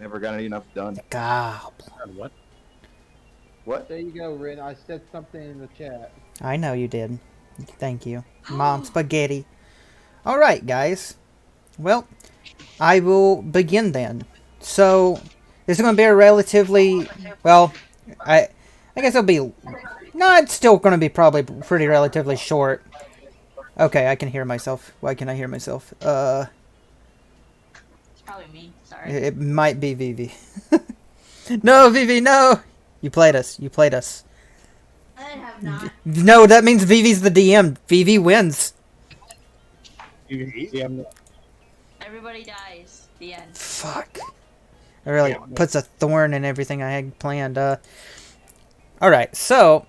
Never got enough done. God. What? What? There you go, Rin. I said something in the chat. I know you did. Thank you. Mom spaghetti. Alright, guys. Well, I will begin then. So, this is going to be a relatively... Well, I guess it'll be... No, it's still going to be probably pretty relatively short. Okay, I can hear myself. Why can I hear myself? It's probably me. Sorry. It might be Vivi. No, Vivi, no! You played us. You played us. I have not. No, that means Vivi's the DM. Vivi wins. Everybody dies. The end. Fuck. It really puts a thorn in everything I had planned. Alright, so...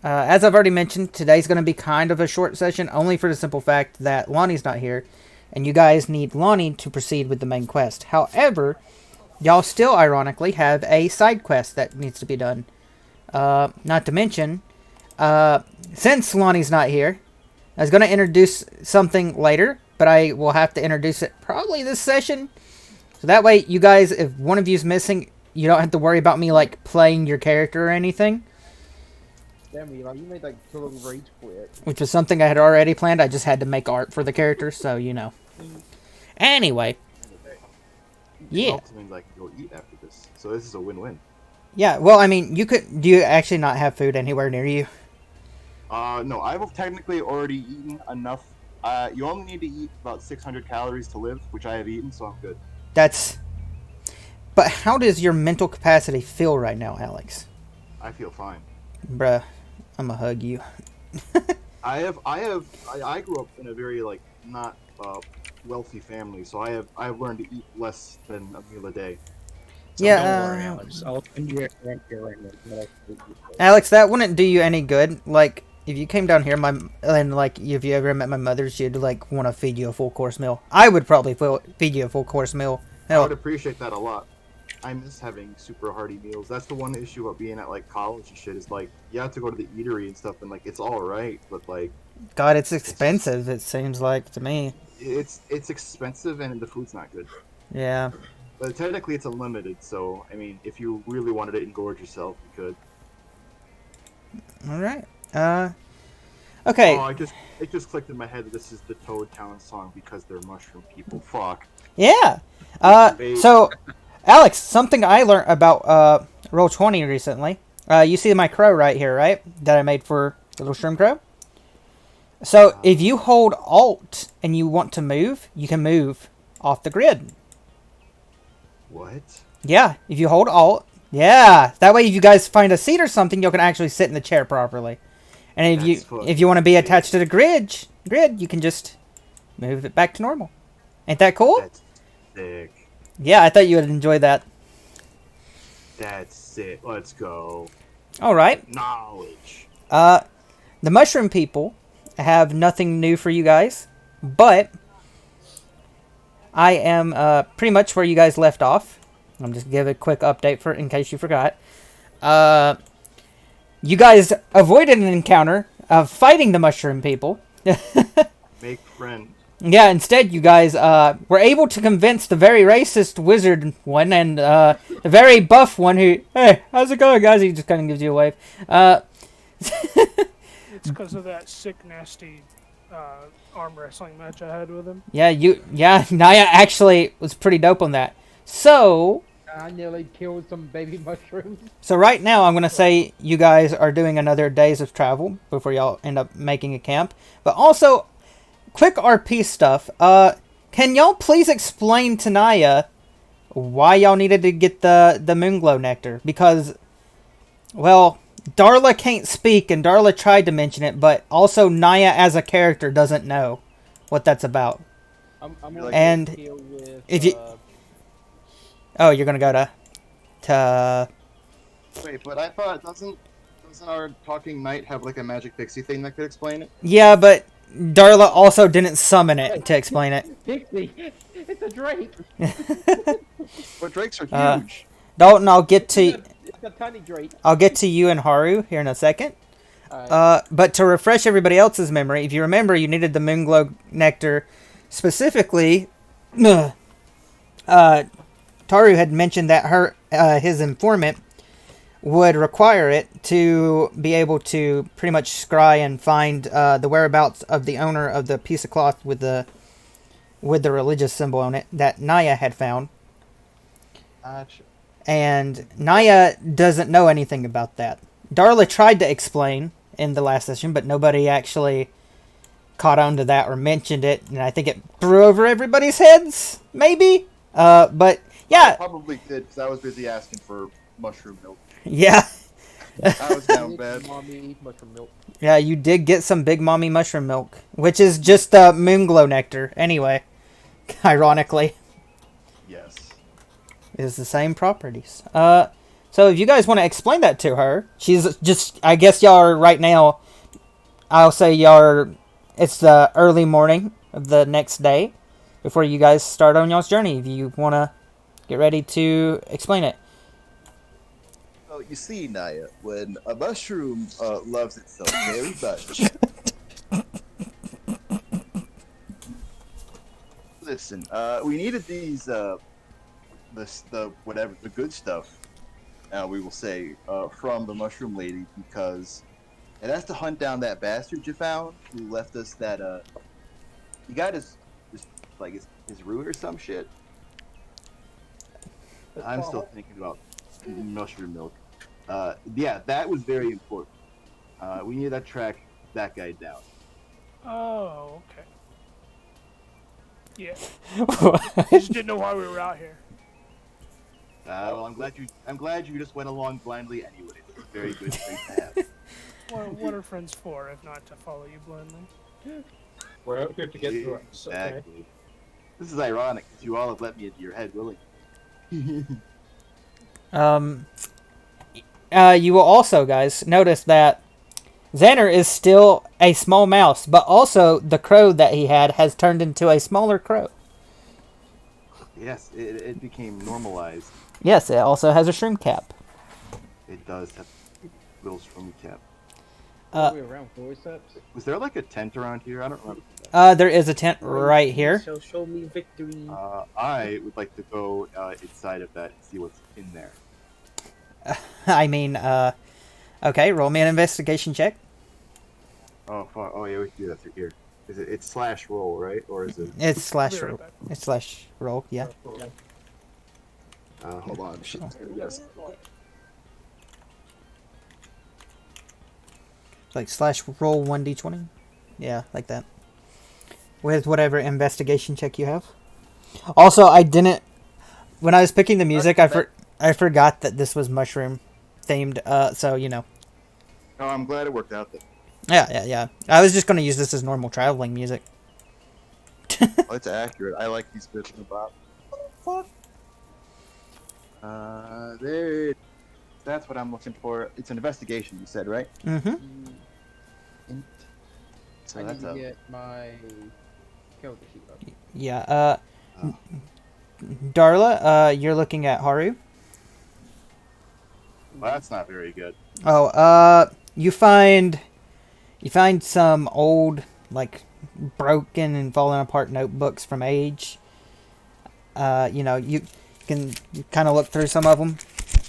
as I've already mentioned, today's going to be kind of a short session, only for the simple fact that Lonnie's not here, and you guys need Lonnie to proceed with the main quest. However, y'all still, ironically, have a side quest that needs to be done. Not to mention, since Lonnie's not here, I was going to introduce something later, but I will have to introduce it probably this session. So that way, you guys, if one of you's missing, you don't have to worry about me, like, playing your character or anything. Damn, Eli, you made like total rage quit. Which was something I had already planned. I just had to make art for the character, so you know. Anyway. Yeah. Also means I can go eat after this. So this is a win-win. Yeah, well, I mean, you could... Do you actually not have food anywhere near you? No, I've technically already eaten enough. You only need to eat about 600 calories to live, which I have eaten, so I'm good. That's... But how does your mental capacity feel right now, Alex? I feel fine. Bruh, I'ma hug you. I grew up in a very, like, not wealthy family, so I've learned to eat less than a meal a day. So Yeah, don't worry, Alex. I'll send you a drink here right now. Alex, that wouldn't do you any good. Like, if you came down here, and like, if you ever met my mother, she'd like want to feed you a full course meal. I would probably feed you a full course meal. I would appreciate that a lot. I miss having super hearty meals. That's the one issue about being at like college and shit. Is like you have to go to the eatery and stuff, and like it's all right, but like, God, it's expensive. It seems like to me. It's expensive and the food's not good. Yeah. But technically, it's unlimited. So I mean, if you really wanted to engorge yourself, you could. All right. Okay. Oh, it just clicked in my head that this is the Toad Town song because they're mushroom people. Fuck. Yeah. So, Alex, something I learned about Roll20 recently. You see my crow right here, right? That I made for Little Shroom Crow. So, if you hold Alt and you want to move, you can move off the grid. What? Yeah, if you hold Alt. Yeah, that way if you guys find a seat or something, you can actually sit in the chair properly. And if you want to be attached to the grid, you can just move it back to normal. Ain't that cool? That's sick. Yeah, I thought you would enjoy that. That's sick. Let's go. All right. Knowledge. The mushroom people have nothing new for you guys, but I am pretty much where you guys left off. I'm just give a quick update for in case you forgot. You guys avoided an encounter of fighting the mushroom people. Make friends. Yeah, instead you guys were able to convince the very racist wizard one and the very buff one who, hey, how's it going, guys? He just kind of gives you a wave. It's because of that sick, nasty arm wrestling match I had with him. Yeah, Naya actually was pretty dope on that. So... I nearly killed some baby mushrooms. So right now, I'm going to say you guys are doing another days of travel before y'all end up making a camp. But also, quick RP stuff. Can y'all please explain to Naya why y'all needed to get the Moonglow Nectar? Because, well, Darla can't speak, and Darla tried to mention it, but also Naya as a character doesn't know what that's about. I'm And deal with, if you... Oh, you're gonna go to... Wait, but I thought doesn't our talking knight have like a magic pixie thing that could explain it? Yeah, but Darla also didn't summon it to explain it. Pixie, it's a drake. But drakes are huge. Dalton, I'll get to... It's a tiny drake. I'll get to you and Haru here in a second. Right. But to refresh everybody else's memory, if you remember, you needed the Moonglow Nectar specifically Taru had mentioned that his informant would require it to be able to pretty much scry and find the whereabouts of the owner of the piece of cloth with the religious symbol on it that Naya had found. Gotcha. And Naya doesn't know anything about that. Darla tried to explain in the last session, but nobody actually caught on to that or mentioned it, and I think it threw over everybody's heads, maybe? But, yeah. I probably did, because I was busy asking for mushroom milk. Yeah. I was down bad. Mommy, mushroom milk. Yeah, you did get some Big Mommy mushroom milk, which is just Moonglow nectar, anyway. Ironically. Yes. Is the same properties. So if you guys want to explain that to her, she's just, I guess y'all are right now, I'll say y'all are, it's the early morning of the next day before you guys start on y'all's journey. If you want to get ready to explain it. Well, you see, Naya, when a mushroom loves itself very much. Listen, we needed these, the good stuff, we will say, from the mushroom lady, because it has to hunt down that bastard you found who left us that, he got his root or some shit. I'm still thinking about mushroom milk. Yeah, that was very important. We need to track that guy down. Oh, okay. Yeah. I just didn't know why we were out here. Well, I'm glad you just went along blindly anyway. It's a very good thing to have. What are friends for if not to follow you blindly? We're out here to get through it. Exactly. Okay. This is ironic because you all have let me into your head willingly. You will also, guys, notice that Xander is still a small mouse, but also the crow that he had has turned into a smaller crow. Yes, it became normalized. Yes, it also has a shroom cap. It does have a little shroom cap. All the way around forceps. Was there like a tent around here? I don't remember. There is a tent right here. Shall show me victory. I would like to go inside of that and see what's in there. I mean, okay, roll me an investigation check. Oh, fuck. Oh, yeah, we can do that through here. It's slash roll, right? Or is it? It's slash Be right roll. back. It's slash roll, yeah. Hold on. Shit. Yes. Like slash roll 1d20. Yeah, like that. With whatever investigation check you have. Also, I didn't... When I was picking the music, I forgot that this was mushroom themed, so, you know. Oh, I'm glad it worked out then. Yeah. I was just going to use this as normal traveling music. Oh, it's accurate. I like these bits in the bop. There. That's what I'm looking for. It's an investigation, you said, right? Mm-hmm. So I that's need to a. get my character sheet up. Yeah, Darla, you're looking at Haru. Well, that's not very good. Oh, you find some old, like, broken and falling apart notebooks from age. You know, you can kind of look through some of them.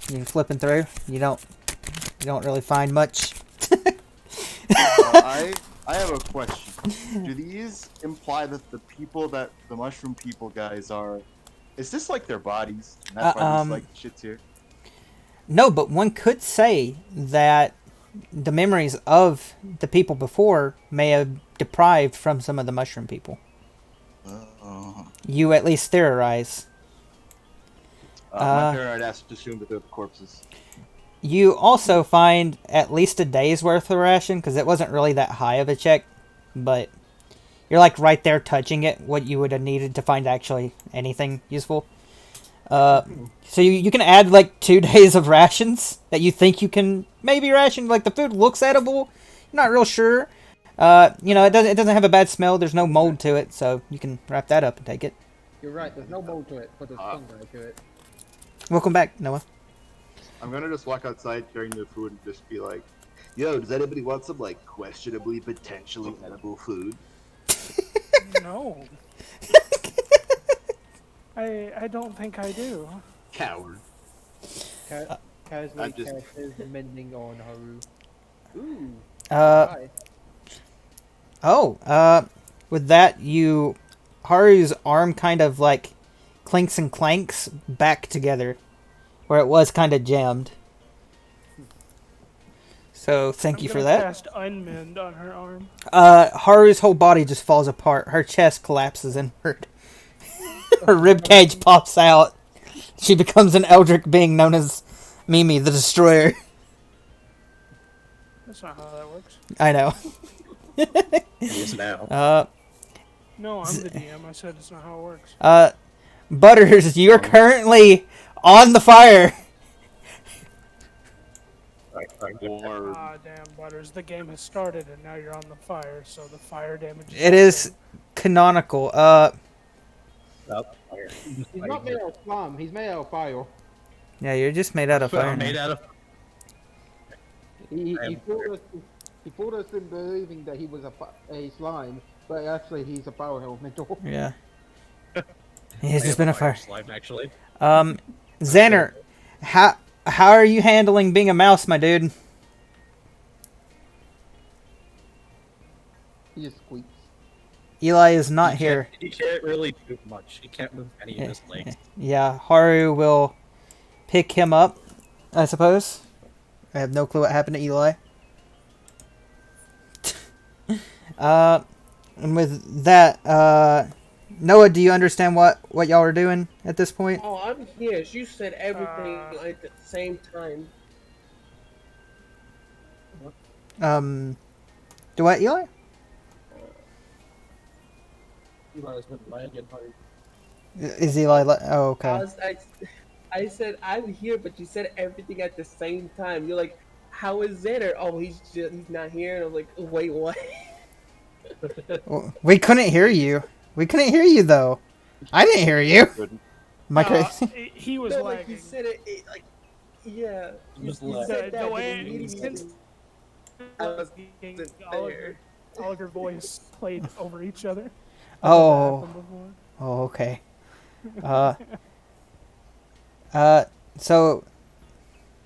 You're flipping through. You don't really find much. I have a question. Do these imply that the people that the mushroom people guys are? Is this like their bodies? And that's why these like shits here. No, but one could say that the memories of the people before may have deprived from some of the mushroom people. You at least theorize. My parent asked to assume that they're the corpses. You also find at least a day's worth of ration, because it wasn't really that high of a check, but you're like right there touching it, what you would have needed to find actually anything useful. So you can add like 2 days of rations that you think you can maybe ration. Like the food looks edible, you're not real sure. You know, it doesn't have a bad smell. There's no mold to it, so you can wrap that up and take it. You're right, there's no mold to it, but there's fungi to it. Welcome back, Noah. I'm gonna just walk outside carrying their food and just be like, "Yo, does anybody want some like questionably potentially edible food?" No. I don't think I do. Coward. Casually I'm just- caches mending on Haru. Ooh. Uh, Hi. with that, Haru's arm kind of like clinks and clanks back together, where it was kind of jammed. So thank I'm you for gonna that. cast Unmend on her arm. Haru's whole body just falls apart. Her chest collapses inward. Her rib cage pops out. She becomes an eldritch being known as Mimi the Destroyer. That's not how that works. I know. Yes, now. No, I'm the DM. I said it's not how it works. Butters, you're currently on the fire. Or Ah, damn, Butters. The game has started and now you're on the fire, so the fire damage It is canonical. He's not made out of slime. He's made out of fire. Yeah, you're just made out of fire. Made now. out of. He fooled us in believing that he was a slime, but actually he's a power elemental. Yeah. He's just been a fire. Slime, actually. Xander, how are you handling being a mouse, my dude? He just squeaks. Eli is not here. He can't really do much. He can't move any of his legs. Yeah, Haru will pick him up, I suppose. I have no clue what happened to Eli. And with that, Noah, do you understand what y'all are doing at this point? Oh, I'm here. You said everything at the same time. Do what, Eli? Eli's been lagging hard. Is Eli? Oh, okay. I said I'm here, but you said everything at the same time. You're like, how is Xander? Oh, he's not here. And I'm like, wait, what? We couldn't hear you. We couldn't hear you though. I didn't hear you. Am I crazy? He was No, lagging. like you said it like, yeah. You was said that. The but way immediately I was all of your voice played over each other. Oh. Happened before. Oh, okay. So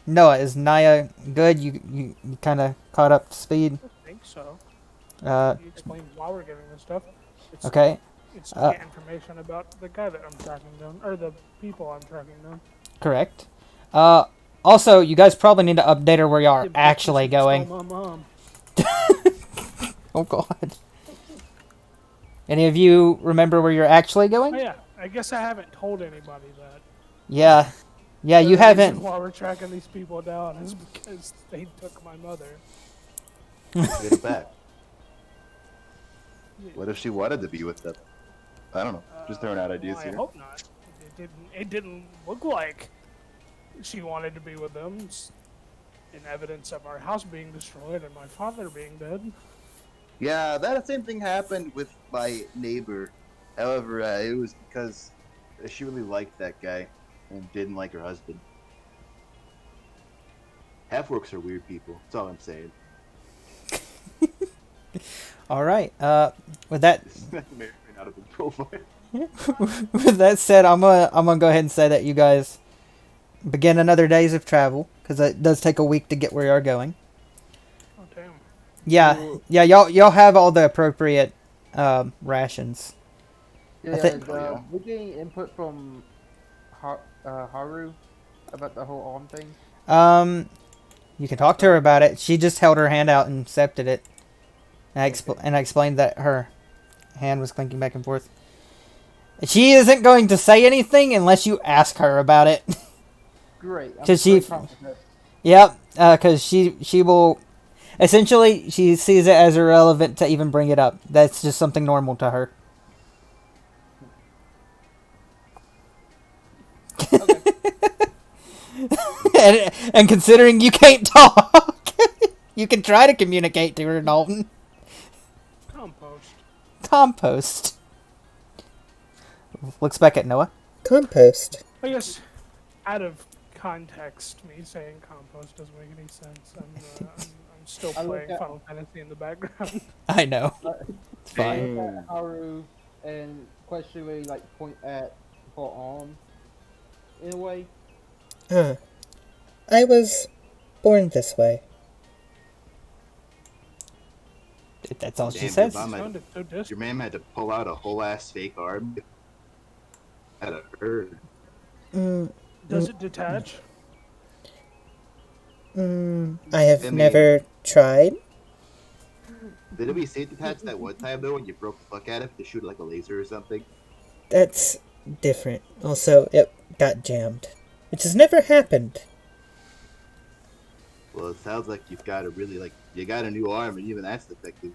Noah, is Naya good? You kind of caught up to speed. I think so. Uh, You explained why we're getting this stuff. It's, okay. It's to get information about the guy that I'm tracking down, or the people I'm tracking down. Correct. Also, you guys probably need to update her where you are The bitch actually that stole going. my mom. Oh God. Any of you remember where you're actually Oh going? yeah, I guess I haven't told anybody that. Yeah. Yeah, you The reason haven't. why we're tracking these people down is because they took my mother. get it back. What if she wanted to be with them? I don't know. Just throwing out ideas Well, here. I hope not. It didn't look like she wanted to be with them. It's in evidence of our house being destroyed and my father being dead. Yeah, that same thing happened with my neighbor. However, it was because she really liked that guy and didn't like her husband. Half-orcs are weird people. That's all I'm saying. All right. With that, May not have been profile. with that said, I'm gonna go ahead and say that you guys begin another days of travel because it does take a week to get where you are going. Oh damn. Yeah. Y'all have all the appropriate rations. Yeah, think- we're getting input from Haru about the whole arm thing. You can talk to her about it. She just held her hand out and accepted it. And I explained that her hand was clinking back and forth. She isn't going to say anything unless you ask her about it. Great. I'm 'Cause she- very confident. Yep, because she will... Essentially, she sees it as irrelevant to even bring it up. That's just something normal to her. and considering you can't talk, you can try to communicate to her, Dalton. Compost. Compost. Looks back at Noah. Compost. I guess out of context, me saying compost doesn't make any sense. I'm still I look playing at- Final Fantasy in the background. I know. It's fine. Look at Haru and questionably like point at her arm in a way. I was born this way. That's all she Damn, says. Sounded so distant. your mom had to pull out a whole ass fake arm. Had a hurt. Does it detach? I have I mean- never tried. Did we say detach that one time though when you broke the fuck out of it to shoot like a laser or something? That's different. Also, it got jammed, which has never happened. Well, it sounds like you've got a really you got a new arm and even that's defective.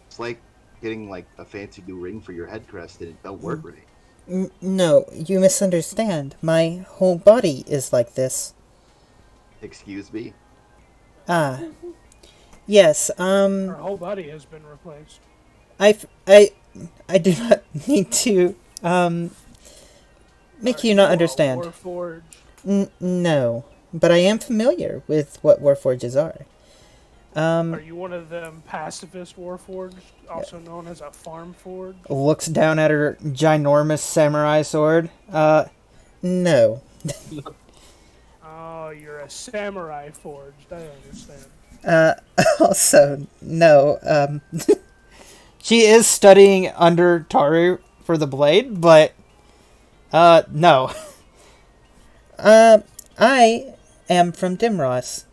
It's like getting like a fancy new ring for your head crest and it don't work right. No, you misunderstand. My whole body is like this. Excuse me. Yes, Her whole body has been replaced. I do not need to, make you not understand. Warforged. No, but I am familiar with what Warforges are. Are you one of them pacifist Warforged, also known as a farm forge? Looks down at her ginormous samurai sword. No. Oh, you're a samurai forged. I understand. Also, no, she is studying under Taru for the blade, but, no. I am from Dimros,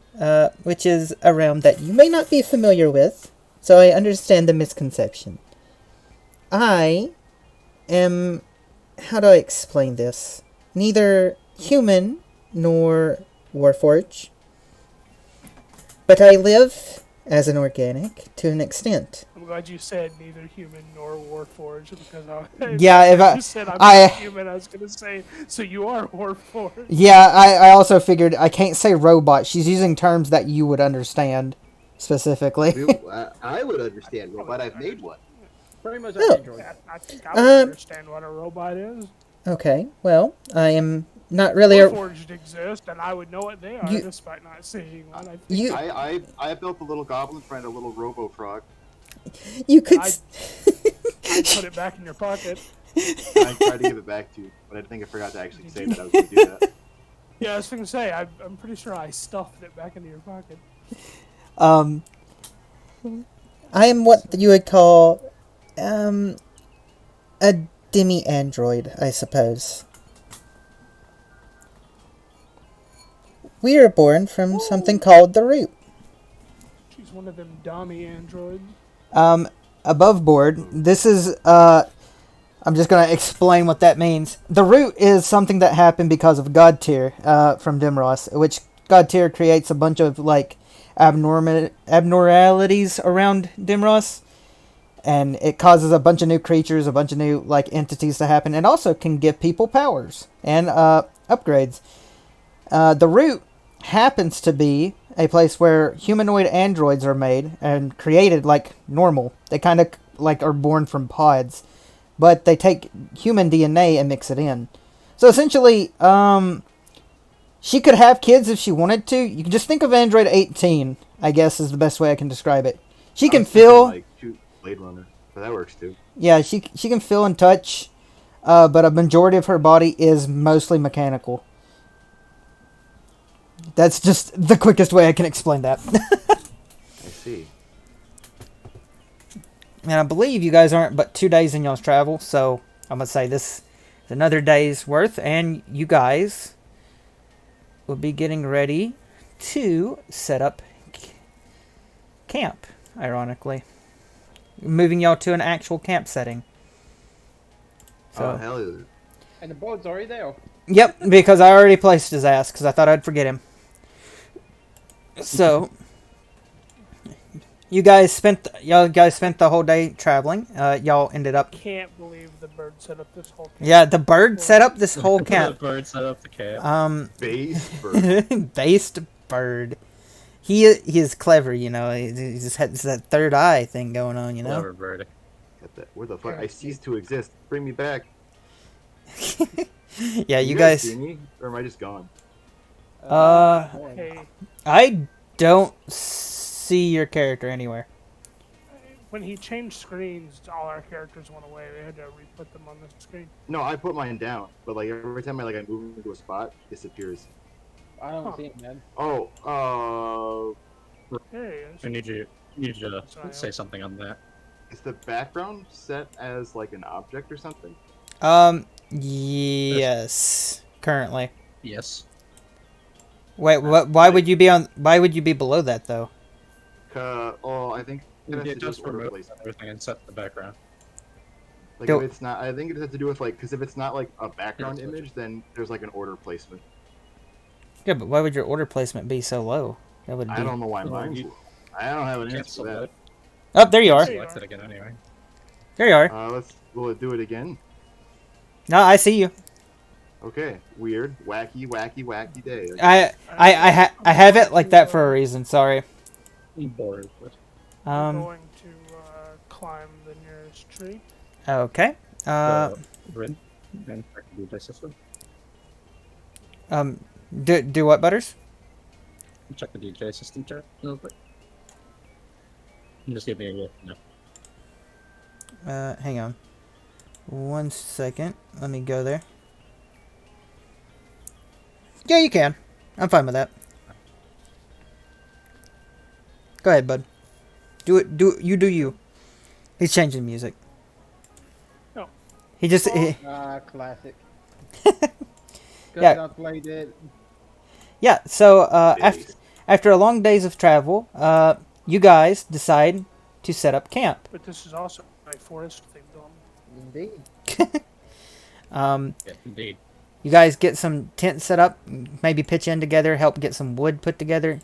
which is a realm that you may not be familiar with, so I understand the misconception. I am, how do I explain this? Neither human nor Warforge. But I live as an organic to an extent. I'm glad you said neither human nor warforged because Yeah, if you said I'm not human, I was gonna say so you are warforged. Yeah, I also figured I can't say robot. She's using terms that you would understand specifically. I would understand robot. I've made one. Pretty much an android. Yeah, I think I would understand what a robot is. Okay, well, I am not really Warforged exist, and I would know what they are despite not seeing one. I built a little goblin friend, a little robo frog. You could. I'd put it back in your pocket. I tried to give it back to you, but I think I forgot to actually say that I was going to do that. Yeah, I was going to say, I'm pretty sure I stuffed it back into your pocket. I am what you would call, a demi-android, I suppose. We are born from something called the root. She's one of them dummy androids. Above board, this is, I'm just going to explain what that means. The root is something that happened because of God tier, from Dimros, which God tier creates a bunch of, like, abnormalities around Dimros, and it causes a bunch of new creatures, a bunch of new, like, entities to happen, and also can give people powers and, upgrades. The root happens to be a place where humanoid androids are made and created like normal. They kind of like are born from pods, but they take human DNA and mix it in. So essentially, she could have kids if she wanted to. You can just think of Android 18, I guess is the best way I can describe it. She can feel like shoot Blade Runner, but that works too. Yeah, she can feel and touch, but a majority of her body is mostly mechanical. That's just the quickest way I can explain that. I see. And I believe you guys aren't but 2 days in y'all's travel, so I'm going to say this is another day's worth, and you guys will be getting ready to set up camp, ironically. Moving y'all to an actual camp setting. So, oh, hell yeah. And the boat's already there. Yep, because I already placed his ass, because I thought I'd forget him. So, y'all guys spent the whole day traveling. Y'all ended up. Can't believe the bird set up this whole camp. Yeah, the bird set up this whole camp. The bird set up the camp. Based bird. Based bird. He is clever, you know. He just has that third eye thing going on, you know. Clever bird. Where the fuck? I cease to exist. Bring me back. Yeah, you guys guys. see me, or am I just gone? Hey, I don't see your character anywhere. when he changed screens, all our characters went away. We had to re-put them on the screen. No, I put mine down, but like every time I move into a spot, it disappears. I don't see it, man. Oh, There he is. I need you to That's what I say am. something on that. is the background set as like an object or something? Yes. Currently. Yes. Wait, what? Why would you be on? Why would you be below that though? I think it has to It do does with order remove placement. everything and set the background. Like Go- if it's not, I think it has to do with like, because if it's not like a background image, then there's like an order placement. Yeah, but why would your order placement be so low? That would be. I don't know why Well, mine's you- low. I don't have an Can't answer for that. select. Oh, there you are. Select it again anyway. There you are. Will it do it again? No, I see you. Okay, weird, wacky, wacky, wacky day. I have it like that for a reason. Sorry. Bored with. I'm going to climb the nearest tree. Okay. Red and I can do this system. Do what, Butters? Check the DJ system chat real quick. And just give me a look. No. Hang on. 1 second. Let me go there. Yeah, you can. I'm fine with that. Go ahead, bud. Do it. Do you. He's changing music. No. He just. Classic. Yeah. I played it. Yeah. So after a long days of travel, you guys decide to set up camp. But this is also a forest thing, Dom. Indeed. Yeah, indeed. You guys get some tents set up, maybe pitch in together, help get some wood put together.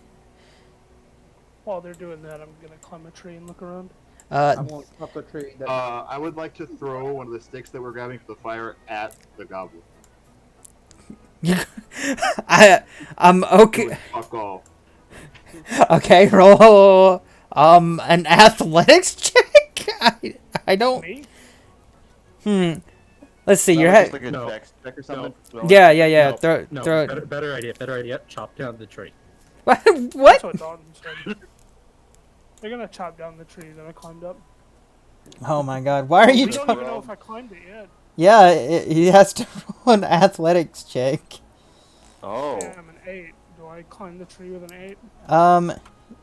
While they're doing that, I'm gonna climb a tree and look around. I won't cut the tree. I would like to throw one of the sticks that we're grabbing for the fire at the goblin. I'm okay. Fuck all. Okay, roll an athletics check. I don't. Me? Let's see. Your Just head. like a No. dex check or something. Throw Yeah. No, Throw. no, Throw it. better idea. Better idea. Chop down the tree. What? That's what Don said. They're gonna chop down the tree that I climbed up. Oh my God! Why are you? We don't even know if I climbed it yet. Yeah, he has to roll an athletics check. Oh. Yeah, I'm an 8. Do I climb the tree with an 8?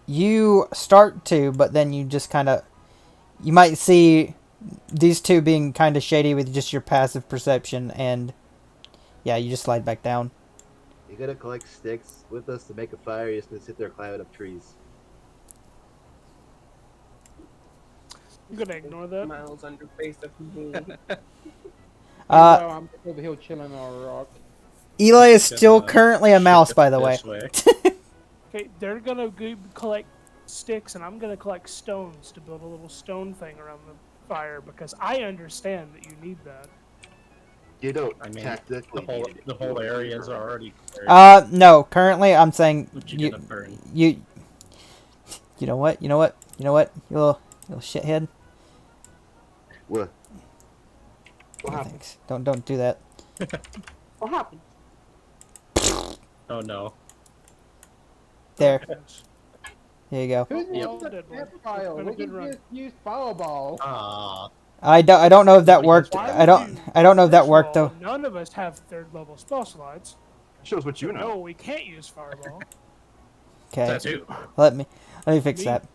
You start to, but then you just kind of, you might see these two being kind of shady with just your passive perception, and yeah, you just slide back down. You gotta collect sticks with us to make a fire. You're just gonna sit there climbing up trees. I'm gonna ignore that. Smiles on your face of moon. I'm over here chilling on a rock. Eli is still currently a mouse, by the way. Okay, they're gonna go collect sticks, and I'm gonna collect stones to build a little stone thing around the fire because I understand that you need that. You don't I mean, tactically. the whole areas are already cleared. No. Currently, I'm saying Would you get a burn? you know what? You little shithead. What? Oh, thanks. Don't do that. What happened? Oh no. There. Yes. There you go. Who's Yep. on the Did one. campfire? Been a We good can run. just use fireball. Ah. I don't know if that worked. Why I would you- don't know if that First of worked all, though. None of us have 3rd level spell slots. Shows what you know. No, we can't use fireball. Okay. Tattoo. Let me fix Me? that.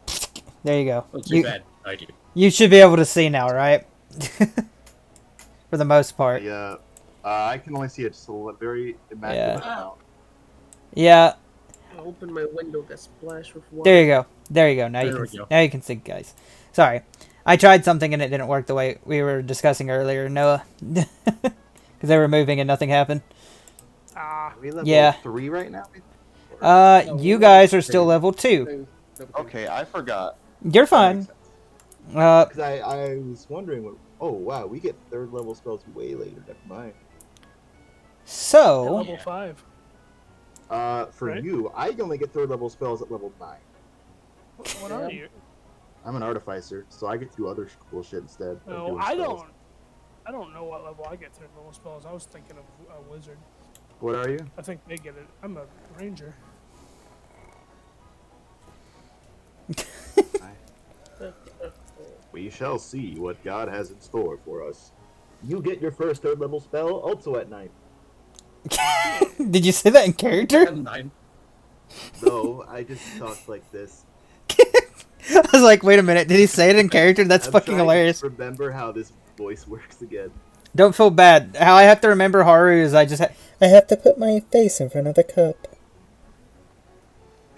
There you go. Well, too bad. I do. You should be able to see now, right? For the most part. Yeah. I can only see a very immaculate amount. Yeah. I opened my window, got splashed with water. There you go. There you go. Now There we go. now you can see, guys. Sorry, I tried something and it didn't work the way we were discussing earlier, Noah. Because they were moving and nothing happened. Ah. Are we level Yeah. 3 right now? You guys are still level 2. Okay, I forgot. You're fine. Because I was wondering, oh wow, we get 3rd level spells way later. Never mind. So. Level 5. For Right. you, I only get 3rd level spells at level 9. What are you? I'm an artificer, so I get to do other cool shit instead. of No, doing I spells. don't know what level I get 3rd level spells. I was thinking of a wizard. What are you? I think they get it. I'm a ranger. We shall see what God has in store for us. You get your first third level spell also at 9. Did you say that in character? 9. No, I just talked like this. I was like, wait a minute, did he say it in character? That's I'm fucking trying hilarious. to remember how this voice works again. Don't feel bad. How I have to remember Haru is I have to put my face in front of the cup.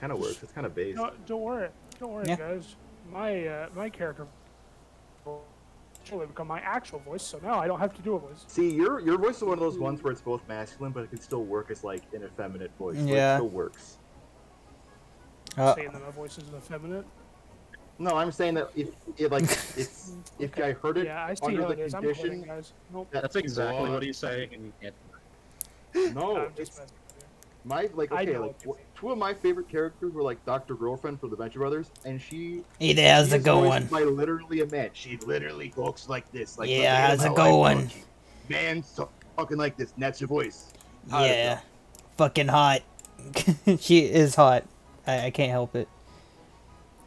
Kind of works. It's kind of based. Don't worry, Yeah. guys. My character will actually become my actual voice, so now I don't have to do a voice. See, your voice is one of those ones where it's both masculine, but it can still work as like an effeminate voice. So Yeah. it still works. Saying that my voice is effeminate. No, I'm saying that if I heard it Yeah, I see under how the it is. I'm quitting, condition, guys. Nope. That's exactly what he's saying, and you can't. no, I'm just it's messing with you. my like I okay, know like what you mean. two of my favorite characters were like Dr. Girlfriend for the Venture Brothers, and she How's she's it going? voiced by literally a man. She literally talks like this, like Yeah, how's verbatim it how I'm going? talking. Man talking like this, and that's your voice. How does it Yeah. go? Fucking hot. She is hot. I can't help it.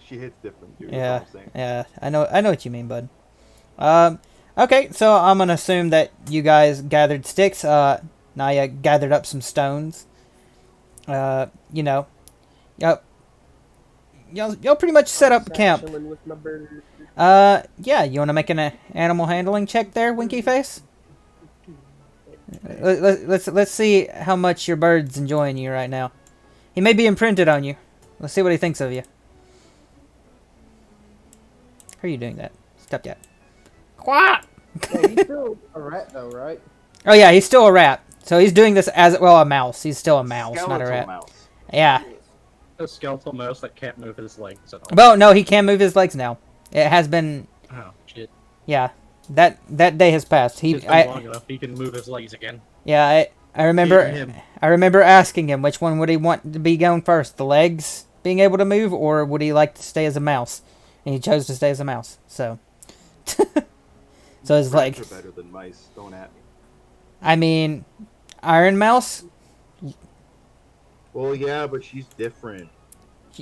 She hits different, dude. Yeah. That's all I'm saying. Yeah. I know what you mean, bud. Okay, so I'm gonna assume that you guys gathered sticks. Naya gathered up some stones. You know. Yep. Y'all pretty much set up camp. Chilling with my bird. Yeah, you want to make an animal handling check there, Winky Face? Let's see how much your bird's enjoying you right now. He may be imprinted on you. Let's see what he thinks of you. How are you doing that? Stop that. Quack! Yeah, he's still a rat though, right? Oh yeah, he's still a rat. So he's doing this as well a mouse. He's still a mouse, not a Skeletal rat. mouse. Yeah. A skeletal mouse that can't move his legs at all. Well, no, he can move his legs now. It has been. Oh shit! Yeah. That day has passed. It's been long enough. He can move his legs again. Yeah, I remember. Even him. I remember asking him which one would he want to be going first, the legs being able to move, or would he like to stay as a mouse? And he chose to stay as a mouse. So. So it's like. Rats are better than mice. Don't at me. I mean, Iron Mouse. Well, yeah, but she's different.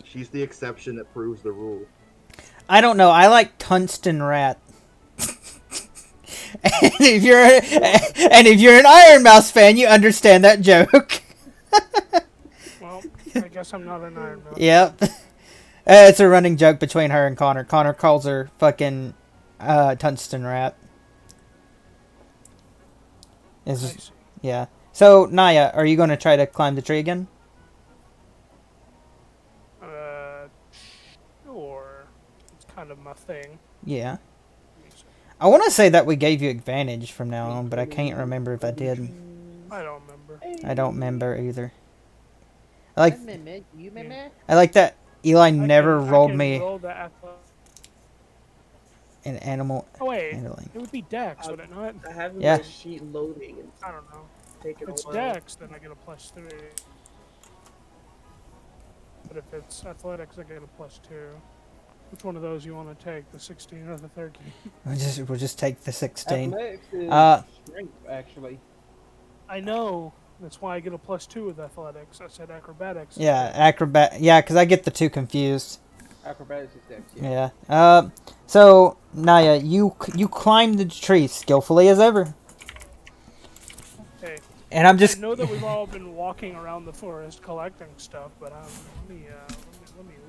She's the exception that proves the rule. I don't know. I like Tungsten Rat. And if you're an Iron Mouse fan, you understand that joke. Well, I guess I'm not an Iron Man. Yep. It's a running joke between her and Connor. Connor calls her fucking Tungsten Rat. Is yeah. So Naya, are you going to try to climb the tree again? Sure. It's kind of my thing. Yeah. I want to say that we gave you advantage from now on, but I can't remember if I did. I don't remember. I don't remember either. I like. You remember? I like that Eli never I rolled can me roll the athletic- an animal Oh wait, handling. it would be Dex, would it not? I have Yeah. my sheet loading and I don't know. taking If a it's while. Dex, then I get a +3. But if it's Athletics, I get a +2. Which one of those you want to take, the 16 or the 13? We'll just take the 16. Athletics is strength, actually. I know. That's why I get a +2 with Athletics. I said Acrobatics. Yeah, acrobat. Yeah, because I get the two confused. Acrobatics is dex, Yeah. So Naya, you climbed the tree skillfully as ever, Hey, and I'm just. I know that we've all been walking around the forest collecting stuff, but let me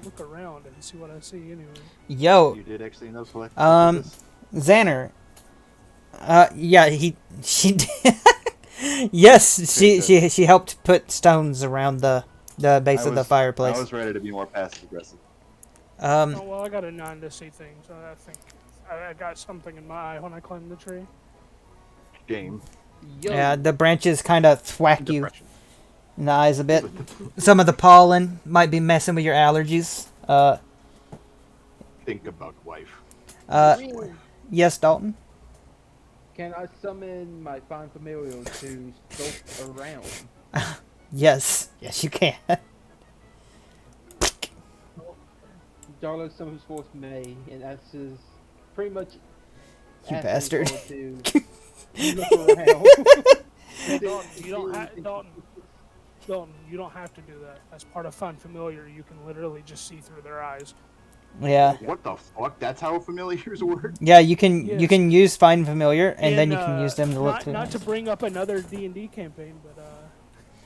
look around and see what I see anyway. Yo, You did actually end up selecting Xander. Yeah, she did. Yes, she helped put stones around the base of the fireplace. I was ready to be more passive aggressive. Oh, well, I got a 9 to see things. So I think I got something in my eye when I climbed the tree. Game. Yeah, the branches kind of thwack you Depression. in the eyes a bit. Some of the pollen might be messing with your allergies. Think about wife. Yes, Dalton. Can I summon my fine familiar to stalk around? Yes, you can. Dollar summons force May, and that's his pretty much. You asking bastard. for to look around. Dalton, you don't have to do that. As part of Fun Familiar, you can literally just see through their eyes. Yeah. What the fuck? That's how familiars work? Yeah, you can Yes. use find familiar, and then In, you can use them to look not through. not to bring up another D&D campaign, but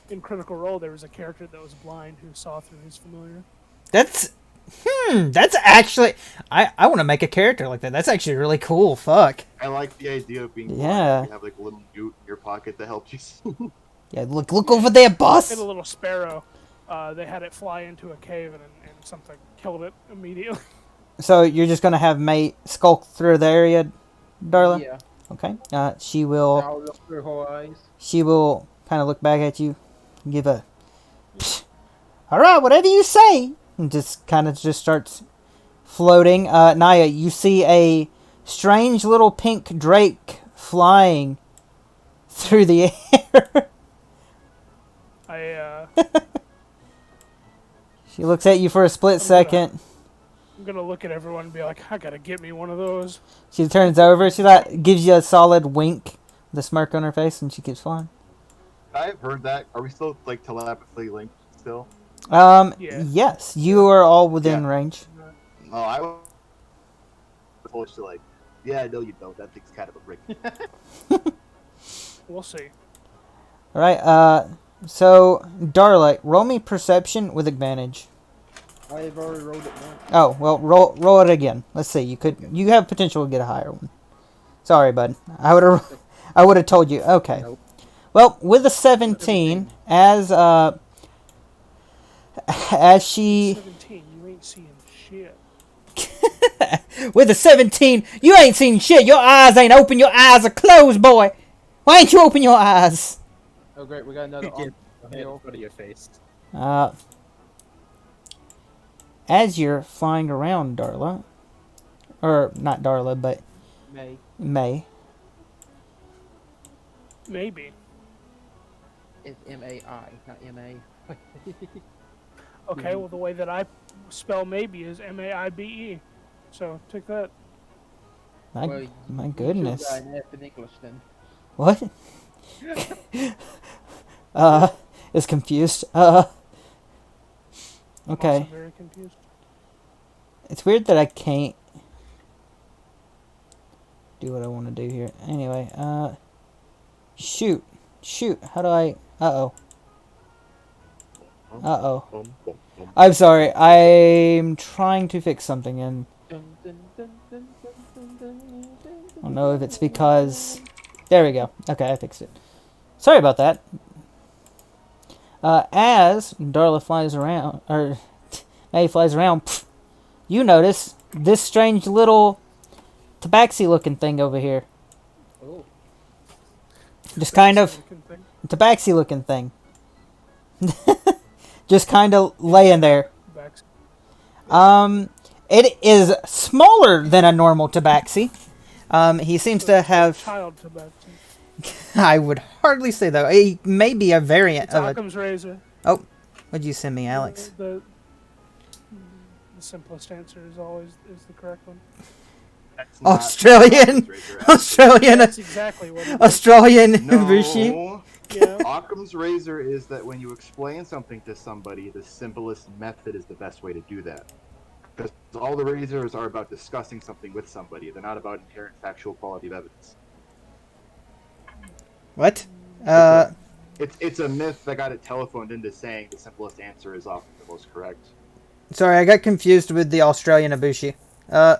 in Critical Role there was a character that was blind who saw through his familiar. That's that's actually I want to make a character like that. That's actually really cool. Fuck. I like the idea of being Yeah. blind. You have like a little newt in your pocket that helps you see. Yeah, look over there, boss. And a little sparrow. They had it fly into a cave and something killed it immediately. So you're just gonna have May skulk through the area, Darla? Yeah. Okay. She will. I'll look through her eyes. She will kind of look back at you, and give a. Psh, all right, whatever you say, and just kind of just starts floating. Naya, you see a strange little pink drake flying through the air. She looks at you for a split second. I'm gonna look at everyone and be like, I gotta get me one of those. She turns over. She like gives you a solid wink, with a smirk on her face, and she keeps flying. I've heard that. Are we still like telepathically linked still? Yeah. Yes, you are all within range. Oh, I was supposed to like. Yeah, I know you don't. That thing's kind of a brick. We'll see. All right. So Darla, roll me perception with advantage. I've already rolled it once. Oh well, roll it again. Let's see. You have potential to get a higher one. Sorry, bud. I would have told you. Okay. Nope. Well, with a 17, as she 17, you ain't seeing shit. with a 17, you ain't seen shit. Your eyes ain't open. Your eyes are closed, boy. Why ain't you open your eyes? Oh great, we got another Get on. out of your face. As you're flying around, Darla, or not Darla, but May. Maybe. It's M-A-I, not M-A. Okay, well, the way that I spell maybe is M-A-I-B-E. So, take that. My goodness. You should got an F in English then. What? Is confused. Okay. I'm also very confused. It's weird that I can't do what I want to do here. Anyway, shoot. How do I? Uh-oh. I'm sorry. I'm trying to fix something and I don't know if it's because... There we go. Okay, I fixed it. Sorry about that. As Darla flies around, or May flies around, you notice this strange little tabaxi-looking thing over here. Oh. Just kind of tabaxi-looking thing. Just kind of laying there. It is smaller than a normal tabaxi. He seems to have... Child tabaxi. I would hardly say that. He may be a variant It's of Occam's razor. Oh, what'd you send me, Alex? The simplest answer is always the correct one. Australian. That's exactly what it is. Australian No. Bushi. Yeah. Occam's razor is that when you explain something to somebody, the simplest method is the best way to do that. Because all the razors are about discussing something with somebody. They're not about inherent factual quality of evidence. What? It's a myth that got it telephoned into saying the simplest answer is often the most correct. Sorry, I got confused with the Australian Ibushi. I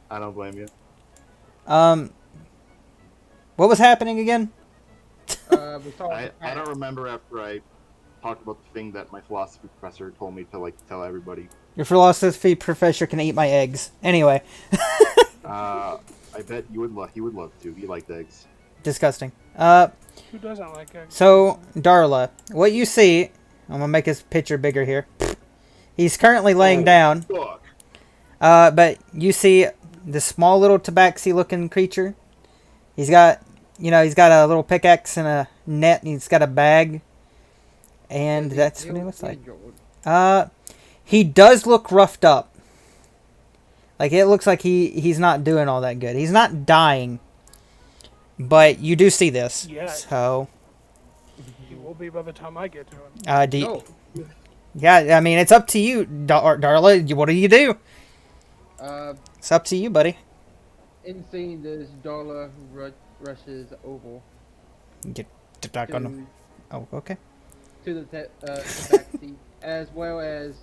don't blame you. What was happening again? I don't remember after I talked about the thing that my philosophy professor told me to like tell everybody. Your philosophy professor can eat my eggs. Anyway. I bet he would love to. He liked eggs. Disgusting. Who doesn't like eggs? So, Darla, what you see... I'm going to make his picture bigger here. He's currently laying down. Fuck. But you see this small little tabaxi-looking creature. He's got a little pickaxe and a net, and he's got a bag. And that's what he looks like. He does look roughed up. Like, it looks like he's not doing all that good. He's not dying. But you do see this. Yeah. So... He will be by the time I get to him. Yeah, I mean, it's up to you, Darla. What do you do? It's up to you, buddy. In seeing this, Darla rushes over Get back on them. to Oh, okay. the tabaxi, as well as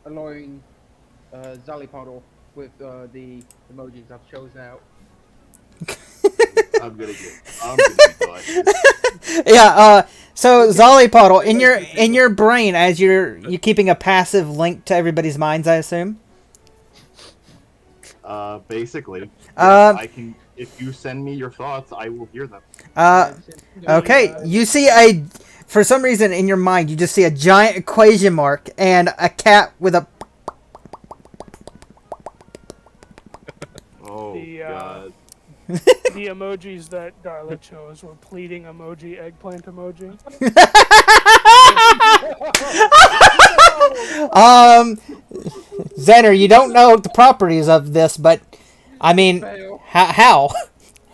allowing Zalipodle with the emojis I've chosen out. I'm gonna be cautious. Yeah. So Zollypoddle, in your brain, as you're keeping a passive link to everybody's minds, I assume. Basically, I can. If you send me your thoughts, I will hear them. Okay. You see for some reason in your mind, you just see a giant equation mark and a cat with a. Oh God. The emojis that Darla chose were pleading emoji, eggplant emoji. Zenner, you don't know the properties of this, but I mean, how?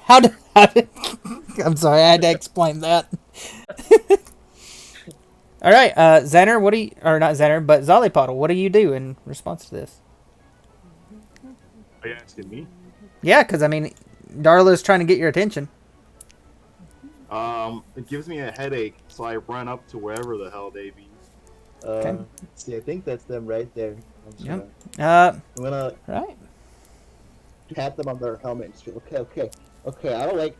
How did I'm sorry, I had to explain that. All right, Zenner, what do you, or not Zenner, but Zollypoddle, what do you do in response to this? Are you asking me? Yeah, because I mean, Darla's trying to get your attention. It gives me a headache, so I run up to wherever the hell they be. See, I think that's them right there. Yeah. I'm gonna Right. tap them on their helmet and just feel, okay. I don't like.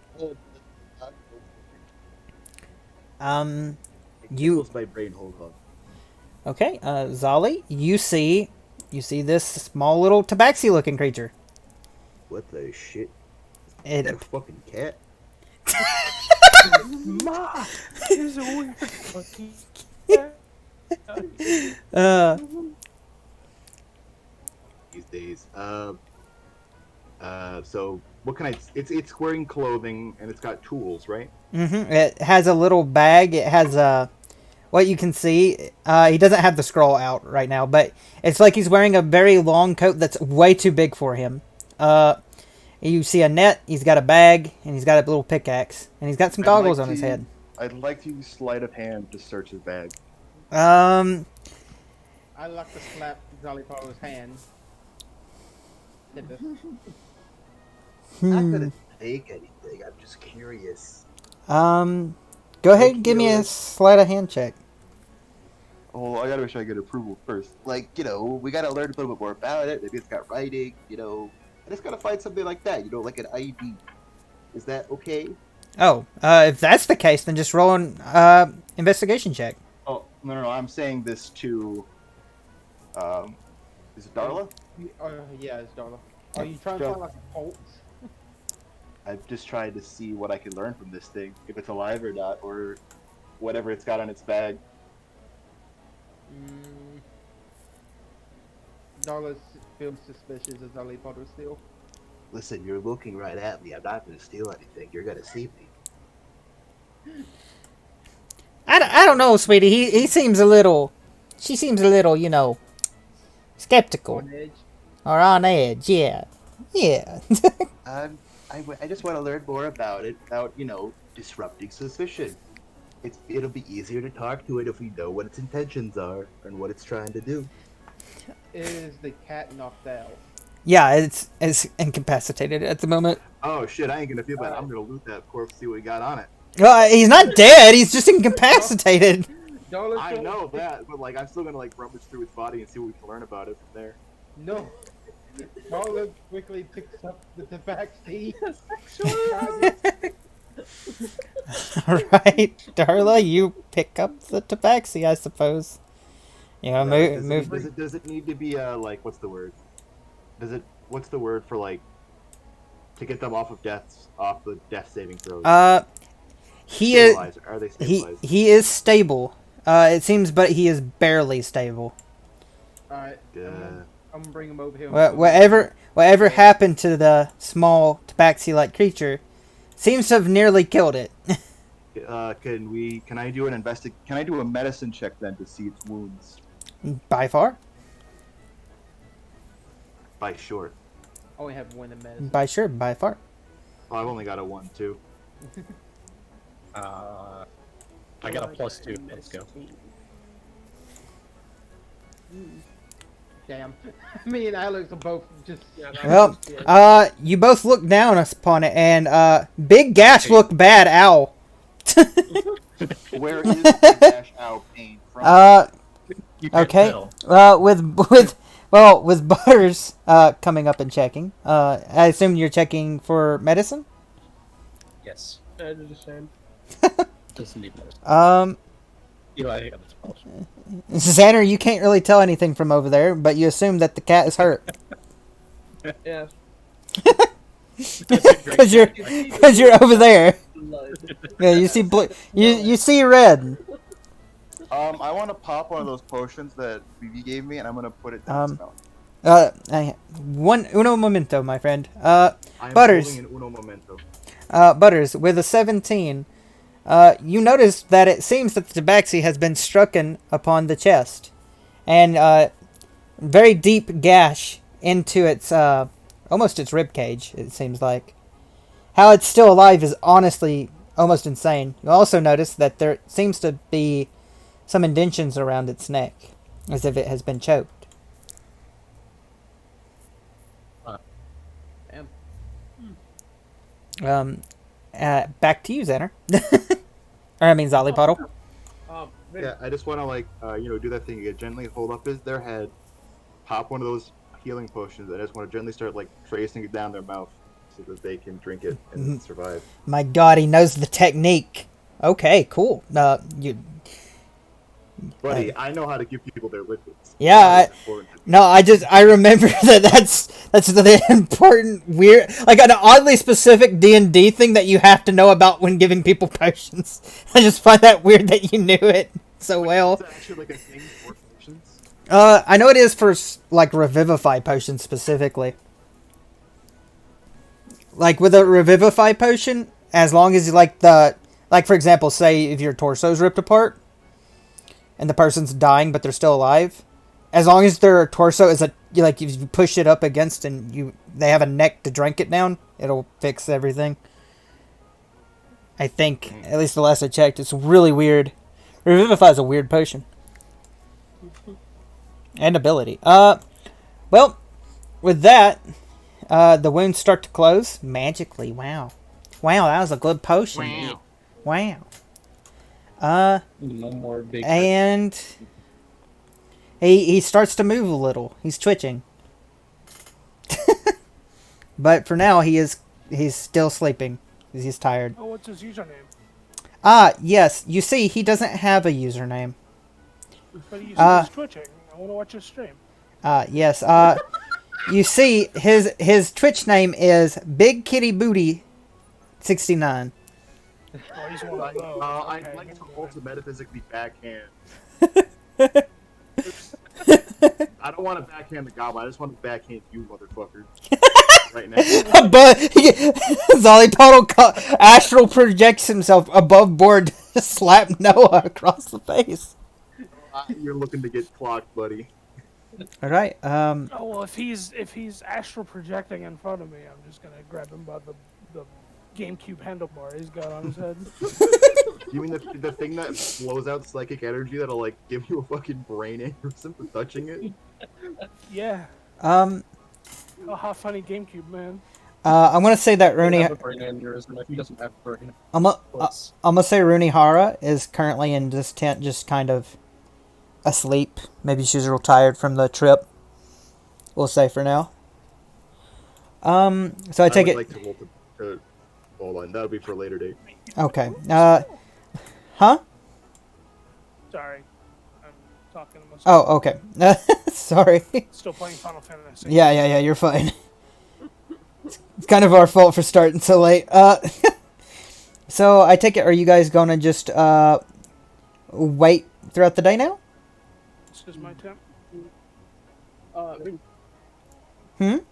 You. My brain hold on. Okay, Zolly, you see this small little tabaxi looking creature. What the shit? It. That fucking cat. Ma is a weird fucking. These days. So what can I? It's wearing clothing and it's got tools, right? Mm-hmm. It has a little bag. It has what you can see. He doesn't have the scroll out right now, but it's like he's wearing a very long coat that's way too big for him. You see a net. He's got a bag, and he's got a little pickaxe, and he's got some goggles on his head. I'd like to use sleight of hand to search his bag. Um. I like to slap Zalipodle's hand. Not gonna take anything. I'm just curious. Go ahead and give me a sleight of hand check. Oh, I gotta make sure I get approval first. Like, we gotta learn a little bit more about it. Maybe it's got writing, I just gotta find something like that, like an ID. Is that okay? Oh, if that's the case, then just roll an investigation check. Oh, no, I'm saying this to, is it Darla? Yeah, it's Darla. Are you trying to find like a pulse? I've just tried to see what I can learn from this thing, if it's alive or not, or whatever it's got on its bag. Darla feels suspicious as Zalipodle still. Listen, you're looking right at me. I'm not gonna steal anything. You're gonna see me. I don't know, sweetie. He seems a little. She seems a little, skeptical. On edge. Or on edge, yeah. Yeah. I just want to learn more about it without, disrupting suspicion. It'll be easier to talk to it if we know what its intentions are and what it's trying to do. Is the cat knocked out? Yeah, it's incapacitated at the moment. Oh shit! I ain't gonna feel bad. I'm gonna loot that corpse, see what we got on it. Well, he's not dead. He's just incapacitated. I know that, but I'm still gonna rummage through his body and see what we can learn about it from there. No. Darla quickly picks up the tabaxi. Alright, Darla, you pick up the tabaxi, I suppose. Move. Does it need to be what's the word? What's the word for to get them off the death saving throws? Are they stabilized? He is stable. It seems, but he is barely stable. Alright. I'm gonna bring him over here. Whatever happened to the small tabaxi-like creature seems to have nearly killed it. Can I do a medicine check then to see its wounds? By far? By short. I only have one in medicine. By far. Oh, I've only got a 1 too. I got a +2. Let's go. Damn. Me and Alex are both just. Yeah, Well, you both look down upon it, and Big Gash looked bad. Ow. Where is the dash out pain from? You can't Okay. tell. With Butters coming up and checking. I assume you're checking for medicine. Yes. I did the same. Doesn't need medicine. You know, I think that's possible. Xander, you can't really tell anything from over there, but you assume that the cat is hurt Yeah. because you're over there. Yeah, you see you see red. I want to pop one of those potions that BB gave me, and I'm gonna put it down. Uno momento, my friend. I am Butters. holding an uno momento. Butters, with a 17, you notice that it seems that the tabaxi has been strucken upon the chest, and very deep gash into its almost its rib cage. It seems like how it's still alive is honestly almost insane. You also notice that there seems to be some indentions around its neck, as if it has been choked. Back to you, Xander. Or I mean, Zollypuddle. Yeah, I just want to do that thing again. Gently hold up their head, pop one of those healing potions. I just want to gently start tracing it down their mouth so that they can drink it and survive. My God, he knows the technique. Okay, cool. Buddy, I know how to give people their liquids. Yeah, I remember that's the important weird, like an oddly specific D&D thing that you have to know about when giving people potions. I just find that weird that you knew it so well. Is that actually a thing for potions? I know it is for revivify potions specifically. Like with a revivify potion, as long as for example, say if your torso's ripped apart and the person's dying but they're still alive, as long as their torso is if you push it up against and they have a neck to drink it down, it'll fix everything. I think, at least the last I checked, it's really weird. Revivify is a weird potion. And ability. Well, with that, the wounds start to close magically. Wow, that was a good potion. Wow. No more big. And he starts to move a little. He's twitching. But for now, he's still sleeping. He's tired. Oh, what's his username? Yes. You see, he doesn't have a username. But you said he's twitching. I want to watch his stream. Yes. You see, his Twitch name is Big Kitty Booty 69. Oh, he's one of those. I'd Okay, like to never also mind. metaphysically backhand. I don't want to backhand the goblin. I just want to backhand you, motherfucker. Right now. But Zollypuddle astral projects himself above board to slap Noah across the face. You're looking to get clocked, buddy. All right. Oh well, if he's astral projecting in front of me, I'm just gonna grab him by the GameCube handlebar he's got on his head. You mean the thing that blows out psychic energy that'll give you a fucking brain aneurysm for touching it? Yeah. Oh, how funny GameCube, man. I'm gonna say that Rooney. He doesn't have a brain. I'm gonna say Rooney Hara is currently in this tent, just kind of asleep. Maybe she's real tired from the trip. We'll say for now. So I take it. Like to roll to hold on. That'll be for a later date. Okay. Huh? Sorry, I'm talking to myself. Oh, okay. Sorry. Still playing Final Fantasy. Yeah. You're fine. It's kind of our fault for starting so late. So I take it. Are you guys gonna just wait throughout the day now? This is my turn.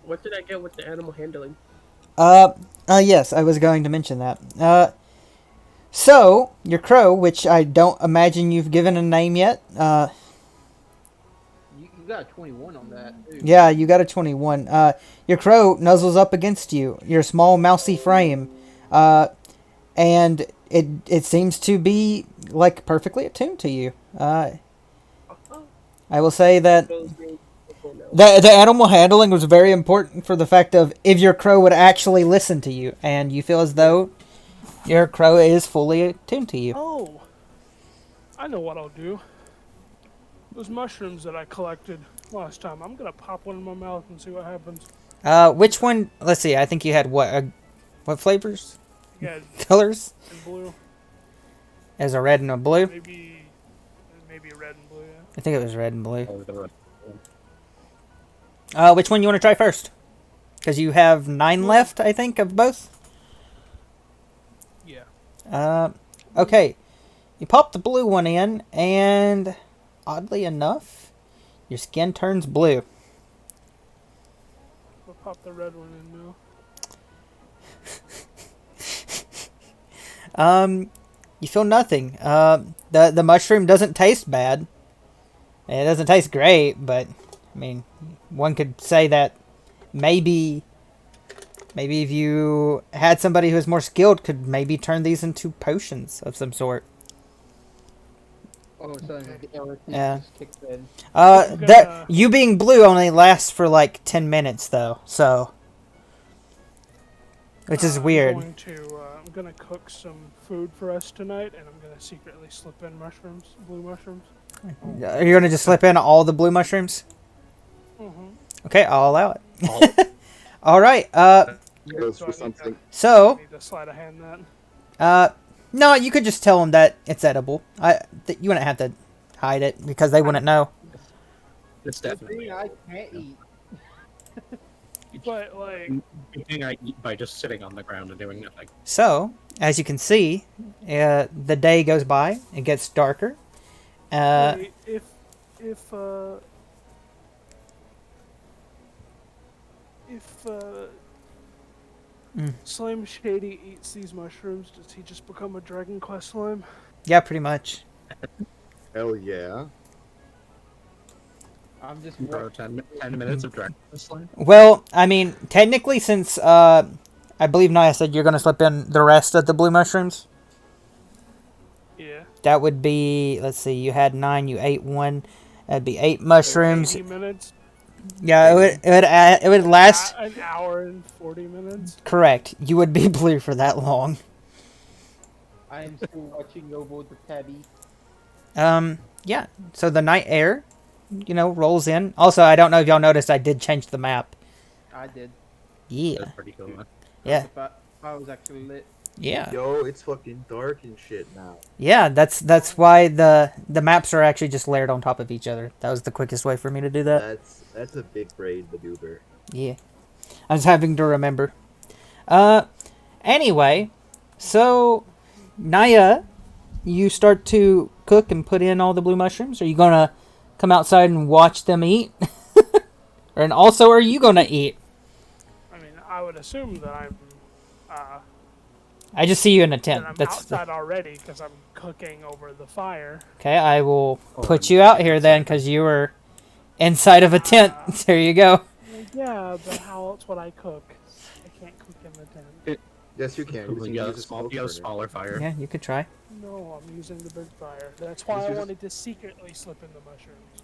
What did I get with the animal handling? Yes, I was going to mention that. So, your crow, which I don't imagine you've given a name yet, You got a 21 on that. Too. yeah, you got a 21. Your crow nuzzles up against you, your small mousy frame, and it seems to be, perfectly attuned to you. I will say that Those being people now. the animal handling was very important for the fact of if your crow would actually listen to you, and you feel as though your crow is fully attuned to you. Oh, I know what I'll do. Those mushrooms that I collected last time, I'm gonna pop one in my mouth and see what happens. Which one? Let's see. I think you had what flavors? Yeah, Colors? and blue. As a red and a blue? Maybe red and blue. Yeah. I think it was red and blue. Oh, the red. Which one you want to try first? Because you have 9 left, I think, of both. Yeah. Okay. You pop the blue one in, and oddly enough, your skin turns blue. We'll pop the red one in now. You feel nothing. The mushroom doesn't taste bad. It doesn't taste great, but I mean, one could say that maybe if you had somebody who is more skilled, could maybe turn these into potions of some sort. Oh, so the arrow Yeah. just kicked in. That you being blue only lasts for like 10 minutes though, so which is weird. I'm gonna cook some food for us tonight, and I'm gonna secretly slip in blue mushrooms. Are you gonna just slip in all the blue mushrooms? Mm-hmm. Okay, I'll allow it. All right. Goes for something. So, Need to sleight of hand that. no, you could just tell them that it's edible. You wouldn't have to hide it because they wouldn't know. It's Good definitely. thing I can't eat. But like, Good thing I eat by just sitting on the ground and doing nothing. So, as you can see, the day goes by. It gets darker. wait, if Slime Shady eats these mushrooms, does he just become a Dragon Quest slime? Yeah, pretty much. Hell yeah. I'm just Bro, 10 minutes of Dragon Slime. Well, I mean, technically, since I believe Naya said you're gonna slip in the rest of the blue mushrooms. Yeah. That would be, let's see, you had 9, you ate 1. That'd be 8 mushrooms. 80 minutes. Yeah, it would last. An hour and 40 minutes. Correct. You would be blue for that long. I am still watching over the tabby. Yeah. So the night air, rolls in. Also, I don't know if y'all noticed, I did change the map. I did. Yeah. That's pretty cool, man. Yeah. But I was actually lit. Yeah. Yo, it's fucking dark and shit now. Yeah, that's why the maps are actually just layered on top of each other. That was the quickest way for me to do that. That's a big brain maneuver. Yeah. I was having to remember. Anyway, so Naya, you start to cook and put in all the blue mushrooms. Are you gonna come outside and watch them eat? And also, are you gonna eat? I mean, I would assume that I'm I just see you in a that tent. I'm That's outside already because I'm cooking over the fire. okay. I will put you out here then, because you were inside of a tent. There you go. Yeah, but how else would I cook? I can't cook in the tent. Yes, you can. You got a smaller fire. Yeah, you could try. No, I'm using the big fire. That's why I wanted to secretly slip in the mushrooms.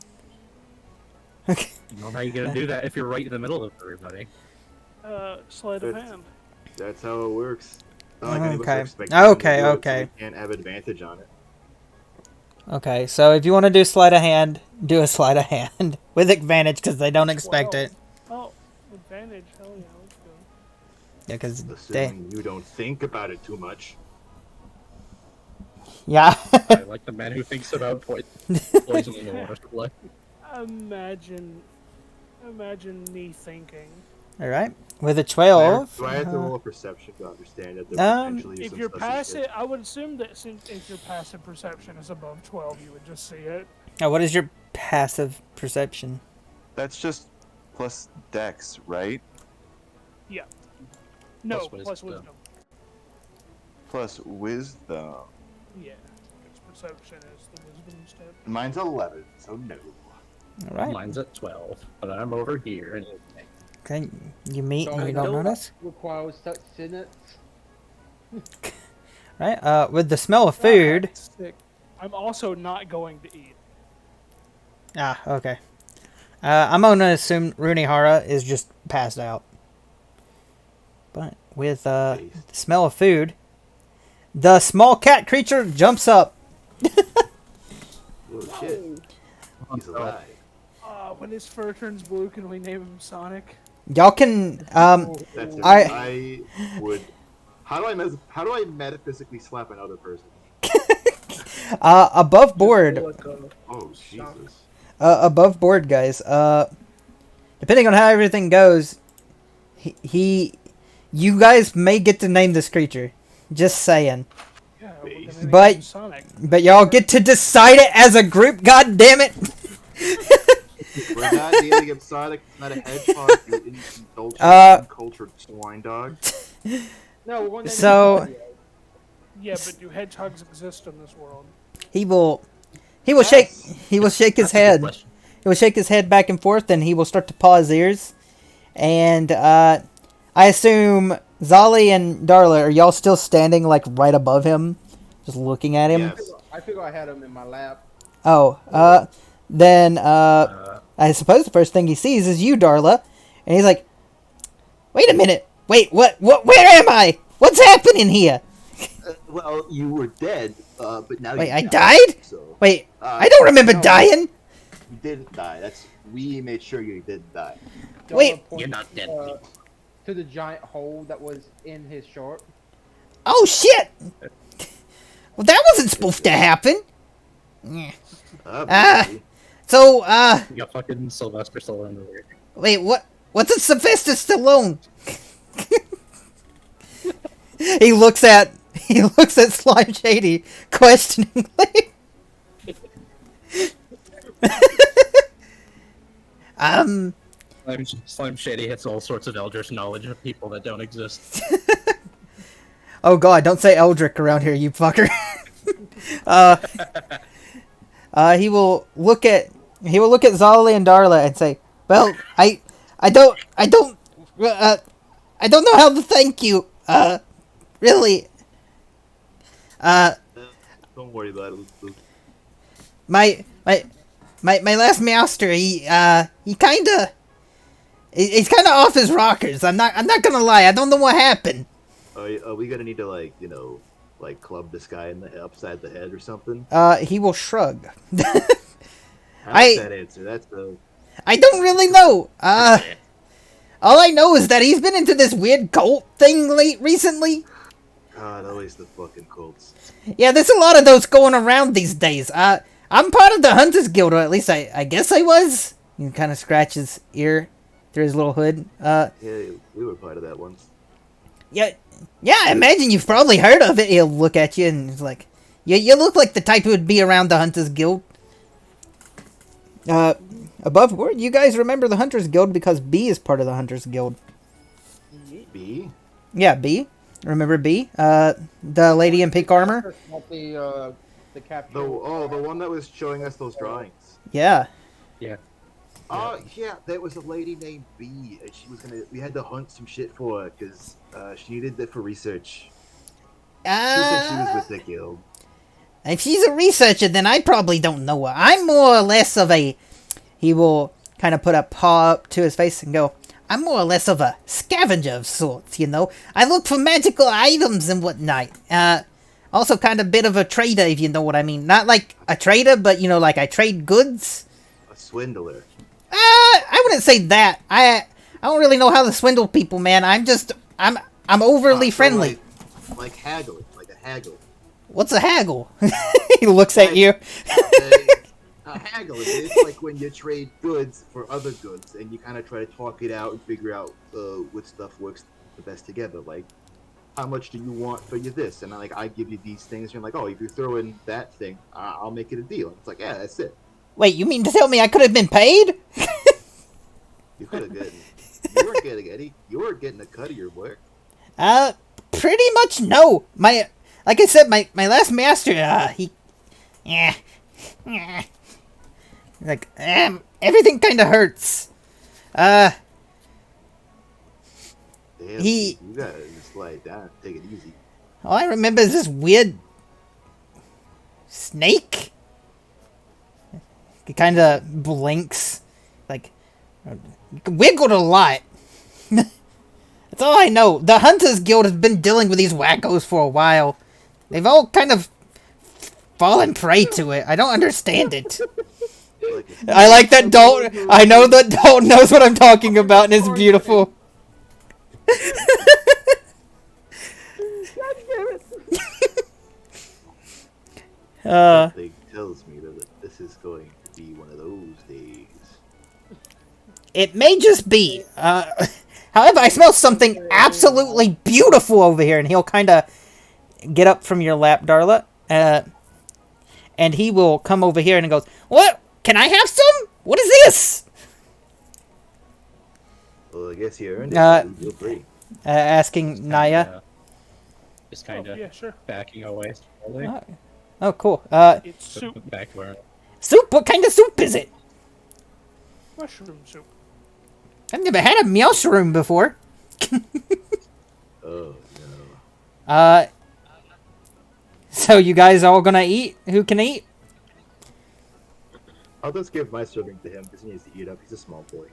Okay. You know how you gonna do that if you're right in the middle of everybody? Sleight of hand. That's how it works. Not like any of us Okay. are expecting them to Okay, do it, so okay. we can't have advantage on it. Okay, so if you want to do sleight of hand, do a sleight of hand with advantage because they don't expect it. Oh, advantage. Hell yeah, let's go. Yeah, because Assuming you don't think about it too much. yeah. I like the man who thinks about poisoning the water supply. Imagine me thinking. All right, with a 12. Do I have to roll a perception to understand that there's potentially If some you're suspicious passive, shit? I would assume that since if your passive perception is above 12, you would just see it. Oh, what is your passive perception? That's just plus dex, right? Yeah. No, Plus plus wisdom. wisdom. Plus wisdom. Yeah. Because perception is the wisdom step. Mine's 11, so no. All right. Mine's at 12, but I'm over here. And Okay, you meet and So you I don't know notice. that requires such sinners. Right. With the smell of food. Sick. I'm also not going to eat. Ah, okay. I'm gonna assume Runihara is just passed out. But with the smell of food, the small cat creature jumps up. Oh shit. He's alive. When his fur turns blue, can we name him Sonic? Y'all can That's it. I I would. How do I metaphysically slap another person? above board. Oh Jesus. Above board, guys. Depending on how everything goes, you guys may get to name this creature. Just saying. Yeah, But y'all get to decide it as a group. God damn it! We're not dealing with Sonic. It's not a hedgehog. You indulgent, uncultured swine dog. No, one So yeah, but do hedgehogs exist in this world? he will shake his head. He will shake his head back and forth, and he will start to paw his ears. And I assume Zali and Darla, are y'all still standing like right above him, just looking at him? Yes. I figure I had him in my lap. Oh, then I suppose the first thing he sees is you, Darla, and he's like, "Wait a minute! Wait, what? Where am I? What's happening here?" Well, you were dead, but now Wait, you I died? So, Wait, I don't remember dying. you didn't die. We made sure you didn't die. Wait. Darla You're not dead. To the giant hole that was in his short. Oh shit! Well, that wasn't supposed to happen. Obviously. So You got fucking Sylvester Stallone over here. wait, what's a Sylvester Stallone? He looks at Slime Shady questioningly. Slime Shady hits all sorts of Eldritch knowledge of people that don't exist. Oh god, don't say Eldrick around here, you fucker. He will look at Zali and Darla and say, "Well, I don't know how to thank you. Really. Don't worry about it. My last master, he's kinda off his rockers. I'm not gonna lie. I don't know what happened. Are we gonna need to club this guy in the upside the head or something? He will shrug. How's that answer? That's the. I don't really know. All I know is that he's been into this weird cult thing recently. God, always the fucking Colts. Yeah, there's a lot of those going around these days. I'm part of the Hunters Guild, or at least I guess I was. He kind of scratches his ear through his little hood. Yeah, we were part of that once. Yeah, I imagine you've probably heard of it. He'll look at you and he's like, you look like the type who would be around the Hunters Guild. Above board, you guys remember the Hunters Guild because B is part of the Hunters Guild. B? Yeah, B. Remember B? The lady in pink armor? The capture. The one that was showing us those drawings. Yeah. Yeah. Oh, yeah, there was a lady named B, and we had to hunt some shit for her, because she needed it for research. She said she was with the guild. If she's a researcher, then I probably don't know her. I'm more or less of a... He will kind of put a paw up to his face and go, I'm more or less of a scavenger of sorts, you know? I look for magical items and whatnot. Also kind of a bit of a trader, if you know what I mean. Not like a trader, but, you know, like I trade goods. A swindler. I wouldn't say that. I don't really know how to swindle people, man. I'm overly friendly. Like haggling, like a haggle. What's a haggle? He looks at you. A haggle is like when you trade goods for other goods, and you kind of try to talk it out and figure out what stuff works the best together. Like, how much do you want for this? And I give you these things. And you're like, oh, if you throw in that thing, I'll make it a deal. It's like, yeah, that's it. Wait, you mean to tell me I could have been paid? You could have gotten. You weren't getting any. You weren't getting a cut of your work. Pretty much no. Like I said, my last master, like, everything kind of hurts. Damn, you gotta just lie down, take it easy. All I remember is this weird snake. He kind of blinks, like wiggled a lot. That's all I know. The Hunters Guild has been dealing with these wackos for a while. They've all kind of fallen prey to it. I don't understand it. I like that Dalton. I know that Dalton knows what I'm talking about, and it's beautiful. Something tells me that this is going to be one of those days. It may just be. However, I smell something absolutely beautiful over here, and he'll kind of get up from your lap, Darla, and he will come over here and goes, "What? Can I have some? What is this?" Well, I guess you earned it. Feel free. Asking Naya. Just kind of yeah, sure. backing away slowly. Oh, cool. It's soup. Back where. Soup? What kind of soup is it? Mushroom soup. I've never had a mushroom before. Oh no. So you guys all gonna eat? Who can eat? I'll just give my serving to him because he needs to eat up. He's a small boy.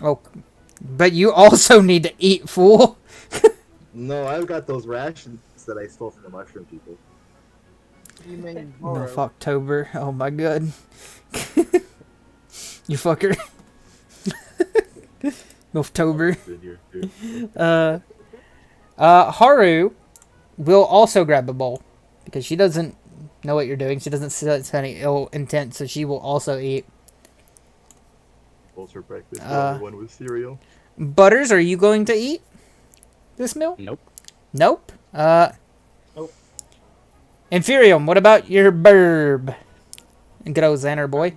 Oh, but you also need to eat, fool. No, I've got those rations that I stole from the mushroom people. You mean No, horror. Fucktober. Oh my god. You fucker. Milftober. Haru will also grab a bowl because she doesn't know what you're doing. She doesn't sense any ill intent, so she will also eat. Bowls for breakfast. One with cereal. Butters, are you going to eat this meal? Nope. Nope. Nope. Inferium, what about your burb? Good old Xander boy.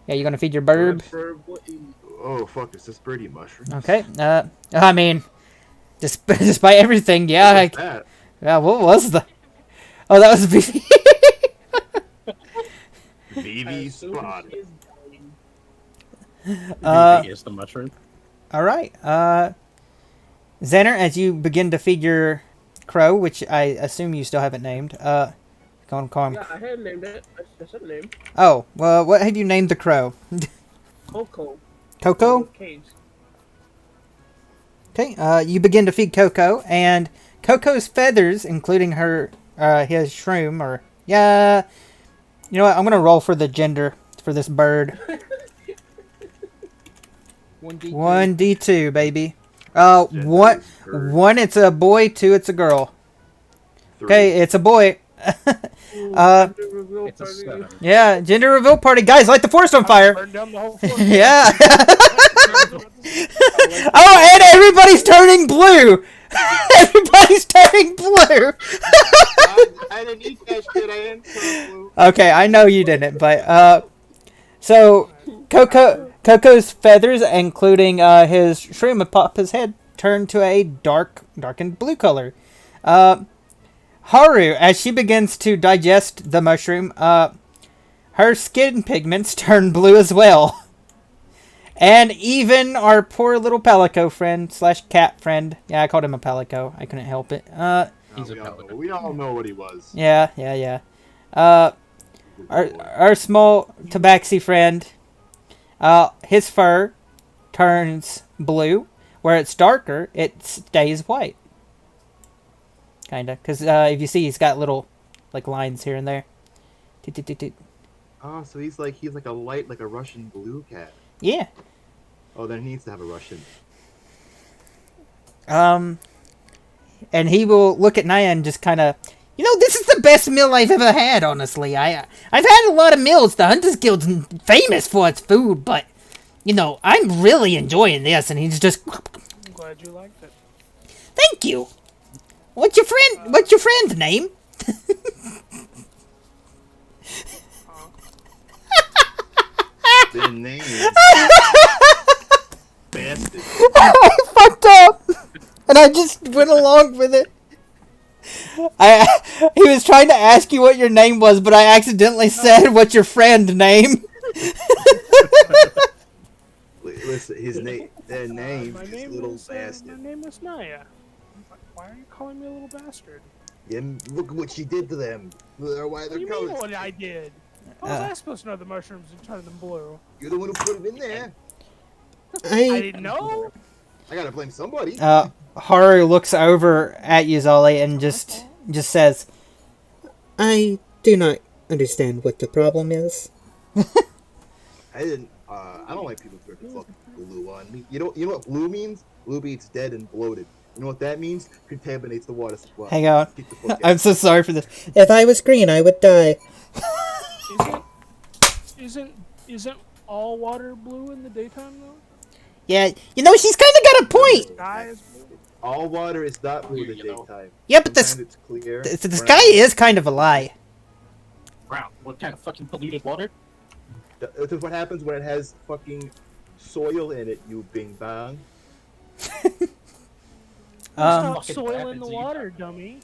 Yeah, you gonna feed your burb? Oh fuck! Is this birdie mushroom? Okay. I mean, despite everything, yeah. What was that? Yeah. What was the? Oh, that was BB. BB spotted. Is the mushroom. All right. Xander, as you begin to feed your crow, which I assume you still haven't named, call him. Yeah, I had named it. That's a name. Oh, well, what have you named the crow? Coco. Coco? Cage. Okay, you begin to feed Coco, and Coco's feathers, including her, his shroom, or, yeah, you know what, I'm gonna roll for the gender for this bird. 1D2. 1d2, baby. One, it's a boy, 2, it's a girl. 3. Okay, it's a boy. It's a 7. Yeah, gender reveal party. Guys, light the forest on fire. Burn down the whole floor. Yeah. Oh, and everybody's turning blue. Everybody's turning blue. I didn't eat that shit. I didn't turn blue. Okay, I know you didn't, but so Coco's feathers, including his shroom atop his head, turned to a darkened blue color. Haru, as she begins to digest the mushroom, her skin pigments turn blue as well. And even our poor little palico friend / cat friend. Yeah, I called him a palico. I couldn't help it. We all know what he was. Yeah. Our small tabaxi friend, his fur turns blue. Where it's darker, it stays white. Kinda, because if you see, he's got little like lines here and there. Oh, so he's like a light, like a Russian blue cat. Yeah. Oh, then he needs to have a Russian. And he will look at Naya and just kind of, this is the best meal I've ever had. Honestly, I've had a lot of meals. The Hunters Guild's famous for its food, but I'm really enjoying this. And he's just. I'm glad you liked it. Thank you. What's your friend's name? The name. Bastard. I fucked up, and I just went along with it. He was trying to ask you what your name was, but I accidentally said what's your friend name. Listen, their name My is name Little is, Bastard. My name is Naya. Why are you calling me a little bastard? Yeah, look what she did to them. Why What do they're you going. mean what I did? How was I supposed to know the mushrooms and turn them blue? You're the one who put them in there. I didn't know. I gotta blame somebody. Haru looks over at Yuzali and just says, I do not understand what the problem is. I didn't. I don't like people putting fucking glue on me. You know what glue means? Glue means dead and bloated. You know what that means? Contaminates the water supply. hang on. Get the fuck out. I'm so sorry for this. If I was green, I would die. Isn't all water blue in the daytime though? Yeah, she's kind of got a point. Sky is blue. All water is not blue in the daytime. Yeah, but Sometimes it's clear. the sky is kind of a lie. Wow, what kind of fucking polluted water? This is what happens when it has fucking soil in it, you bing bang. Stop soiling the water, dummy.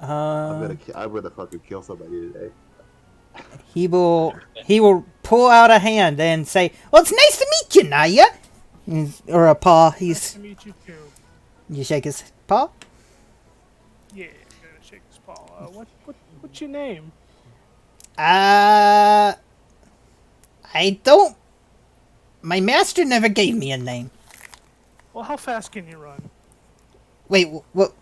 I'm gonna fucking kill somebody today. He will pull out a hand and say, "Well, it's nice to meet you, Naya." Or a paw. Nice to meet you too. You shake his paw. Yeah, gonna shake his paw. What's your name? I don't. My master never gave me a name. Well, how fast can you run? Wait, what?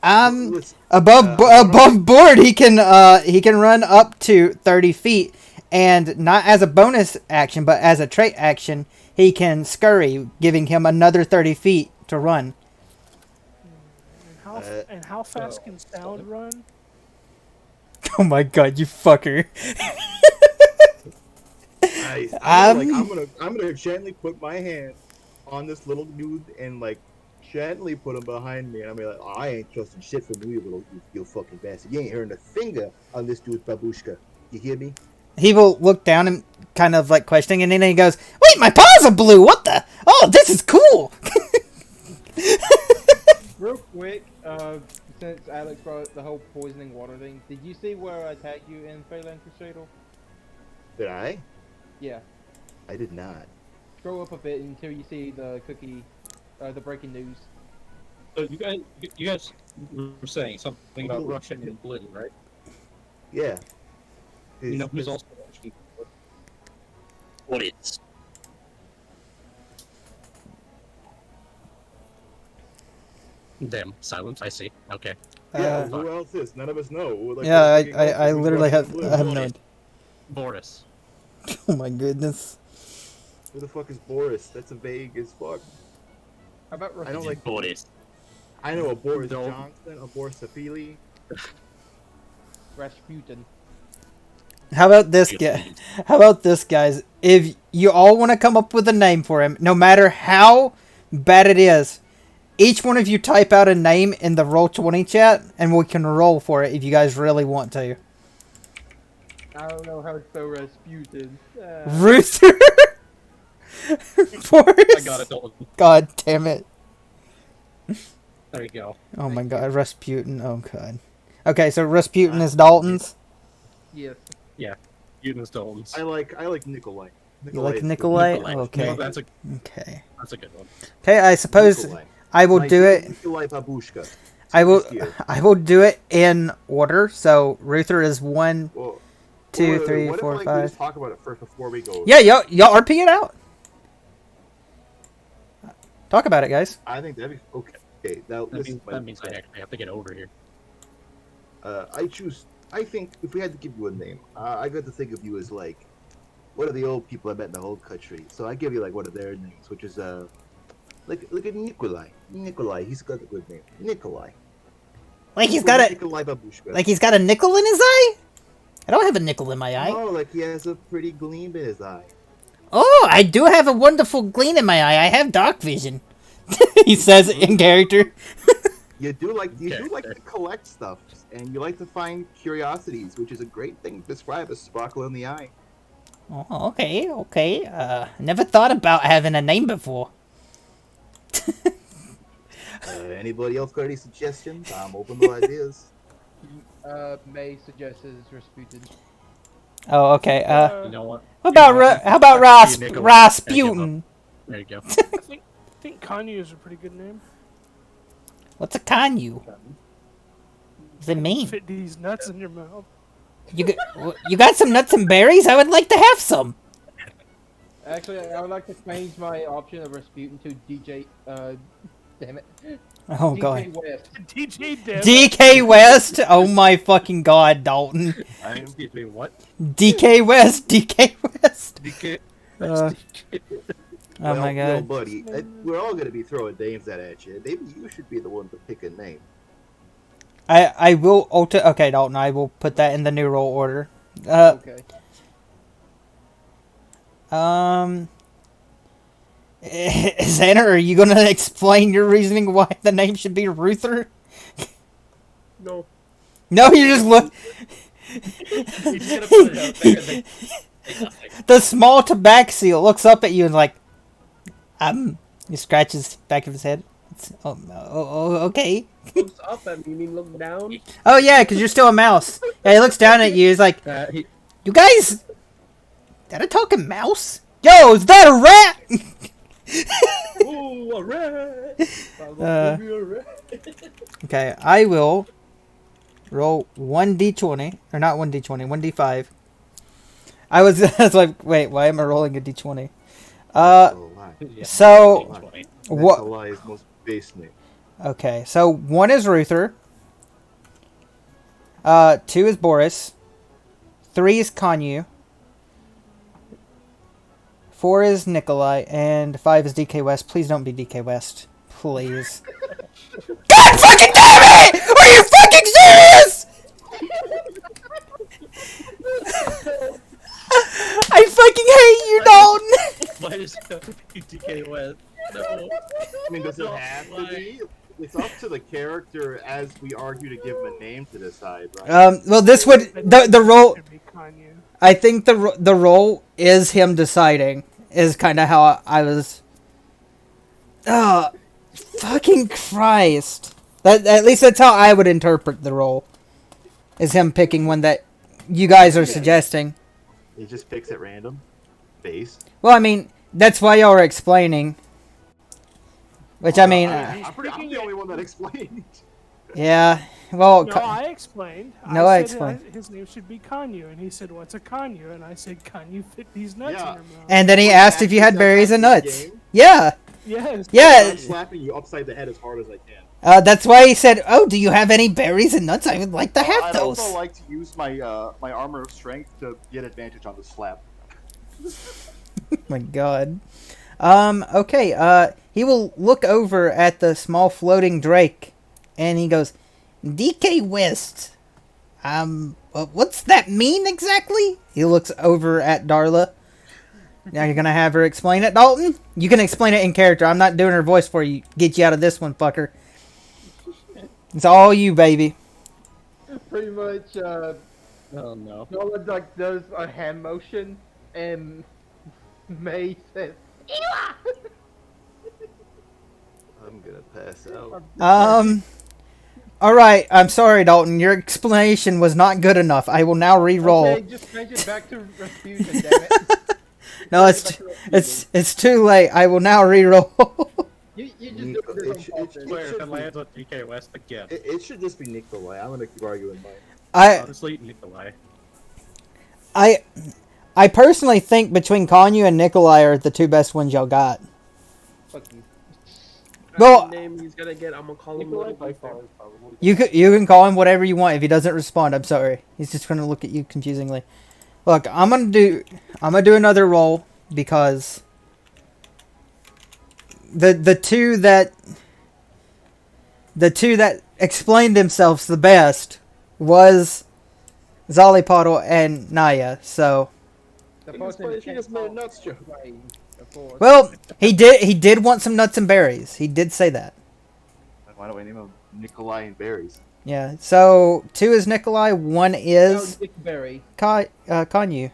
Above board, he can run up to 30 feet, and not as a bonus action, but as a trait action, he can scurry, giving him another 30 feet to run. And how fast can Sound run? Oh my god, you fucker! I'm gonna gently put my hand on this little dude and like gently put him behind me, and I'm gonna be like, oh, I ain't trusting shit from you, you fucking bastard. You ain't hearing a finger on this dude's babushka. You hear me? He will look down and kind of like questioning, and then he goes, "Wait, my paws are blue. What the? Oh, this is cool." Real quick, since Alex brought up the whole poisoning water thing, did you see where I tagged you in Failand Crusader? Did I? Yeah. I did not. Scroll up a bit until you see the cookie, the breaking news. So you guys were saying something about Russian and blue, right? Yeah. You know who's also Russian? What is? Damn, silence. I see. Okay. Yeah, who else is? None of us know. Like, I literally have no idea. Boris. Oh my goodness. Who the fuck is Boris? That's a vague as fuck. How about I don't like Boris. I know a Boris Johnson, a Boris Safili. Rasputin. How about this, guy? How about this, guys? If you all want to come up with a name for him, no matter how bad it is, each one of you type out a name in the Roll20 chat, and we can roll for it if you guys really want to. I don't know how to spell Rasputin. Ruther? Boris? I got it, Dalton. God damn it. There you go. Oh my god, Rasputin. Oh god. Okay, so Rasputin is Dalton's? Yes. Yeah. Uden's Dalton's. I like Nikolai. You like Nikolai? Nikolai. Okay. No, that's a good one. Okay, I suppose Nikolai. I will do it. Nikolai Babushka. I will do it in order. So Ruther is 1, 2, 3, 4, 5. Let's talk about it first before we go. Yeah, y'all RP it out. Talk about it, guys. I think that'd be okay. Okay, now That means I have to get over here. I think if we had to give you a name, I got to think of you as like one of the old people I met in the whole country. So I give you like one of their names, which is like a Nikolai. Nikolai, he's got a good name. Nikolai. Like he's got Nikolai Babushka. Like he's got a nickel in his eye? I don't have a nickel in my eye. Oh, like he has a pretty gleam in his eye. Oh, I do have a wonderful gleam in my eye. I have dark vision. He says it in character. You do like to collect stuff, and you like to find curiosities, which is a great thing to describe as sparkle in the eye. Oh, okay. Never thought about having a name before. Anybody else got any suggestions? I'm open to ideas. May suggests Rasputin. Oh, okay. You know what? How about Rasputin? There you go. I think Kanye is a pretty good name. What's a Kanyu? What does it mean? Fit these nuts in your mouth. You got some nuts and berries? I would like to have some. Actually, I would like to change my option of Rasputin to DJ. Damn it. Oh DJ god. West. DJ Dev. DK West. Oh my fucking god, Dalton. I am between what? DK West. DK West. DK. Oh my Well, god. buddy, we're all gonna be throwing names at you. Maybe you should be the one to pick a name. I will alter. Okay, Dalton. I will put that in the new roll order. Okay. Xander, are you gonna explain your reasoning why the name should be Ruther? No. No, you just look. He's gonna put it out there and then say nothing. The small tabaxi looks up at you and like, he scratches the back of his head. Okay. Looks up at me, you mean look down? Oh yeah, because you're still a mouse. Yeah, he looks down at you. He's like, you guys, is that a talking mouse? Yo, is that a rat? Ooh, a rat! Okay, I will roll 1d20, or not 1d20, 1d5. I was like, wait, why am I rolling a d20? So what? Nikolai is most base name. Okay, so 1 is Ruther. 2 is Boris. 3 is Kanyu. 4 is Nikolai, and 5 is DK West. Please don't be DK West. Please. God fucking damn it! Are you fucking serious? I fucking hate you, Dalton! Why does it have to be DK West? No. I mean, does it have to be? It's up to the character as we argue to give him a name to decide, right? Well, this would the role. Should be Kanye. I think the role is him deciding. Is kind of how I was. Oh, fucking Christ! That at least that's how I would interpret the role. Is him picking one that you guys are suggesting. He just picks at random. Base. Well, I mean, that's why y'all are explaining. Which I mean, I'm the only one that explained. yeah. Well, No, I explained. No, I said explained. His name should be Kanyu, and he said, "What's a Kanyu?" And I said, "Kanyu fit these nuts Yeah. in your mouth." and then he asked if you had berries and nuts. Game? Yeah, Yes. yeah. I'm slapping you upside the head as hard as I can. That's why he said, "Oh, do you have any berries and nuts? I would like to have I'd those." also like to use my my armor of strength to get advantage on the slap. Oh my god. Okay, he will look over at the small floating drake, and he goes, DK West. What's that mean exactly? He looks over at Darla. Now you're gonna have her explain it, Dalton? You can explain it in character. I'm not doing her voice for you. Get you out of this one, fucker. It's all you, baby. Pretty much, Oh no. Nola like does a hand motion, and May says, I'm gonna pass out. Alright, I'm sorry, Dalton. Your explanation was not good enough. I will now re-roll. Okay, just change it back to Rasputin, damn it. No, it's too late. I will now re-roll. You just do this on purpose. Swear, if it lands on DK West again. It should just be Nikolai. I'm gonna keep arguing mine. Honestly, Nikolai. I personally think between Kanyu and Nikolai are the two best ones y'all got. Fuck you. Well, The name he's gonna get, I'm gonna call him Nikolai Little by Luther. far is probably. you can call him whatever you want. If he doesn't respond, I'm sorry. He's just gonna look at you confusingly. Look, I'm gonna do another roll because the two that explained themselves the best was Zolipodle and Naya. So, The He person just- that he just can't made a talk nuts joke. right, of course. well, he did want some nuts and berries. He did say that. Why don't we name him Nikolai and Berries? Yeah. So 2 is Nikolai, 1 is Dick Berry. Kanyu.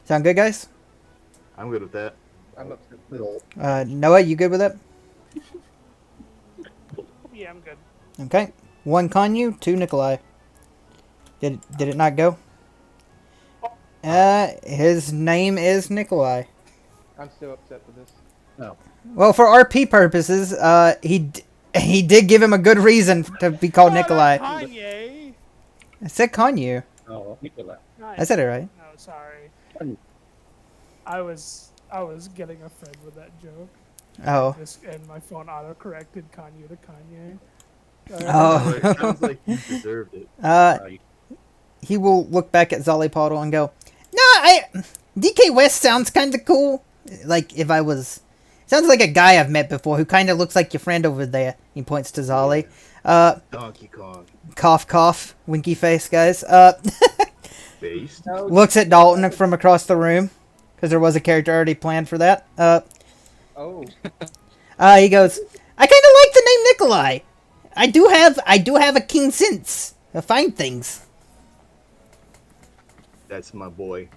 Sound good, guys? I'm good with that. I'm upset with this. Noah, you good with it? Yeah, I'm good. Okay. 1 Kanyu, 2 Nikolai. Did it not go? His name is Nikolai. I'm still upset with this. Well, for RP purposes, he did give him a good reason to be called Nikolai. Kanye. I said Kanyu. Oh, Nicola. I said it right. No, sorry. Kanyu. I was getting a friend with that joke. Oh. And my phone auto-corrected Kanye to Kanye. Oh. It sounds like you deserved it. He will look back at Zollipodle and go, "No, DK West sounds kind of cool. Like if I was, sounds like a guy I've met before who kind of looks like your friend over there." He points to Zolly. Donkey Kong. Cough, cough, winky face, guys. Based. Looks at Dalton from across the room because there was a character already planned for that. Oh. He goes, "I kind of like the name Nikolai. I do have a keen sense of fine things." That's my boy.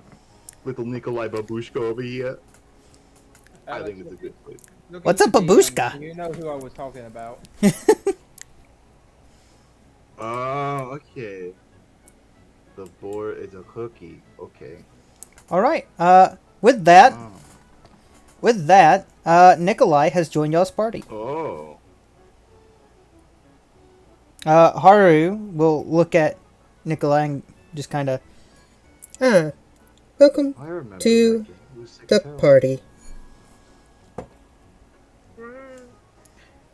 Little Nikolai Babushka over here. I Alex, think it's a good place. What's a babushka? You know who I was talking about. Oh, okay. The board is a cookie. Okay. All right. With that, Nikolai has joined y'all's party. Oh. Haru will look at Nikolai and just kind of. Welcome I remember to that game. It was sick the as hell. party. All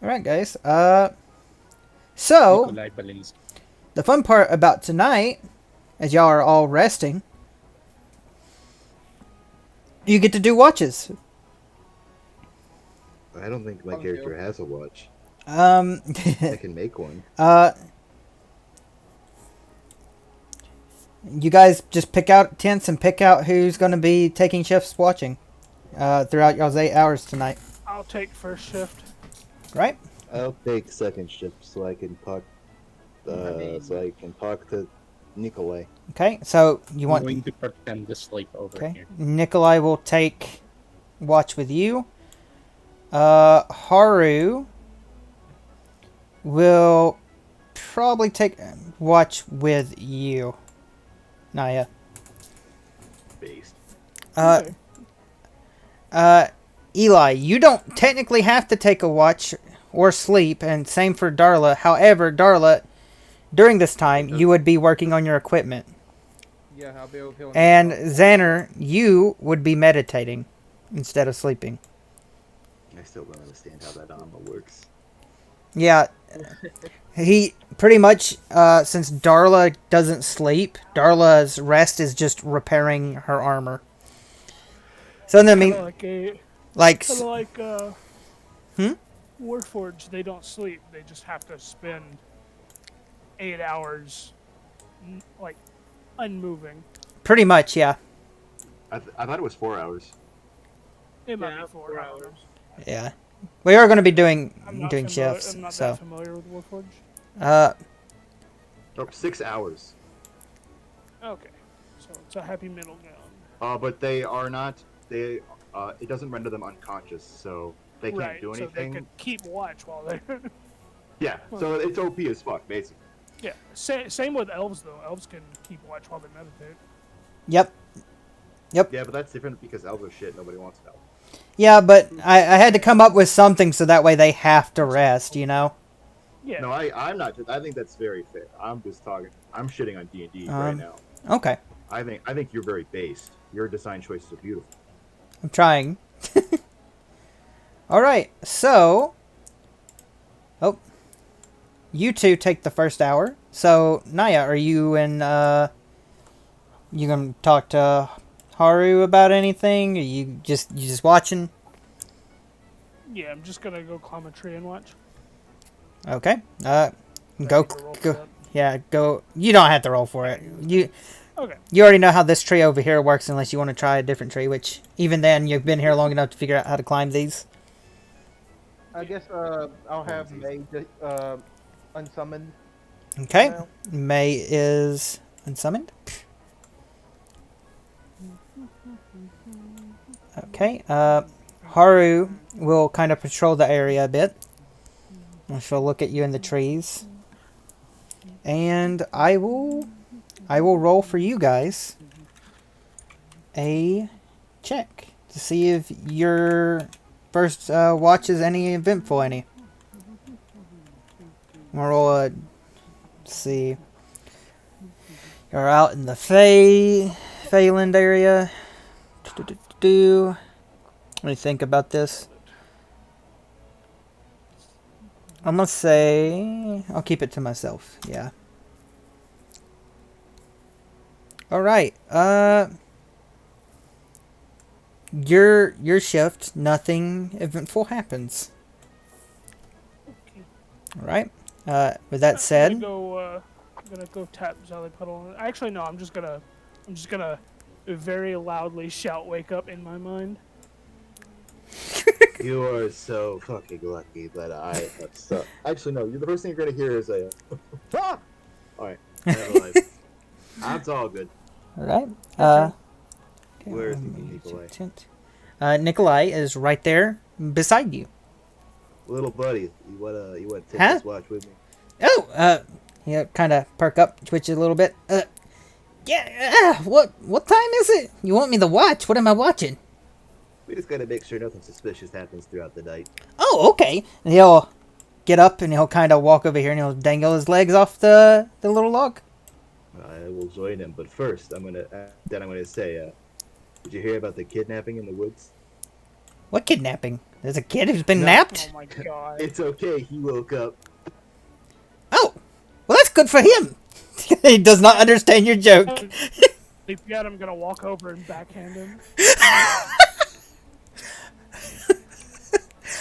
right, guys. So Nikolai Balinsky. the fun part about tonight, as y'all are all resting, you get to do watches. I don't think my character has a watch. I can make one. You guys just pick out tents and pick out who's going to be taking shifts watching throughout y'all's 8 hours tonight. I'll take first shift. Right? I'll take second shift so I can talk. To Nikolai. Okay, so you want. I'm going to pretend to sleep over Okay, here. Nikolai will take watch with you. Haru will probably take watch with you. Naya. Based. Eli, you don't technically have to take a watch or sleep, and same for Darla. However, Darla, during this time, you would be working on your equipment. Yeah, I'll be able to. And Xander, you would be meditating instead of sleeping. I still don't understand how that armor works. Yeah, he pretty much, since Darla doesn't sleep, Darla's rest is just repairing her armor. So, I mean, Warforged, they don't sleep. They just have to spend 8 hours, like, unmoving. Pretty much, yeah. I thought it was 4 hours. It might be 4 hours. Yeah, we are going to be doing familiar, shifts. I'm not so that familiar with Warforged. 6 hours. Okay, so it's a happy middle ground. But they are not. They. It doesn't render them unconscious, so they can't do anything. So they could keep watch while they're. Yeah, so it's OP as fuck, basically. Yeah, same with elves though. Elves can keep watch while they meditate. Yep. Yeah, but that's different because elves are shit. Nobody wants elves. Yeah, but I had to come up with something so that way they have to rest, you know? Yeah. No, I'm not. I think that's very fair. I'm just talking. I'm shitting on D&D right now. Okay. I think you're very based. Your design choices are beautiful. I'm trying. All right, so you two take the first hour. So Naya, are you and you gonna talk to Haru about anything? Are you just watching? Yeah, I'm just gonna go climb a tree and watch. Okay. Go. Yeah, go. You don't have to roll for it. Okay. You already know how this tree over here works, unless you want to try a different tree. Which even then, you've been here long enough to figure out how to climb these. I guess I'll have May unsummoned. Okay. Now. May is unsummoned. Okay. Haru will kind of patrol the area a bit. And she'll look at you in the trees. And I will roll for you guys a check to see if your first watch is any eventful any. I'm gonna roll a, let's see. You're out in the Failand area. Let me think about this. I'm gonna say I'll keep it to myself. Yeah. All right. Your shift. Nothing eventful happens. Okay. All right. With that said, I'm gonna go tap Zelly Puddle. Actually, no. I'm just gonna very loudly shout "Wake up" in my mind. You are so fucking lucky that I have so. Actually, no. The first thing you're gonna hear is a. Ah! All right. Never mind. That's all good. all right. Okay, Where is let he, me Nikolai? use tint. Nikolai is right there beside you. Little buddy, you wanna take Huh? this watch with me? Oh, you kind of perk up, twitch a little bit. Yeah. What time is it? You want me to watch? What am I watching? We just gotta make sure nothing suspicious happens throughout the night. Oh, okay. And he'll get up and he'll kind of walk over here and he'll dangle his legs off the little log. I will join him, but first I'm gonna say, did you hear about the kidnapping in the woods? What kidnapping? There's a kid who's been No. napped? Oh my god. It's okay, he woke up. Oh, well that's good for him. He does not understand your joke. If yet, I'm gonna walk over and backhand him.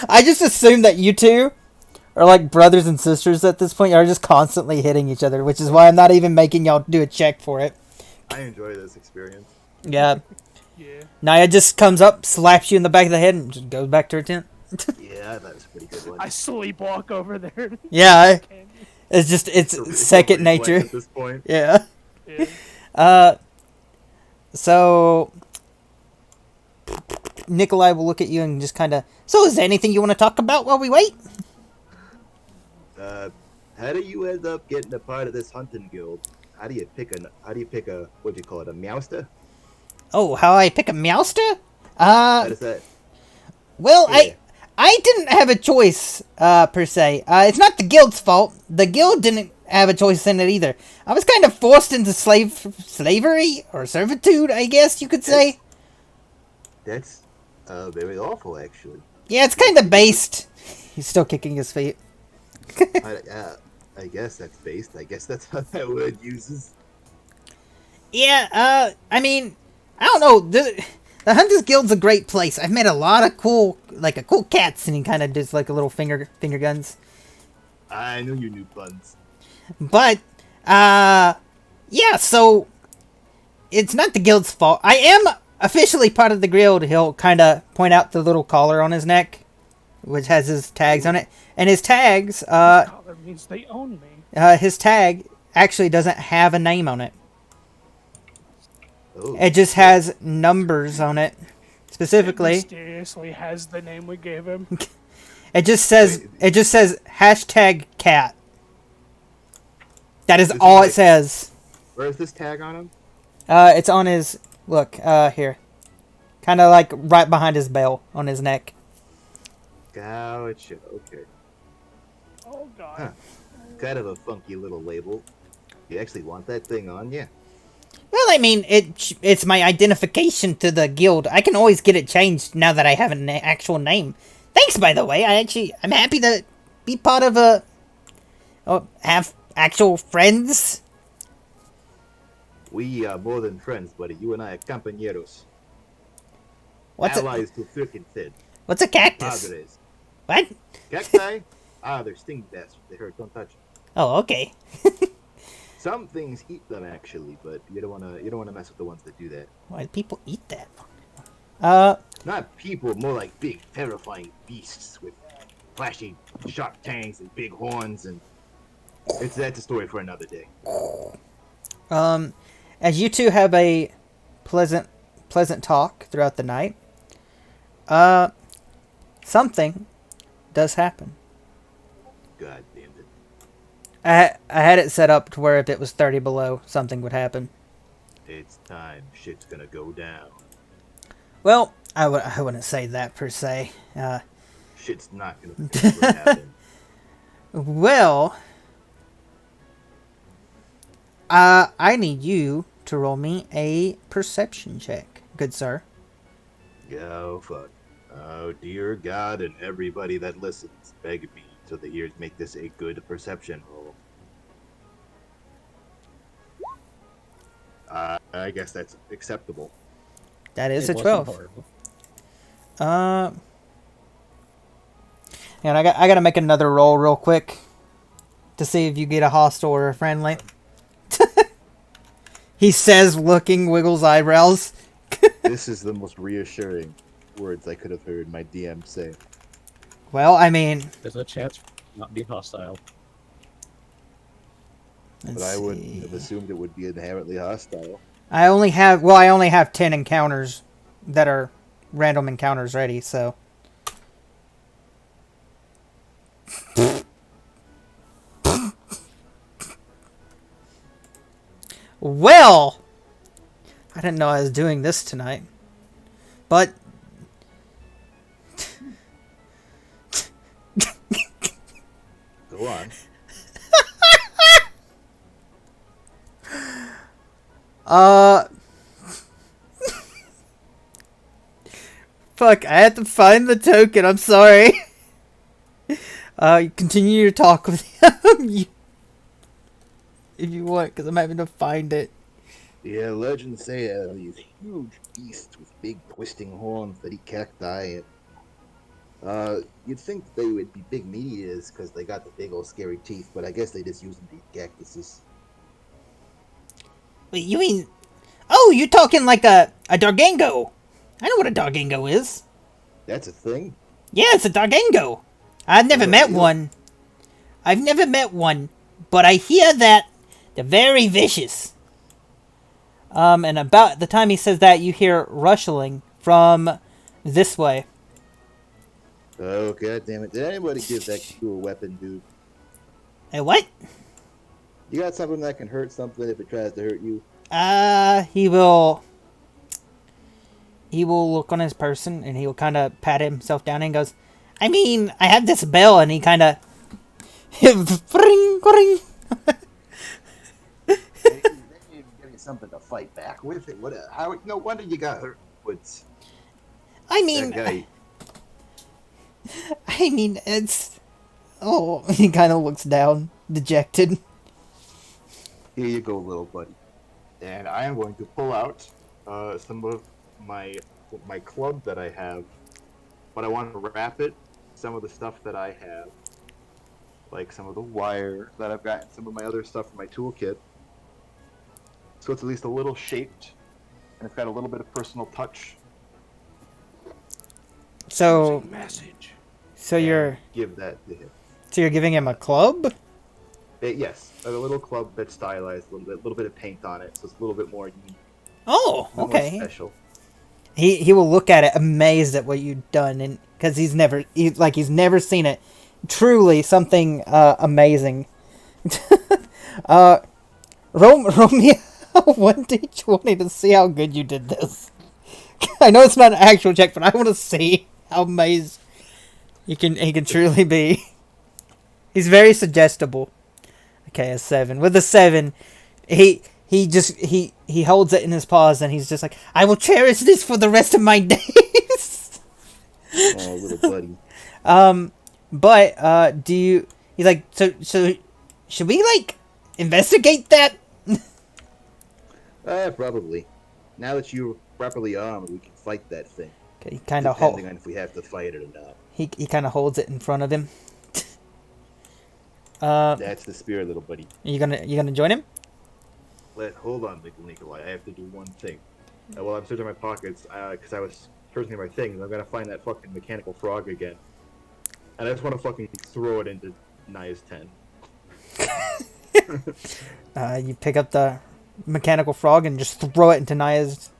I just assume that you two are like brothers and sisters at this point. You're just constantly hitting each other, which is why I'm not even making y'all do a check for it. I enjoy this experience. Yeah. Yeah. Naya just comes up, slaps you in the back of the head, and just goes back to her tent. Yeah, I thought it was a pretty good one. I sleepwalk over there. Yeah, it's It's second a reflex nature. at this point. Yeah. Yeah. So Nikolai will look at you and just kind of. So, is there anything you want to talk about while we wait? How do you end up getting a part of this hunting guild? How do you pick a what do you call it, a meowster? Oh, how I pick a meowster? How does that? Well, Yeah. I didn't have a choice, per se. It's not the guild's fault. The guild didn't have a choice in it either. I was kind of forced into slavery or servitude, I guess you could say. That's very awful, actually. Yeah, it's kind of based. He's still kicking his feet. I guess that's based. I guess that's how that word uses. Yeah, I mean, I don't know. The Hunters Guild's a great place. I've met a lot of cool cats, and he kind of does like a little finger guns. I knew you knew puns. But, yeah, so it's not the guild's fault. I am officially part of the guild. He'll kind of point out the little collar on his neck, which has his tags on it. And his tags, Collar means they own me. his tag actually doesn't have a name on it. Oh, It just has numbers on it. Specifically, It mysteriously has the name we gave him. it just says #cat. That is This is all like- it says. where is this tag on him? It's on his here. Kind of like right behind his bell on his neck. Gotcha. Okay. Oh god. Huh. Kind of a funky little label. You actually want that thing on you? Well, I mean, it's my identification to the guild. I can always get it changed now that I have an actual name. Thanks, by the way. I'm happy to be part of have actual friends. We are more than friends, buddy. You and I are compañeros. What's Allies to thick and thin. what's a cactus? Padres. What? Cacti? They're sting bastards. They hurt. Don't touch them. Oh, okay. Some things eat them actually, but you don't wanna mess with the ones that do that. Why do people eat that? Not people, more like big, terrifying beasts with flashy, sharp fangs and big horns, and that's a story for another day. As you two have a pleasant talk throughout the night, something does happen. God damn it! I had it set up to where if it was 30 below, something would happen. It's time. Shit's gonna go down. Well, I wouldn't say that per se. Shit's not gonna happen. Well, I need you to roll me a perception check, good sir. Oh, fuck. Oh, dear God, and everybody that listens, beg me to the ears make this a good perception roll. I guess that's acceptable. That is It a wasn't 12. horrible. And I gotta make another roll real quick to see if you get a hostile or a friendly. He says, looking, wiggles eyebrows. This is the most reassuring words I could have heard my DM say. Well, I mean, There's a chance for it to not be hostile. But I would have assumed it would be inherently hostile. I only have 10 encounters that are random encounters ready, so. Well, I didn't know I was doing this tonight. But Go on. fuck, I had to find the token. I'm sorry. Continue to talk with him if you want, because I'm having to find it. Yeah, legends say these huge beasts with big twisting horns that eat cacti. You'd think they would be big meat eaters because they got the big old scary teeth, but I guess they just use them to eat cactuses. Wait, you mean... Oh, you're talking like a Dargango. I know what a Dargango is. That's a thing? Yeah, it's a Dargango. I've never met one. I've never met one, but I hear that they're very vicious. And about the time he says that, you hear rustling from this way. Oh, god damn it. Did anybody give that to a weapon, dude? A what? You got something that can hurt something if it tries to hurt you? He will look on his person, and he will kind of pat himself down and goes, I mean, I have this bell, and he kind of... ring, ring. Give you something to fight back with. No wonder you got hurt. Woods. I mean... That guy... I mean, it's... Oh, he kind of looks down, dejected. Here you go, little buddy. And I am going to pull out some of my club that I have, but I want to wrap it. Some of the stuff that I have, like some of the wire that I've got, and some of my other stuff from my toolkit. So it's at least a little shaped, and it's got a little bit of personal touch. So, Message. so you're Give that to him. So you're giving him a club? Yes, a little club that's stylized, a little bit of paint on it, so it's a little bit more unique. Oh, More okay. special. He will look at it amazed at what you've done, and because he's never seen it. Truly something amazing. Roll me a 1d20 to see how good you did this. I know it's not an actual check, but I want to see how amazed he can truly be. He's very suggestible. Okay, a 7. With a 7, he holds it in his paws, and he's just like, I will cherish this for the rest of my days. Oh, little buddy. But he's like, so should we like investigate that? Probably. Now that you're properly armed, we can fight that thing. Okay, he kind of depending on if we have to fight it or not. He kind of holds it in front of him. That's the spirit, little buddy. You gonna join him? Hold on, Nikolai. I have to do one thing. While I'm searching my pockets, because I was searching my things, I'm gonna find that fucking mechanical frog again, and I just want to fucking throw it into Naya's tent. You pick up the mechanical frog and just throw it into Naya's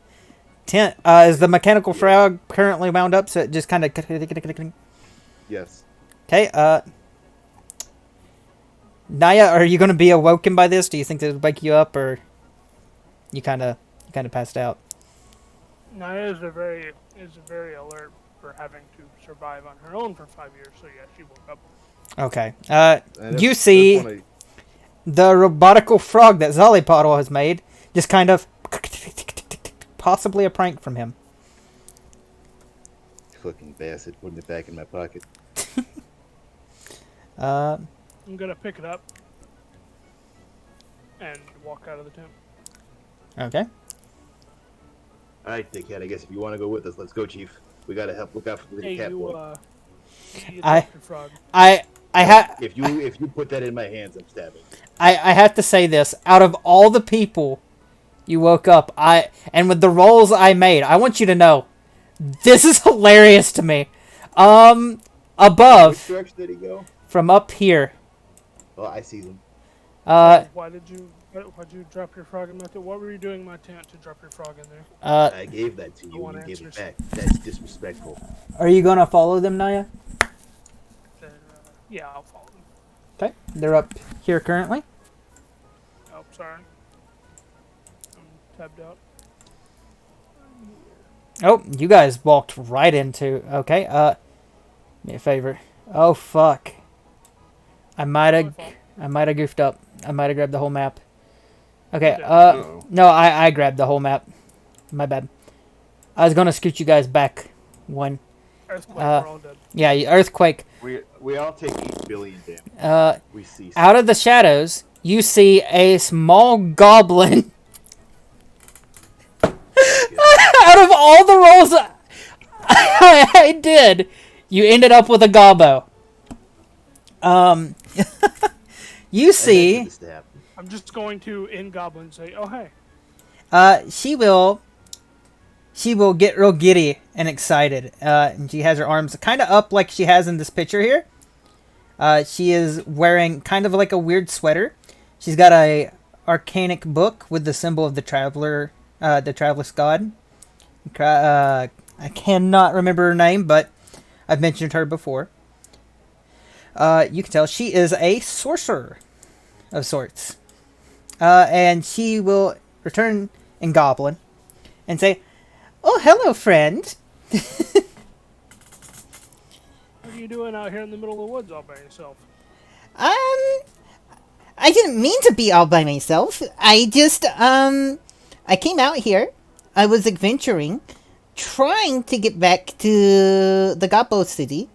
tent. Is the mechanical frog currently wound up, so it just kind of... Yes. Okay, Naya, are you going to be awoken by this? Do you think it'll wake you up, or you kind of passed out? Naya is very alert for having to survive on her own for 5 years, so yeah, she woke up. Okay. You see the robotical frog that Zollipodle has made just kind of possibly a prank from him. Fucking bastard, putting it back in my pocket. I'm gonna pick it up and walk out of the tent. Okay. Alright, dickhead, I guess if you want to go with us, let's go, Chief. We gotta help look out for the Hey, cat you, boy. you I- dropped your frog. If you put that in my hands, I'm stabbing. I have to say this. Out of all the people you woke up, and with the rolls I made, I want you to know, this is hilarious to me. Above, Which direction did he go? from up here. Oh, I see him. Why did you drop your frog in my tent? What were you doing in my tent to drop your frog in there? I gave that to you want and you gave it answers? back. That's disrespectful. Are you gonna follow them, Naya? Yeah, I'll follow them. Okay, they're up here currently. Oh, sorry. I'm tabbed out. Oh, you guys walked right into. Okay, me a favor. Oh fuck. I might have goofed up. I might have grabbed the whole map. Okay, no, I grabbed the whole map. My bad. I was gonna scoot you guys back one. Earthquake, we're all dead. Yeah, earthquake. We all take 8 billion damage. We see. Out of the shadows, you see a small goblin. Out of all the rolls I did, you ended up with a gobbo. You see, I'm just going to, in Goblin, say, oh, hey. she will get real giddy and excited. And she has her arms kind of up like she has in this picture here. She is wearing kind of like a weird sweater. She's got a arcanic book with the symbol of the traveler, the traveler's god. I cannot remember her name, but I've mentioned her before. You can tell she is a sorcerer of sorts. And she will return in Goblin and say, "Oh, hello, friend." What are you doing out here in the middle of the woods all by yourself? I didn't mean to be all by myself. I just, I came out here. I was adventuring, trying to get back to the Gobbo City,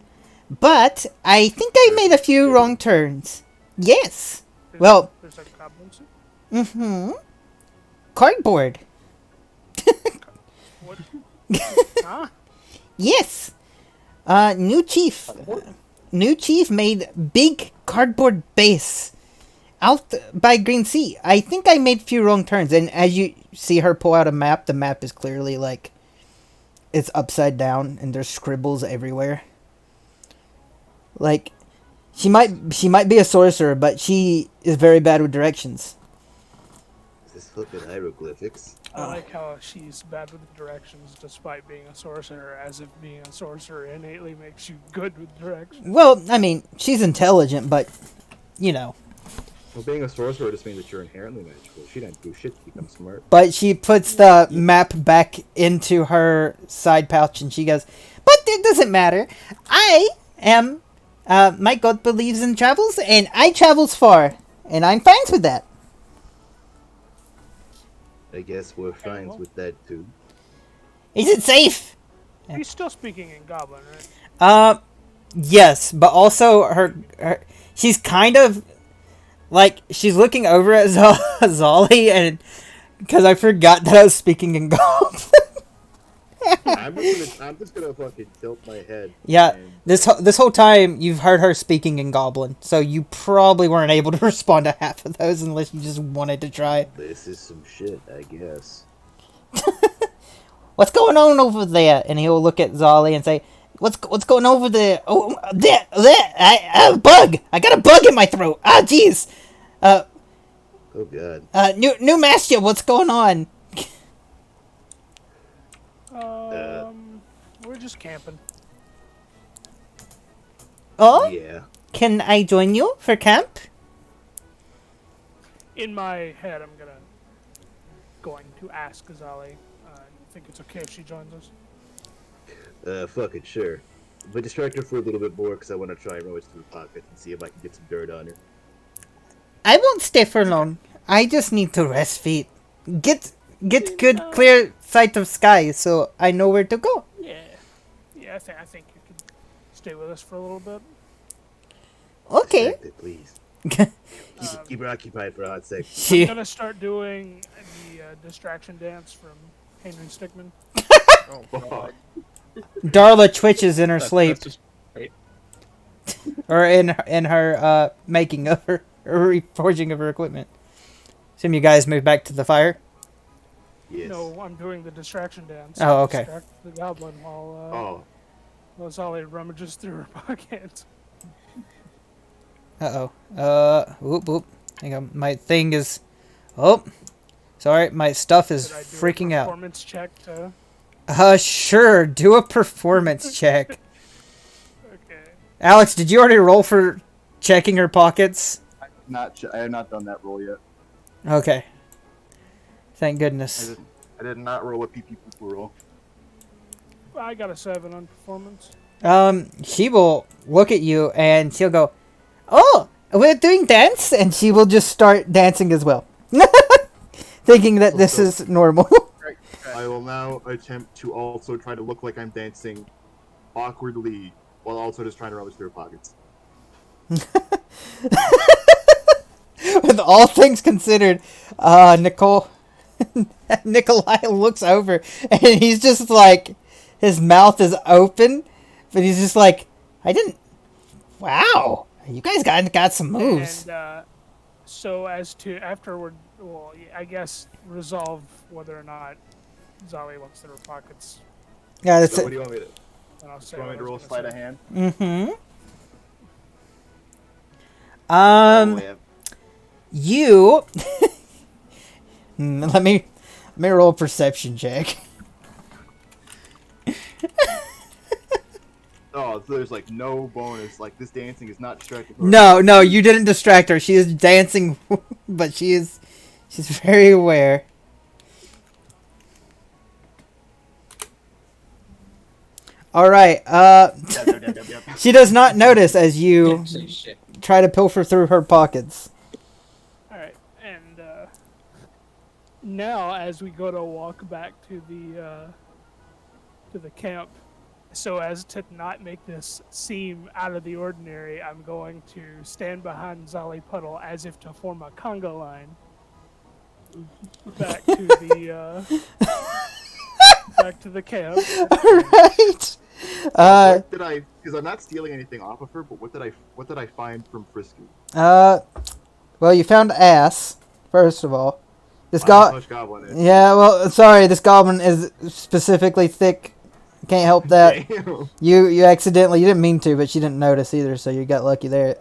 but I think I made a few wrong turns. Yes. Well. There's a goblin suit? Mm-hmm. Cardboard. What? Huh? Yes. New chief. New chief made big cardboard base out by Green Sea. I think I made a few wrong turns, and as you see her pull out a map, the map is clearly like it's upside down, and there's scribbles everywhere. Like she might be a sorcerer, but she is very bad with directions. Is this flipping hieroglyphics? I like how she's bad with directions despite being a sorcerer, as if being a sorcerer innately makes you good with directions. Well, I mean, she's intelligent, but, you know. Well, being a sorcerer just means that you're inherently magical. She didn't do shit to become smart. But she puts the map back into her side pouch and she goes, "But it doesn't matter. I am, my god believes in travels and I travels far. And I'm fine with that." I guess we're fine with that too. Is it safe? He's still speaking in Goblin, right? Yes, but also her she's kind of like she's looking over at Zolly, and because I forgot that I was speaking in Goblin. I'm just gonna fucking tilt my head. Yeah, this whole time you've heard her speaking in Goblin, so you probably weren't able to respond to half of those unless you just wanted to try. This is some shit, I guess. What's going on over there? And he'll look at Zolly and say, What's going over there? Oh, there! A bug! I got a bug in my throat! Ah, jeez! Oh god. New master, what's going on? We're just camping. Oh? Yeah. Can I join you for camp? In my head, I'm going to ask Azali. I think it's okay if she joins us. Fucking sure. But distract her for a little bit more because I want to try and rummage through the pockets and see if I can get some dirt on her. I won't stay for long. I just need to rest feet. Get good clear sight of sky so I know where to go. Yeah. Yeah, I think you can stay with us for a little bit. Okay. Distract it, please. Keep her occupied for a hot sec. I'm gonna start doing the distraction dance from Henry Stickmin. Oh, Darla twitches in her sleep, That's just great. or in her making of her or reforging of her equipment. Assume you guys move back to the fire. yes. No, I'm doing the distraction dance. Oh, okay. Distract the goblin while Zali rummages through her pocket. Whoop whoop. Hang on, my thing is. Oh, sorry, my stuff is Should I do freaking a out. performance check to... Sure. Do a performance check. Okay. Alex, did you already roll for checking her pockets? I have not done that roll yet. Okay. Thank goodness. I did not roll a pee roll. I got a 7 on performance. She will look at you and she'll go, "Oh, we're doing dance," and she will just start dancing as well, thinking that this is normal. I will now attempt to also try to look like I'm dancing awkwardly while also just trying to rummage through her pockets. With all things considered, Nikolai looks over and he's just like, his mouth is open, but he's just like, wow, you guys got some moves. And so as to afterward, well, I guess resolve whether or not Zali looks through her pockets. Yeah, that's So what it. do you want me to? And I'll say Do you want me to what I roll was sleight gonna of say. hand? Mm-hmm. You. Let me roll a perception check. Oh, so there's like no bonus. Like this dancing is not distracting. No, you didn't distract her. She is dancing, but she's very aware. All right. She does not notice as you Say shit. try to pilfer through her pockets. All right, and now as we go to walk back to the camp, so as to not make this seem out of the ordinary, I'm going to stand behind Zali Puddle as if to form a conga line back to the back to the camp. Right. What did I? Because I'm not stealing anything off of her. But what did I find from Frisky? Well, you found ass first of all. This Goblin is. Yeah, well, sorry. This goblin is specifically thick. Can't help that. Damn. You accidentally, you didn't mean to, but she didn't notice either, so you got lucky there.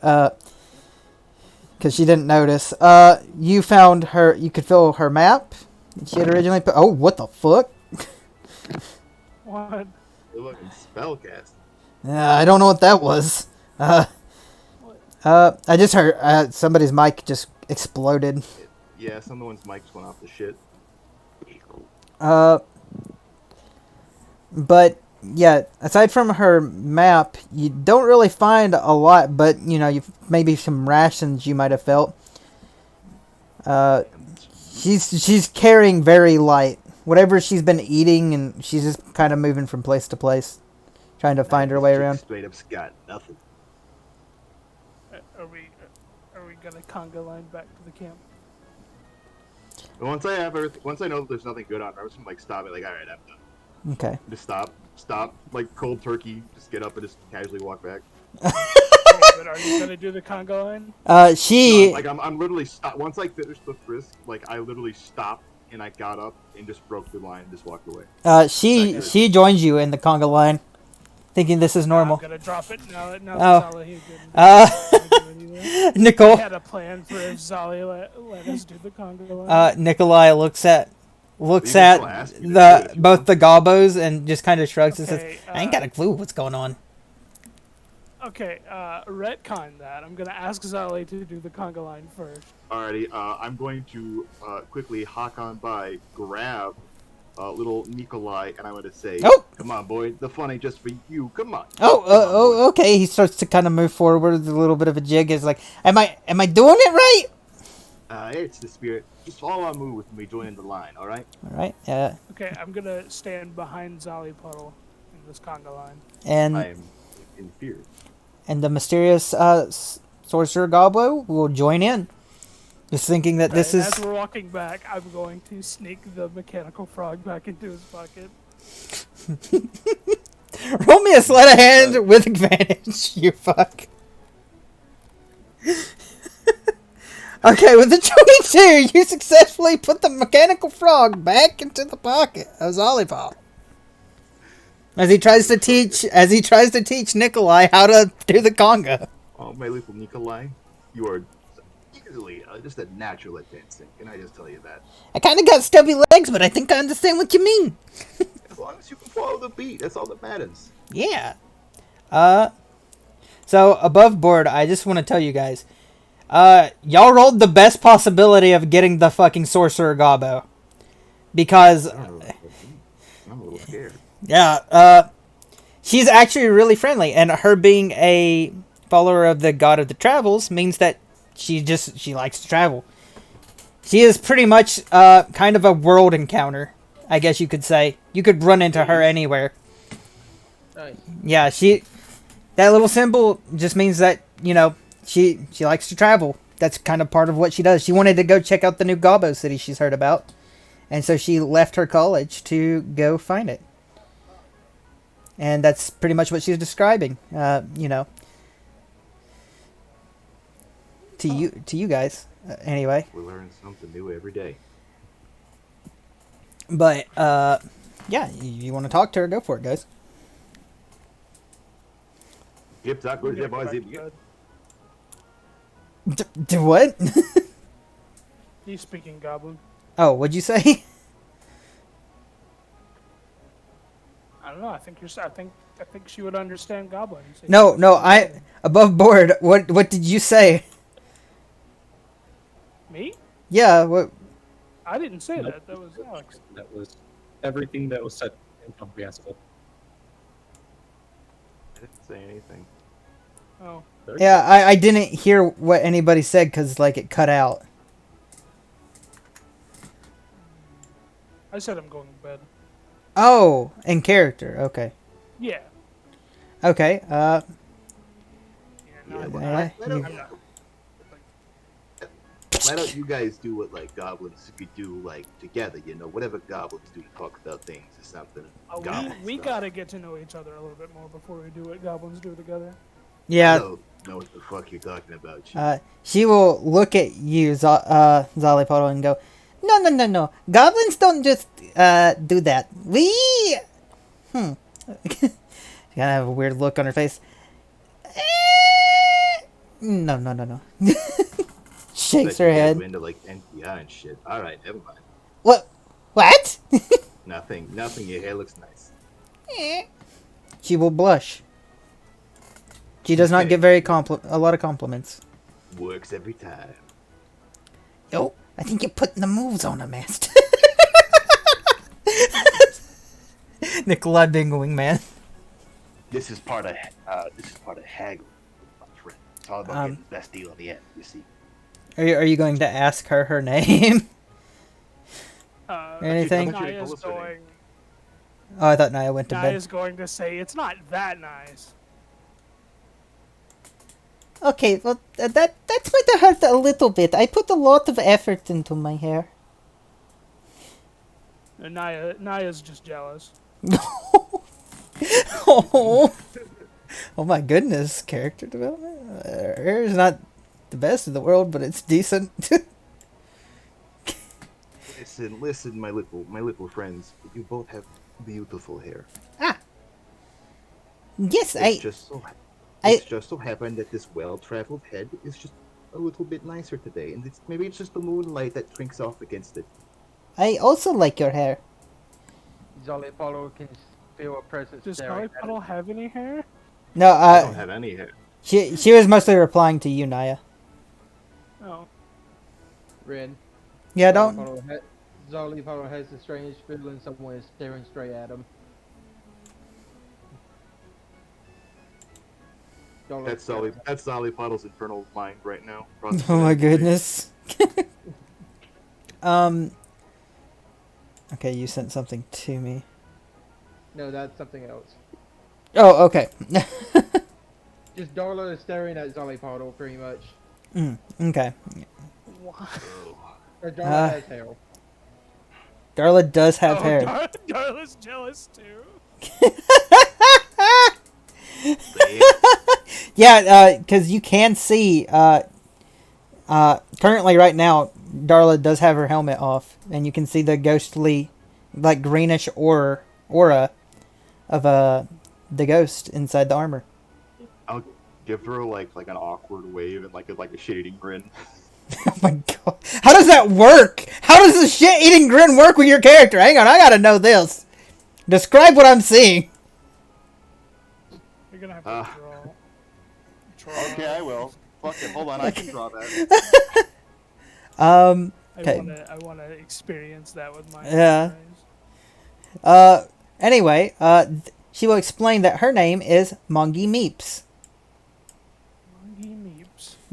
Because she didn't notice. You found her. You could fill her map. She had originally put. Oh, what the fuck? What? You're looking spellcast. I don't know what that was. I just heard somebody's mic just exploded. Yeah, someone's mic's went off the shit. But yeah, aside from her map, you don't really find a lot. But you know, maybe some rations you might have felt. She's carrying very light. Whatever she's been eating, and she's just kind of moving from place to place, trying to find her way around. Straight up Scott, nothing. Are we gonna conga line back to the camp? But once I know that there's nothing good on her, I'm just gonna like stop it. Like, all right, I'm done. Okay. Just stop. Like cold turkey. Just get up and just casually walk back. But are you gonna do the conga line? No, like I'm literally once I finished the frisk, like I literally stopped and I got up and just broke the line and just walked away. She joins you in the conga line, thinking this is normal. I'm gonna drop it now. Oh. Zali didn't. Nicole. I had a plan for if Zali let us do the conga line. Nikolai looks at both the gobos and just kind of shrugs and says, "I ain't got a clue what's going on." Okay, retcon that. I'm gonna ask Zali to do the conga line first. Alrighty, I'm going to quickly hawk on by, grab little Nikolai, and I'm going to say, "Oh, come on, boy, the fun ain't just for you. Come on." Okay. He starts to kind of move forward with a little bit of a jig. Is like, "Am I doing it right?" It's the spirit. Just follow our moves when we join in the line, alright? All right. Okay, I'm gonna stand behind Zali Puddle in this conga line. And I am in fear. and the mysterious sorcerer Gobbo will join in, just thinking that this And is. as we're walking back, I'm going to sneak the mechanical frog back into his pocket. Roll me a sleight of hand with advantage, you fuck. Okay, with the 22, you successfully put the mechanical frog back into the pocket of Zollipop. As he tries to teach Nikolai how to do the conga. Oh, my little Nikolai, you are easily just a natural at dancing. Can I just tell you that? I kind of got stubby legs, but I think I understand what you mean. As long as you can follow the beat, that's all that matters. Yeah. So above board, I just want to tell you guys, y'all rolled the best possibility of getting the fucking sorcerer Gobbo, because I'm a little scared. yeah, she's actually really friendly, and her being a follower of the god of the travels means that she likes to travel. She is pretty much kind of a world encounter, I guess you could say. You could run into her anywhere. Nice. Yeah, that little symbol just means that, you know, she likes to travel. That's kind of part of what she does. She wanted to go check out the new Gobbo city she's heard about, and so she left her college to go find it. And that's pretty much what she's describing, you know, to you guys, anyway. We learn something new every day. But yeah, you want to talk to her? Go for it, guys. Yep, that goes, I'm gonna yeah, go boys. back Yep, to yep. bed. Do what? He's speaking goblin. Oh, what'd you say? I don't know. I think she would understand goblin. You say No, she no, understands goblin. above board. What did you say? Me? Yeah, what? I didn't say Nope. that. That was Alex. That was everything that was said incomprehensible. I didn't say anything. Oh, Yeah, I didn't hear what anybody said because like it cut out. I said I'm going to bed. Oh, in character. Okay. Yeah. Okay. Yeah, no, Yeah, I'm well, not. why I'm don't, not. why don't you guys do what like goblins could do like together? You know, whatever goblins do to talk about things or something. Goblin We stuff. gotta get to know each other a little bit more before we do what goblins do together. I Yeah. don't know what the fuck you're talking about. She will look at you, Zollipoddle, and go, No. Goblins don't just do that. We. She kind of have a weird look on her face. No. Shakes her head. Into like NPI and shit. All right, never mind. What? Nothing. Your hair looks nice. She will blush. She does not Okay. get a lot of compliments. Works every time. Yo, I think you're putting the moves on her, master. Nikolai Bingling, man. This is part of haggling, my friend. It's all about getting the best deal in the end. You see. Are you going to ask her her name? Anything? Double check. Naya's What's her name? going. Oh, I thought Naya went to bed. Naya's going to say it's not that nice. Okay, well, that might have hurt a little bit. I put a lot of effort into my hair. And Naya's just jealous. Oh. Oh my goodness, character development. Her hair is not the best in the world, but it's decent. Listen, my little friends. You both have beautiful hair. Yes, It's just so happened that this well-traveled head is just a little bit nicer today, and maybe it's just the moonlight that trinks off against it. I also like your hair. Zolly Apollo can feel a presence Does staring Harry at Puddle him. have any hair? No, I don't have any hair. she was mostly replying to you, Naya. Oh. Rin. Yeah, don't. Zolly Apollo has a strange feeling someone is staring straight at him. That's Solly Puddle's infernal mind right now. Oh my goodness. Okay, you sent something to me. No, that's something else. Oh, okay. Just Darla is staring at Zollypodle, pretty much. Okay. Or Darla has hair. Darla does have hair. Darla's jealous too. Yeah, because you can see, currently right now, Darla does have her helmet off, and you can see the ghostly, like, greenish aura of the ghost inside the armor. I'll give her like an awkward wave and like a shit-eating grin. Oh my god. How does that work? How does the shit-eating grin work with your character? Hang on, I gotta know this. Describe what I'm seeing. You're gonna have to draw. Okay, I will. Fuck it. Hold on, I can draw that. Okay. I wanna experience that with my Yeah. eyes. Anyway, she will explain that her name is Mongy Meeps.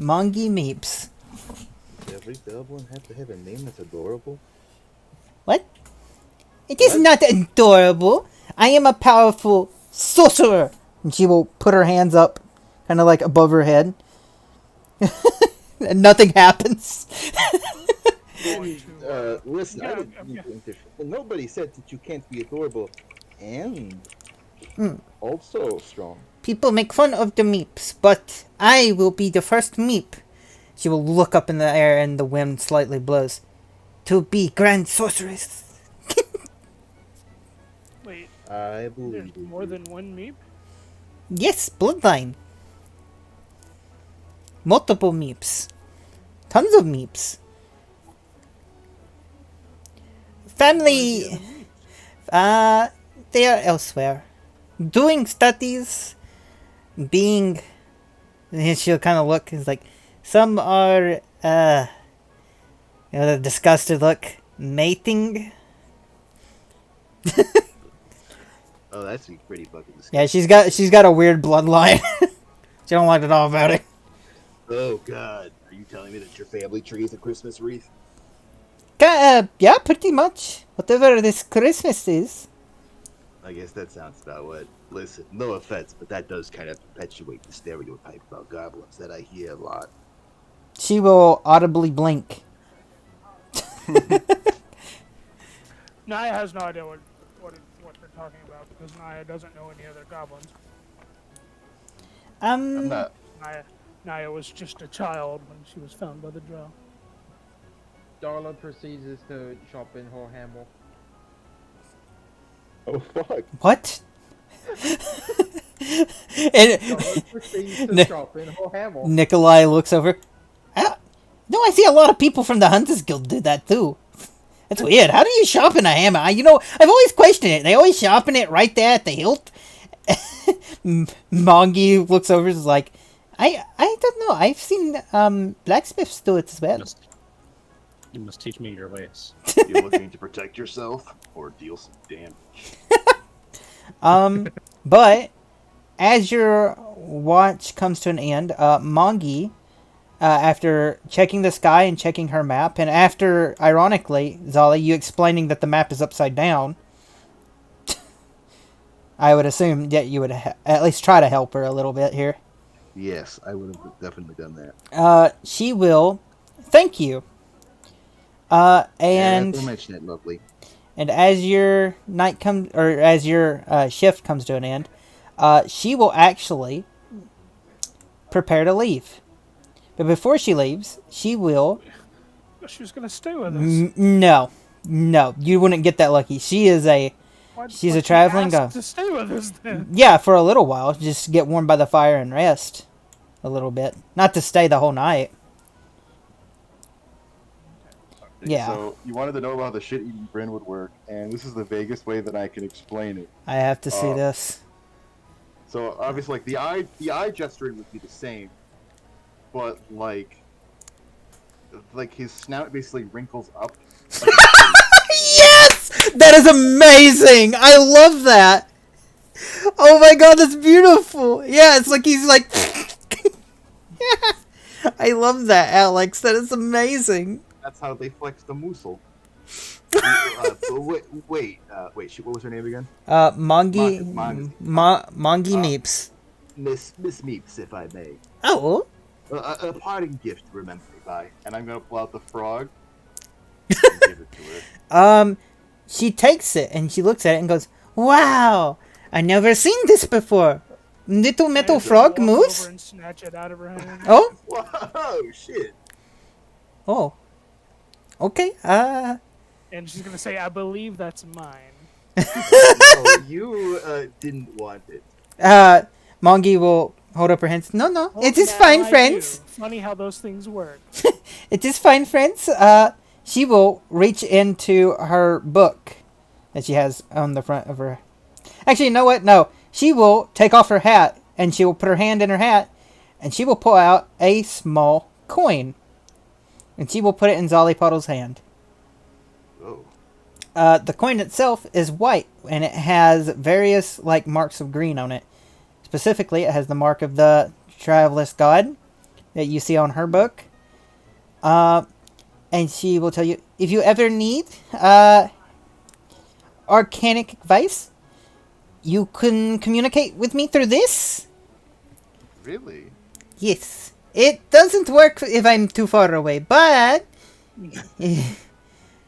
Mongy Meeps. Every goblin have to have a name that's adorable. What? It is not adorable. I am a powerful sorcerer. And she will put her hands up, kind of like above her head. And nothing happens. Listen, I didn't mean to interfere. Nobody said that you can't be adorable and also strong. People make fun of the Meeps, but I will be the first Meep. She will look up in the air and the wind slightly blows. To be Grand Sorceress. Wait, I believe there's more than one meep? Yes, bloodline. Multiple Meeps. Tons of Meeps. Family. They are elsewhere. Doing studies. Being. And she'll kind of look. It's like, some are, the disgusted look. Mating. Oh, that's pretty fucking disgusting. Yeah, she's got a weird bloodline. She don't like it all about it. Oh god, are you telling me that your family tree is a Christmas wreath? Yeah, pretty much. Whatever this Christmas is. I guess that sounds about what. Listen, no offense, but that does kind of perpetuate the stereotype about goblins that I hear a lot. She will audibly blink. Naya has no idea what they're talking about because Naya doesn't know any other goblins. I'm not. Naya was just a child when she was found by the drow. Darla proceeds to shop in her hammer. Oh fuck. What? And Darla proceeds to shop in her hammer. Nikolai looks over. No, I see a lot of people from the Hunters Guild do that too. That's weird. How do you shop in a hammer? I've always questioned it. They always shop in it right there at the hilt. Mongy looks over and is like, I don't know. I've seen blacksmiths do it as well. You must teach me your ways. You're looking to protect yourself or deal some damage. But as your watch comes to an end, Mongy, after checking the sky and checking her map, and after, ironically, Zolly, you explaining that the map is upside down, I would assume that you would at least try to help her a little bit here. Yes, I would have definitely done that. She will thank you. And don't mention it, lovely. And as your night comes, or as your shift comes to an end, she will actually prepare to leave. But before she leaves, she will. She was gonna stay with us. No, you wouldn't get that lucky. She's a traveling guy. To stay with us then. Yeah, for a little while, just get warmed by the fire and rest a little bit. Not to stay the whole night. Yeah. So you wanted to know how the shit-eating grin would work, and this is the vaguest way that I can explain it. I have to see this. So obviously, like the eye gesturing would be the same, but like his snout basically wrinkles up. Yes! That is amazing! I love that! Oh my god, that's beautiful! Yeah, it's like he's like... Yeah. I love that, Alex. That is amazing. That's how they flex the muscle. Wait. What was her name again? Mongi, Mongi Uh, Meeps. Miss Meeps, if I may. Oh, A parting gift to remember me by, and I'm gonna pull out the frog and give it to her. she takes it and she looks at it and goes, "Wow, I never seen this before. Little metal I frog walk moves." over and snatch it out of her hand. Oh, Whoa, shit! oh, okay. And she's gonna say, "I believe that's mine." No, you didn't want it. Mongi will hold up her hands. No, no, Oh, it is now fine, I friends. do. Funny how those things work. It is fine, friends. She will reach into her book that she has on the front of her. Actually, you know what? No. She will take off her hat, and she will put her hand in her hat, and she will pull out a small coin. And she will put it in Zollypuddle's hand. Oh. The coin itself is white, and it has various, like, marks of green on it. Specifically, it has the mark of the Traveless God that you see on her book. And she will tell you, if you ever need arcanic advice, you can communicate with me through this. Really? Yes. It doesn't work if I'm too far away, but...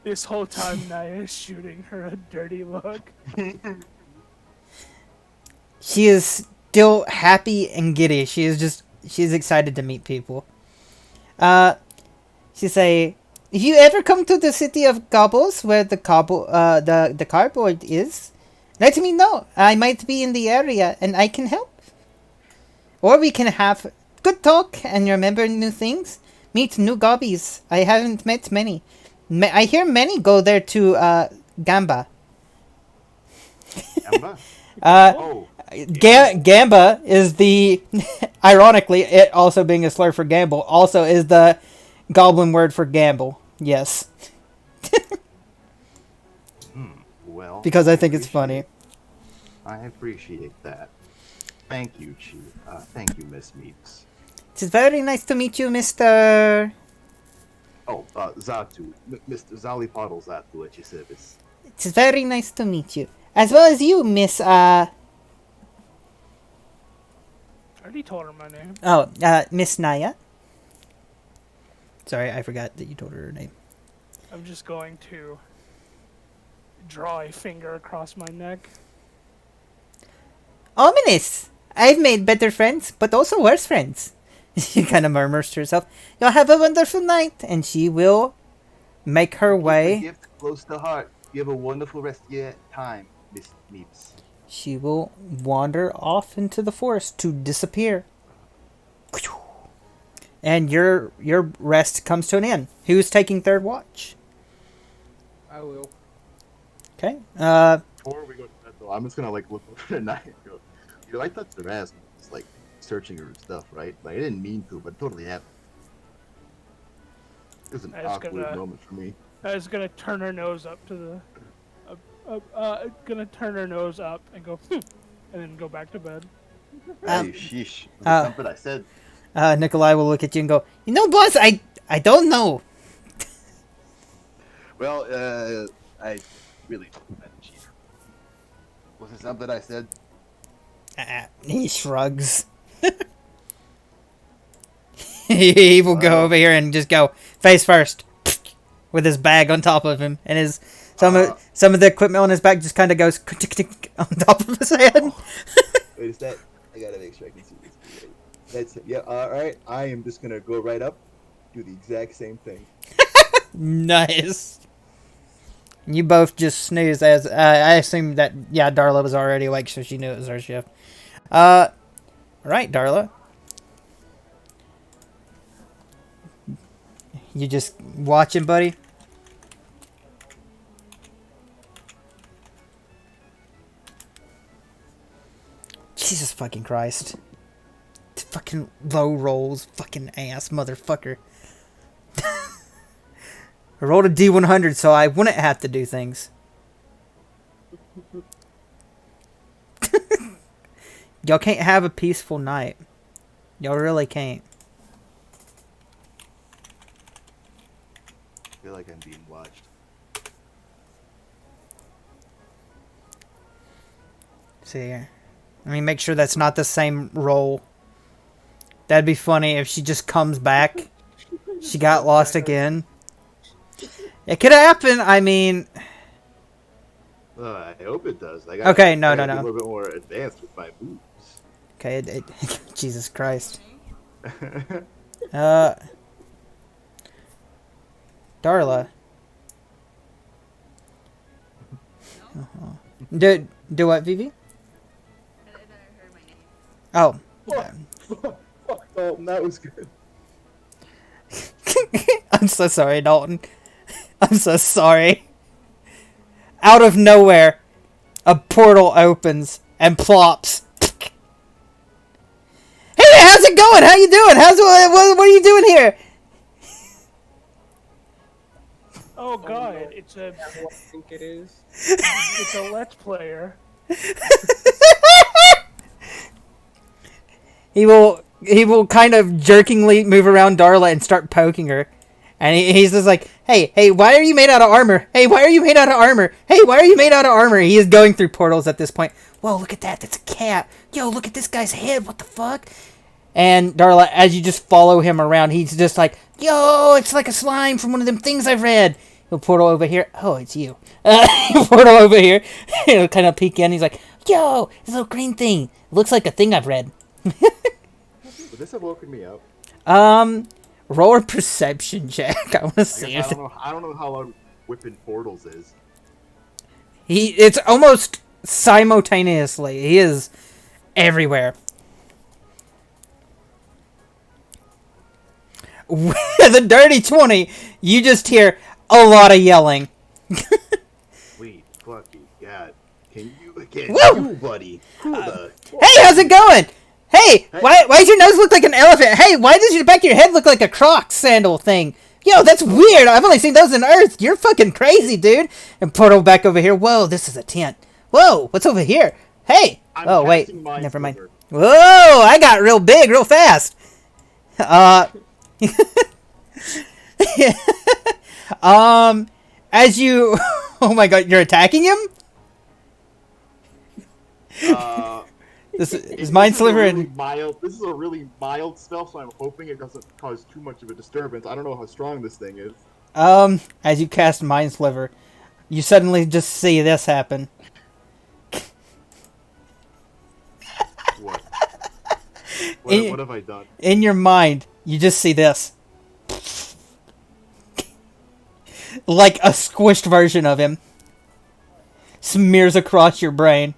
This whole time, Naya is shooting her a dirty look. She is still happy and giddy. She's excited to meet people. She say, if you ever come to the city of Gobbles, where the cardboard is, let me know. I might be in the area and I can help. Or we can have good talk and remember new things. Meet new gobbies. I haven't met many. I hear many go there to Gamba. Emma? Oh. Gamba is the, ironically, it also being a slur for gamble, also is the goblin word for gamble. Yes. Well. Because I think it's funny. I appreciate that. Thank you, Chief. Thank you, Miss Meeps. It's very nice to meet you, Mr. Oh, Zatu. Mr. Zollypuddle Zatu at your service. It's very nice to meet you. As well as you, Miss, I already told her my name. Oh, Miss Naya. Sorry, I forgot that you told her name. I'm just going to draw a finger across my neck. Ominous! I've made better friends, but also worse friends. She kind of murmurs to herself. You'll have a wonderful night, and she will make her way. Keep the gift close to heart. You have a wonderful rest of your time, Miss Meeps. She will wander off into the forest to disappear. And your rest comes to an end. Who's taking third watch? I will. Okay. Before we go to bed, though, I'm just gonna like look over at night and go, you know, I touched her ass, just like searching her stuff, right? Like I didn't mean to, but it totally happened. It was an awkward moment for me. I was gonna turn her nose up to the, gonna turn her nose up and go, and then go back to bed. Hey, sheesh. Something I said. Nikolai will look at you and go, you know, boss, I don't know. Well, I really don't know, Chief. Was it something I said? He shrugs. He will go over here and just go face first with his bag on top of him, and some of the equipment on his back just kind of goes on top of his head. Wait, is that? I gotta make sure I can see this. That's it. Yeah. All right. I am just gonna go right up, do the exact same thing. Nice. You both just snooze as I assume that Darla was already awake, so she knew it was her shift. Right, Darla. You just watching, buddy? Jesus fucking Christ. Fucking low rolls, fucking ass motherfucker. I rolled a D100 so I wouldn't have to do things. Y'all can't have a peaceful night. Y'all really can't. feel like I'm being watched. See here. Let me make sure that's not the same role. That'd be funny if she just comes back. She got lost again. It could happen. I mean... I hope it does. Okay, no. A little bit more advanced with my moves. Okay, Jesus Christ. Darla. Do what, Vivi? Oh. Oh, that was good. I'm so sorry, Dalton. I'm so sorry. Out of nowhere, a portal opens and plops. Hey, how's it going? How you doing? What are you doing here? Oh god, it's a I think it is. it's a let's player. He will kind of jerkingly move around Darla and start poking her. And he's just like, hey, why are you made out of armor? Hey, why are you made out of armor? Hey, why are you made out of armor? He is going through portals at this point. Whoa, look at that. That's a cat. Yo, look at this guy's head. What the fuck? And Darla, as you just follow him around, he's just like, yo, it's like a slime from one of them things I've read. He'll portal over here. Oh, it's you. Portal over here. He'll kind of peek in. He's like, yo, this little green thing. Looks like a thing I've read. Would this have woken me up? Roll a perception check. I want to see I if don't know how loud whipping portals is. it's almost simultaneously. He is everywhere. With a dirty 20, you just hear a lot of yelling. Sweet fucking god. Can you, Woo! buddy? Who the? Hey, how's it going? Hey, why does your nose look like an elephant? Hey, why does your back of your head look like a Crocs sandal thing? Yo, that's weird. I've only seen those in Earth. You're fucking crazy, dude. And portal back over here. Whoa, this is a tent. Whoa, what's over here? Hey. Oh, wait. Never mind. Whoa, I got real big real fast. As you... Oh my god, you're attacking him? This is Mind Sliver and... This is a really mild spell, so I'm hoping it doesn't cause too much of a disturbance. I don't know how strong this thing is. As you cast Mind Sliver, you suddenly just see this happen. What? What have I done? In your mind, you just see this. Like a squished version of him. Smears across your brain.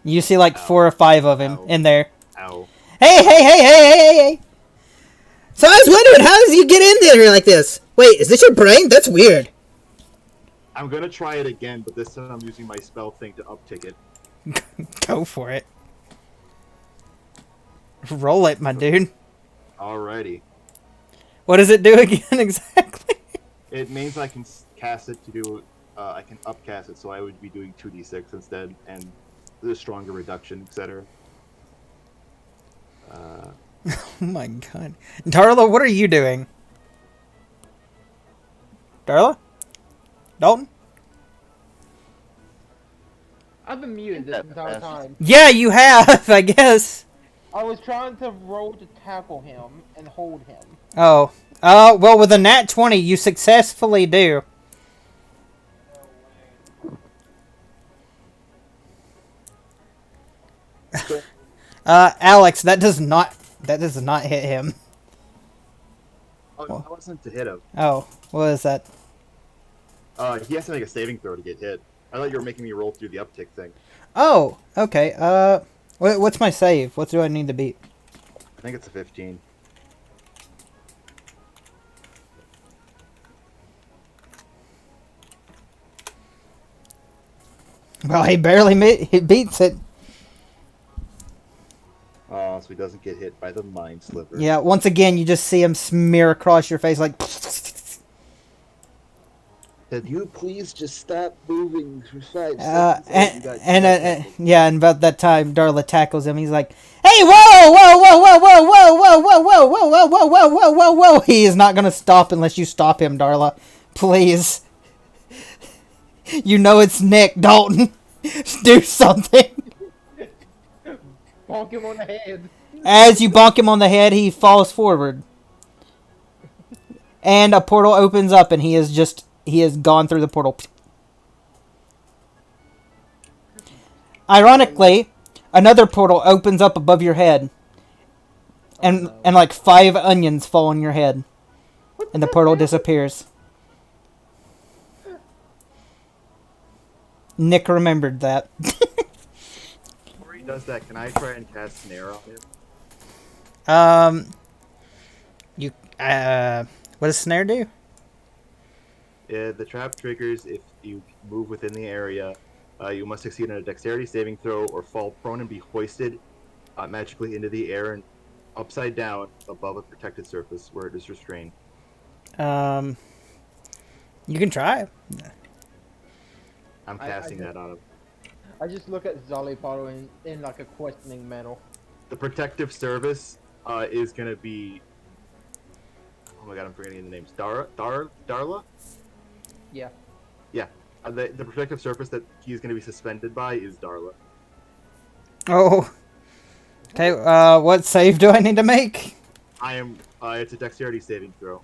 You see like 4 or 5 of him in there. Ow. Hey! So I was wondering, how does he get in there like this? Wait, is this your brain? That's weird. I'm gonna try it again, but this time I'm using my spell thing to uptick it. Go for it. Roll it, my dude. Alrighty. What does it do again exactly? It means I can cast it to do... I can upcast it, so I would be doing 2d6 instead, and the stronger reduction, etc. Oh my god. Darla, what are you doing? Darla? Dalton? I've been muted this entire time. Yeah, you have, I guess. I was trying to roll to tackle him and hold him. Oh. Well, with a nat 20, you successfully do. Alex, that does not hit him. Oh, that wasn't to hit him. Oh, what is that? He has to make a saving throw to get hit. I thought you were making me roll through the uptick thing. Oh, okay. What's my save? What do I need to beat? I think it's a 15. Well, he beats it. So he doesn't get hit by the Mind Sliver. Yeah, once again, you just see him smear across your face like... Could you please just stop moving for 5 seconds? And about that time, Darla tackles him. He's like, "Hey, whoa! He is not gonna stop unless you stop him, Darla. Please. You know it's Nick, Dalton. Do something. Bonk him on the head. As you bonk him on the head, he falls forward. And a portal opens up and he has gone through the portal. Ironically, another portal opens up above your head. And like 5 onions fall on your head. And the portal disappears. Nick remembered that. Before he does that, can I try and cast Snare on him? What does Snare do? Yeah, the trap triggers if you move within the area. You must succeed on a dexterity saving throw or fall prone and be hoisted magically into the air and upside down above a protected surface where it is restrained. You can try. I'm casting that on him. I just look at Zoliparo in like a questioning manner. The protective service is going to be... Oh my god, I'm forgetting the names. Darla? Yeah. Yeah. The protective surface that he's going to be suspended by is Darla. Oh. Okay, what save do I need to make? I am... it's a dexterity saving throw.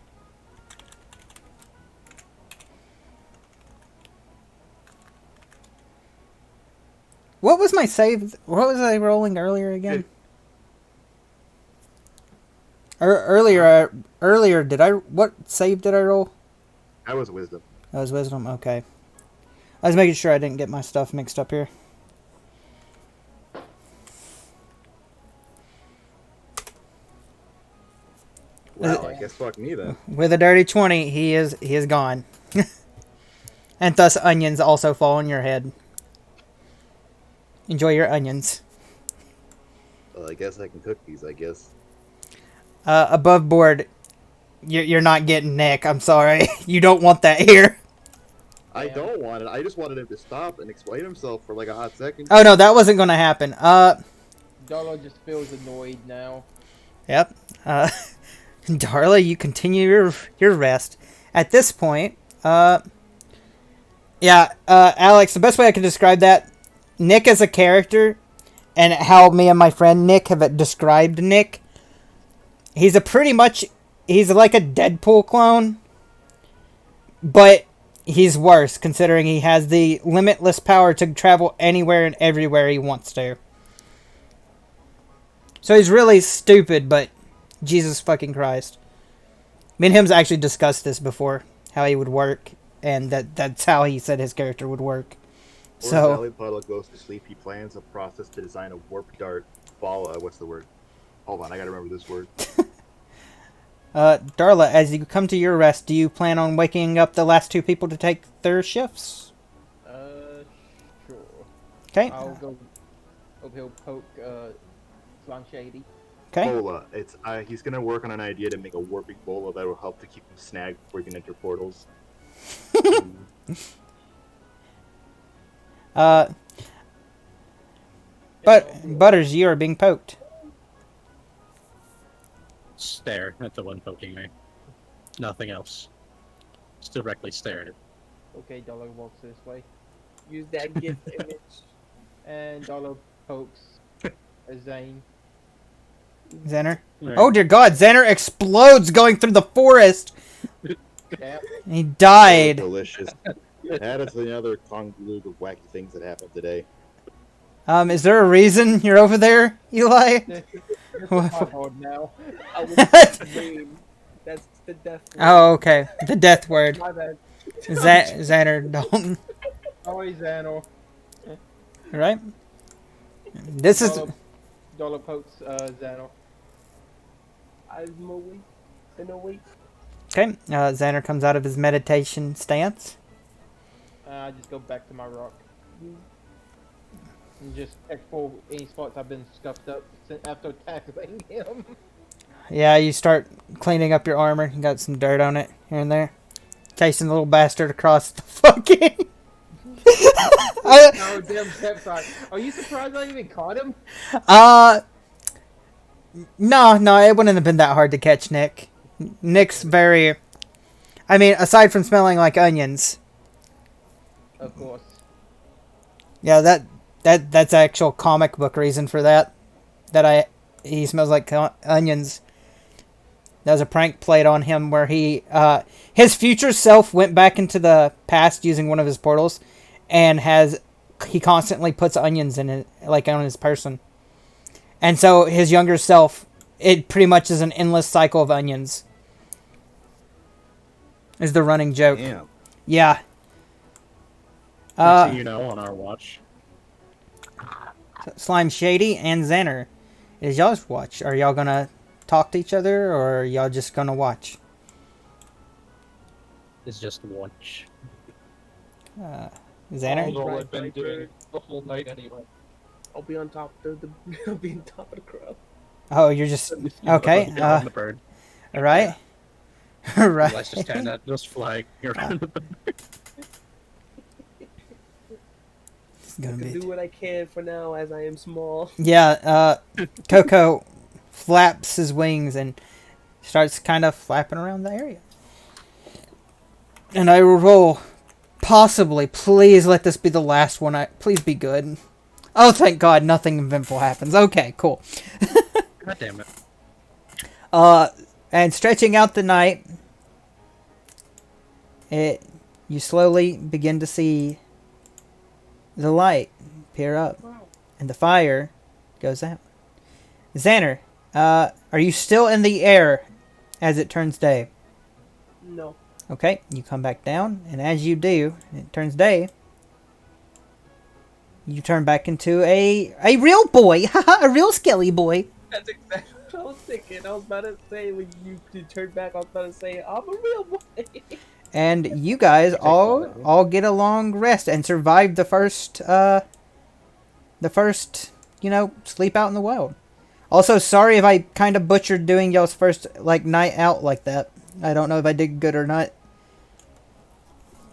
What was my save? What was I rolling earlier again? Earlier, did I... What save did I roll? That was wisdom. That was wisdom, okay. I was making sure I didn't get my stuff mixed up here. Well, I guess fuck me then. With a dirty 20, he is gone. And thus onions also fall on your head. Enjoy your onions. Well, I guess I can cook these, I guess. Above board, you're not getting Nick. I'm sorry. You don't want that here. I don't want it. I just wanted him to stop and explain himself for like a hot second. Oh, no, that wasn't going to happen. Darla just feels annoyed now. Yep. Darla, you continue your rest. At this point, Alex, the best way I can describe that, Nick as a character, and how me and my friend Nick have described Nick, he's like a Deadpool clone, but he's worse, considering he has the limitless power to travel anywhere and everywhere he wants to. So he's really stupid, but Jesus fucking Christ. Me and him's actually discussed this before, how he would work, and that's how he said his character would work. So Zoliparo goes to sleep, he plans a process to design a warp dart ball. What's the word? Hold on, I gotta remember this word. Darla, as you come to your rest, do you plan on waking up the last 2 people to take their shifts? Sure. Okay. I'll go uphill poke Slime Shady. Okay. Bola. He's gonna work on an idea to make a warping bola that will help to keep him snagged before he can enter portals. Butters, you are being poked. Stare at the one poking me. Nothing else. Just directly stare at it. Okay, Darla walks this way. Use that gift image. And Darla pokes Zane. Xander? Right. Oh dear God, Xander explodes going through the forest! Yeah. He died. Delicious. That is another convoluted of wacky things that happened today. Is there a reason you're over there, Eli? My board now. I was name. That's the death word. Oh, okay. The death word. My bad. Xander Dalton. Sorry, Xano. Right? This is... Darla pokes Xano. I'm awake and awake. Okay, Xander comes out of his meditation stance. I just go back to my rock. And just check for any spots I've been scuffed up after tackling him. Yeah, you start cleaning up your armor. You got some dirt on it here and there. Chasing the little bastard across the fucking... Oh, damn stepside. Are you surprised I even caught him? No, it wouldn't have been that hard to catch Nick. Nick's very... I mean, aside from smelling like onions. Of course. Yeah, that's actual comic book reason for that. He smells like onions. That was a prank played on him where his future self went back into the past using one of his portals, and he constantly puts onions in it, like on his person. And so his younger self, it pretty much is an endless cycle of onions. Is the running joke. Damn. Yeah. Next thing you know, on our watch. Slime Shady and Xander. It is y'all's watch. Are y'all gonna talk to each other, or are y'all just gonna watch? It's just watch. Xander? All I've been doing the whole night anyway. I'll be on top of the I'll be on top of the crow. Oh, you're just okay. On the bird. All right. All right. Let's just stand that just flag around the bird. I can do what I can for now, as I am small. Yeah. Coco flaps his wings and starts kind of flapping around the area. And I will roll. Possibly, please let this be the last one. Please be good. Oh, thank God, nothing eventful happens. Okay, cool. God damn it. And stretching out the night, you slowly begin to see the light appear up, and the fire goes out. Xander, are you still in the air as it turns day? No. Okay, you come back down, and as you do, it turns day. You turn back into a real boy, a real skelly boy. That's exactly what I was thinking. I was about to say when you turned back, I was about to say I'm a real boy. And you guys all get a long rest and survive the first sleep out in the wild. Also, sorry if I kind of butchered doing y'all's first night out like that. I don't know if I did good or not.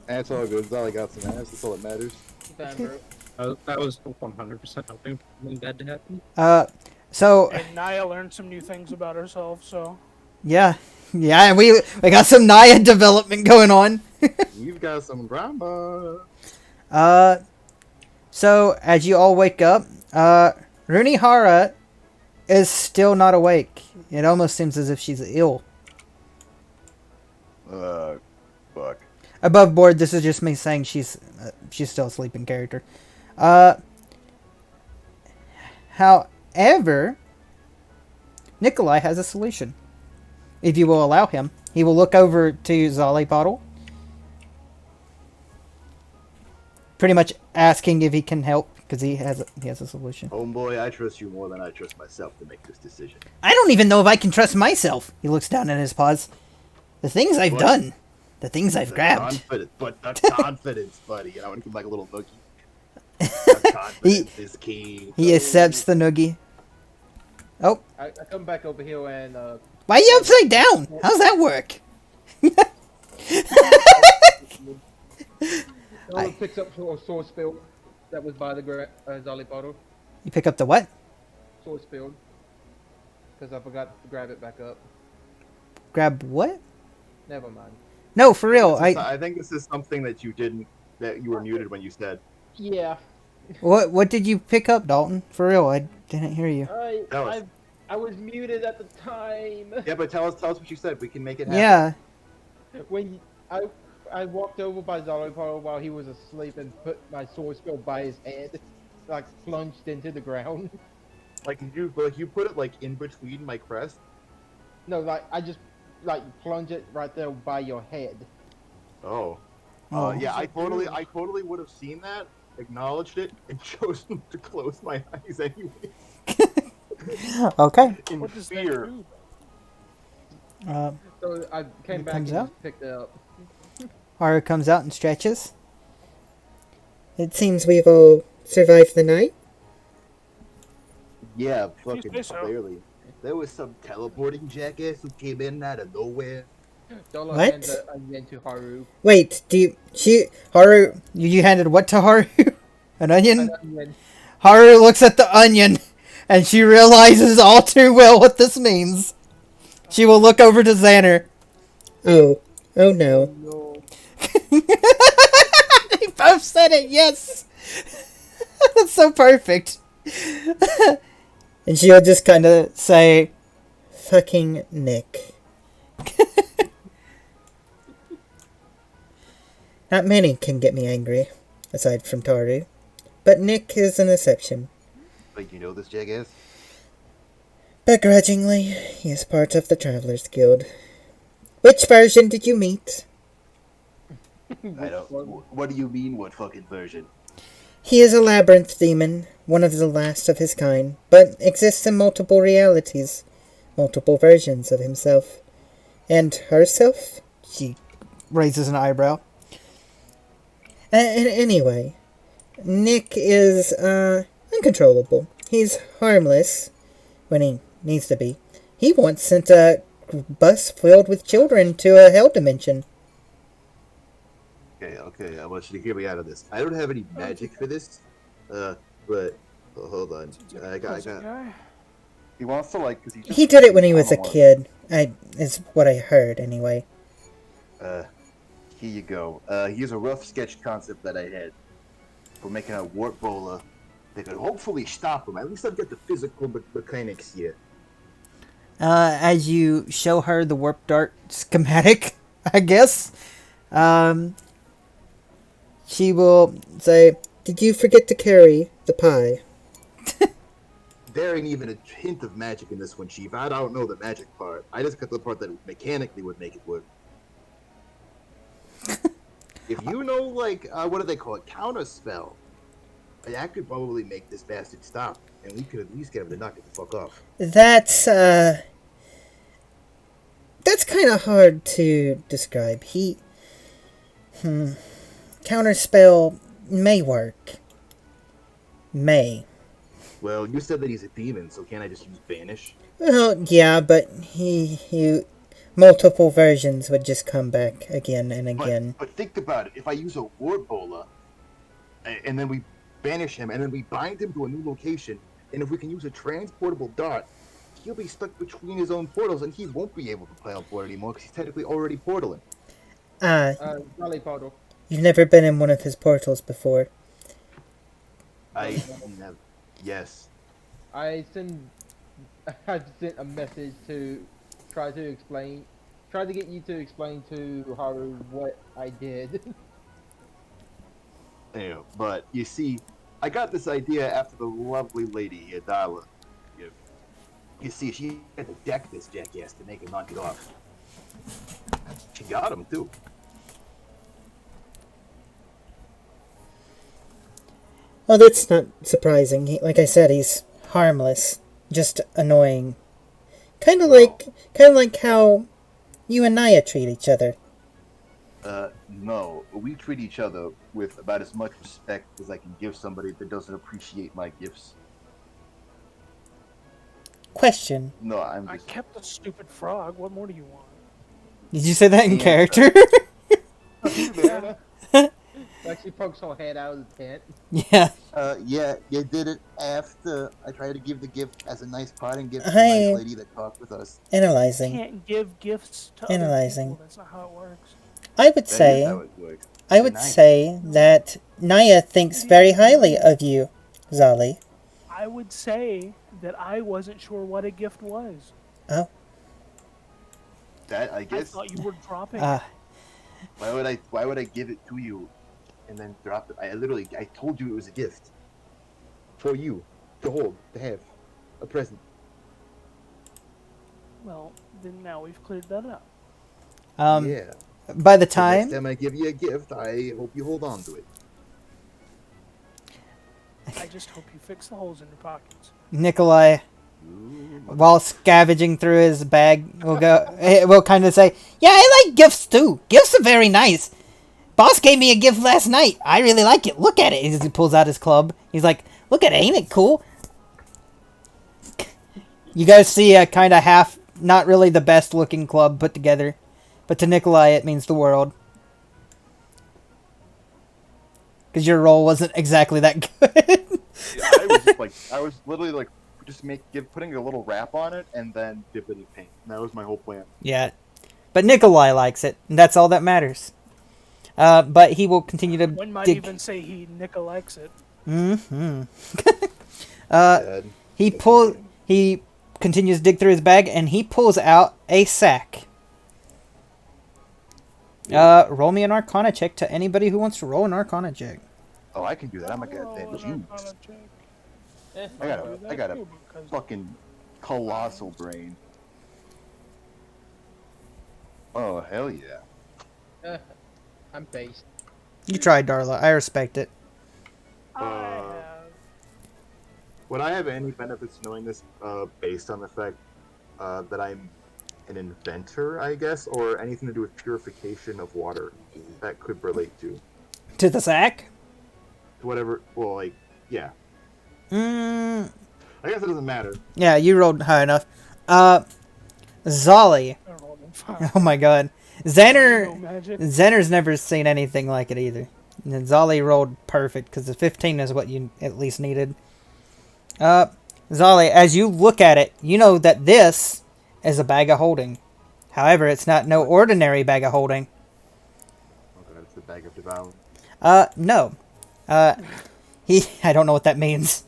That's all good. Zolly got some ass. That's all that matters. That was 100% something bad to happen. So And Naya learned some new things about herself, so yeah, and we got some Naya development going on. You've got some drama. So as you all wake up, Runihara is still not awake. It almost seems as if she's ill. Fuck. Above board, this is just me saying she's still asleep in character. However, Nikolai has a solution. If you will allow him, he will look over to Zolipodle, pretty much asking if he can help because he has a solution. Homeboy, I trust you more than I trust myself to make this decision. I don't even know if I can trust myself. He looks down at his paws. The things I've done. The things I've grabbed. But the confidence, buddy. And I want to give him like a little noogie. The confidence is key. He accepts the noogie. Oh. I come back over here and Why are you upside down? How's that work? Someone picks up a sword spill that was by the Zolly bottle. You pick up the what? Sword spilled. Because I forgot to grab it back up. Grab what? Never mind. No, for real. I think this is something that you were muted when you said. Yeah. What did you pick up, Dalton? For real, I didn't hear you. I was muted at the time. Yeah, but tell us what you said. We can make it happen. Yeah. When I walked over by Zolopolo while he was asleep and put my sword spill by his head, like plunged into the ground. Like you put it in between my crest. No, I just plunge it right there by your head. Oh. Yeah, I totally would have seen that, acknowledged it, and chosen to close my eyes anyway. Okay. In fear. So I came back and just picked it up. Haru comes out and stretches. It seems we've all survived the night. Yeah, fucking clearly. There was some teleporting jackass who came in out of nowhere. Dolo What? handed the onion to Haru. Wait, Haru, you handed what to Haru? An onion? An onion. Haru looks at the onion, and she realizes all too well what this means. She will look over to Xander. Oh, Oh no. No. They both said it, yes! That's so perfect. And she'll just kind of say, fucking Nick. Not many can get me angry, aside from Taru. But Nick is an exception. Like, you know this jackass? Begrudgingly, he is part of the Travelers Guild. Which version did you meet? I don't. What do you mean? What fucking version? He is a labyrinth demon, one of the last of his kind, but exists in multiple realities, multiple versions of himself. And herself? She raises an eyebrow. Anyway, Nick is, uncontrollable. He's harmless, when he needs to be. He once sent a bus filled with children to a hell dimension. Okay, I want you to hear me out of this. I don't have any magic for this, but hold on. I got. He wants to like, cause He did it when he was a kid. Is what I heard anyway. Here you go. Here's a rough sketch concept that I had for making a warp bowler that could hopefully stop him. At least I've got the physical mechanics here. As you show her the warp dart schematic, I guess, she will say, "Did you forget to carry the pie?" There ain't even a hint of magic in this one, Chief. I don't know the magic part. I just got the part that mechanically would make it work. If you know, like, what do they call it? Counter spell. I could probably make this bastard stop, and we could at least get him to knock it the fuck off. That's kind of hard to describe. Counterspell may work. May. Well, you said that he's a demon, so can't I just use banish? Well, yeah, but he multiple versions would just come back again and again. But think about it. If I use a warp bowler, and then we banish him, and then we bind him to a new location, and if we can use a transportable dart, he'll be stuck between his own portals, and he won't be able to teleport anymore because he's technically already portaling. Valley portal. You've never been in one of his portals before. I never. Yes. I've sent a message to try to get you to explain to Haru what I did. Yeah, but you see, I got this idea after the lovely lady Adala. You see, she had to deck this jackass to make him knock it off. She got him too. Oh, that's not surprising. Like I said, he's harmless, just annoying. Kind of like how you and Naya treat each other. No, we treat each other with about as much respect as I can give somebody that doesn't appreciate my gifts. Question. No, I kept the stupid frog. What more do you want? Did you say that in character? Like she pokes her head out of the tent. Yeah. Yeah, you did it after I tried to give the gift as a nice parting gift to the nice lady that talked with us. Analyzing. You can't give gifts to Analyzing. other people. That's not how it works. I would say that Naya thinks very highly of you, Zali. I would say that I wasn't sure what a gift was. Oh. That I guess. I thought you were dropping. Why would I give it to you and then drop it? I told you it was a gift for you to hold, to have a present. Well, then now we've cleared that up. Yeah. By the So time next time I give you a gift, I hope you hold on to it. I just hope you fix the holes in your pockets. Nikolai, while scavenging through his bag, will kind of say, "Yeah, I like gifts too. Gifts are very nice. Boss gave me a gift last night. I really like it. Look at it." He pulls out his club. He's like, "Look at it. Ain't it cool?" You guys see a kind of half, not really the best looking club put together, but to Nikolai it means the world. Because your roll wasn't exactly that good. I was literally like, just putting a little wrap on it and then dip it in paint. That was my whole plan. Yeah. But Nikolai likes it, and that's all that matters. But he will continue to One might dig. even say he Nicolikes it. Mm-hmm. Dead. He continues to dig through his bag, and he pulls out a sack. Roll me an Arcana check to anybody who wants to roll an Arcana check. Oh, I can do that. I'm a goddamn genius. I got a fucking colossal brain. Oh, hell yeah. I'm based. You tried, Darla. I respect it. Would I have any benefits knowing this based on the fact that I'm an inventor, I guess, or anything to do with purification of water that could relate to the sack? Whatever. Well, like, yeah. I guess it doesn't matter. Yeah, you rolled high enough. Zolly. Oh my god. Xander's never seen anything like it either. And Zolly rolled perfect because the 15 is what you at least needed. Zolly, as you look at it, you know that this is a bag of holding. However, it's not no ordinary bag of holding. Oh god, it's a bag of devouring. No. I don't know what that means.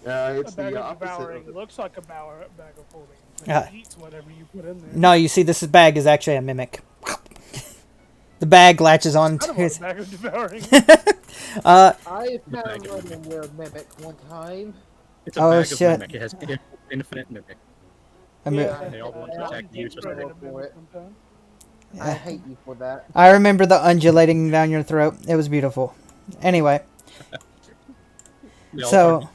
It's a bag the of opposite devouring of it. looks like a bag of holding. It eats whatever you put in there. No, you see, this bag is actually a mimic. The bag latches on to his... bag of devouring. I found one in your mimic one time. It's a bag of mimic. It has infinite mimic. They all want to attack you. I hate you for that. I remember the undulating down your throat. It was beautiful. Anyway. So...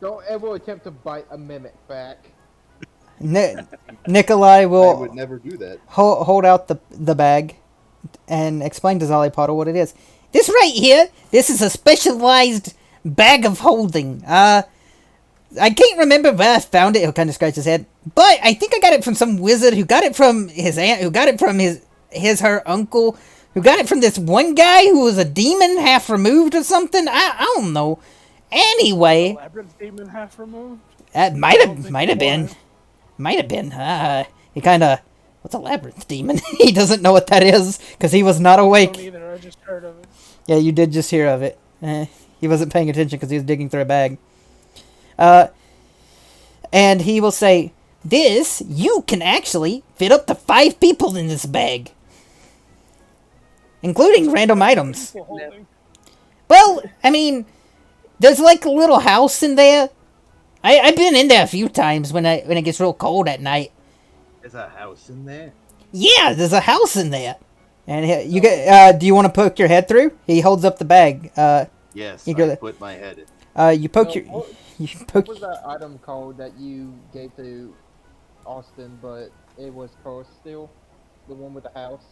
Don't ever attempt to bite a mimic back. Nikolai will... I would never do that. Hold out the bag and explain to Zolly Potter what it is. This right here, this is a specialized bag of holding. I can't remember where I found it. He'll kind of scratch his head. But I think I got it from some wizard who got it from his aunt, who got it from her uncle, who got it from this one guy who was a demon half removed or something. I don't know. Anyway. Labyrinth demon half removed? Might have been. Might have been. He kind of... What's a labyrinth demon? He doesn't know what that is, because he was not awake. I don't either. I just heard of it. Yeah, you did just hear of it. He wasn't paying attention because he was digging through a bag. And he will say, you can actually fit up to 5 people in this bag. Including random items. Well, I mean, there's like a little house in there. I've been in there a few times when it gets real cold at night. There's a house in there? Yeah, there's a house in there. And you get. Do you want to poke your head through? He holds up the bag. Yes, you I put my head in. You poke your. What was that item called that you gave to Austin, but it was cursed still? The one with the house?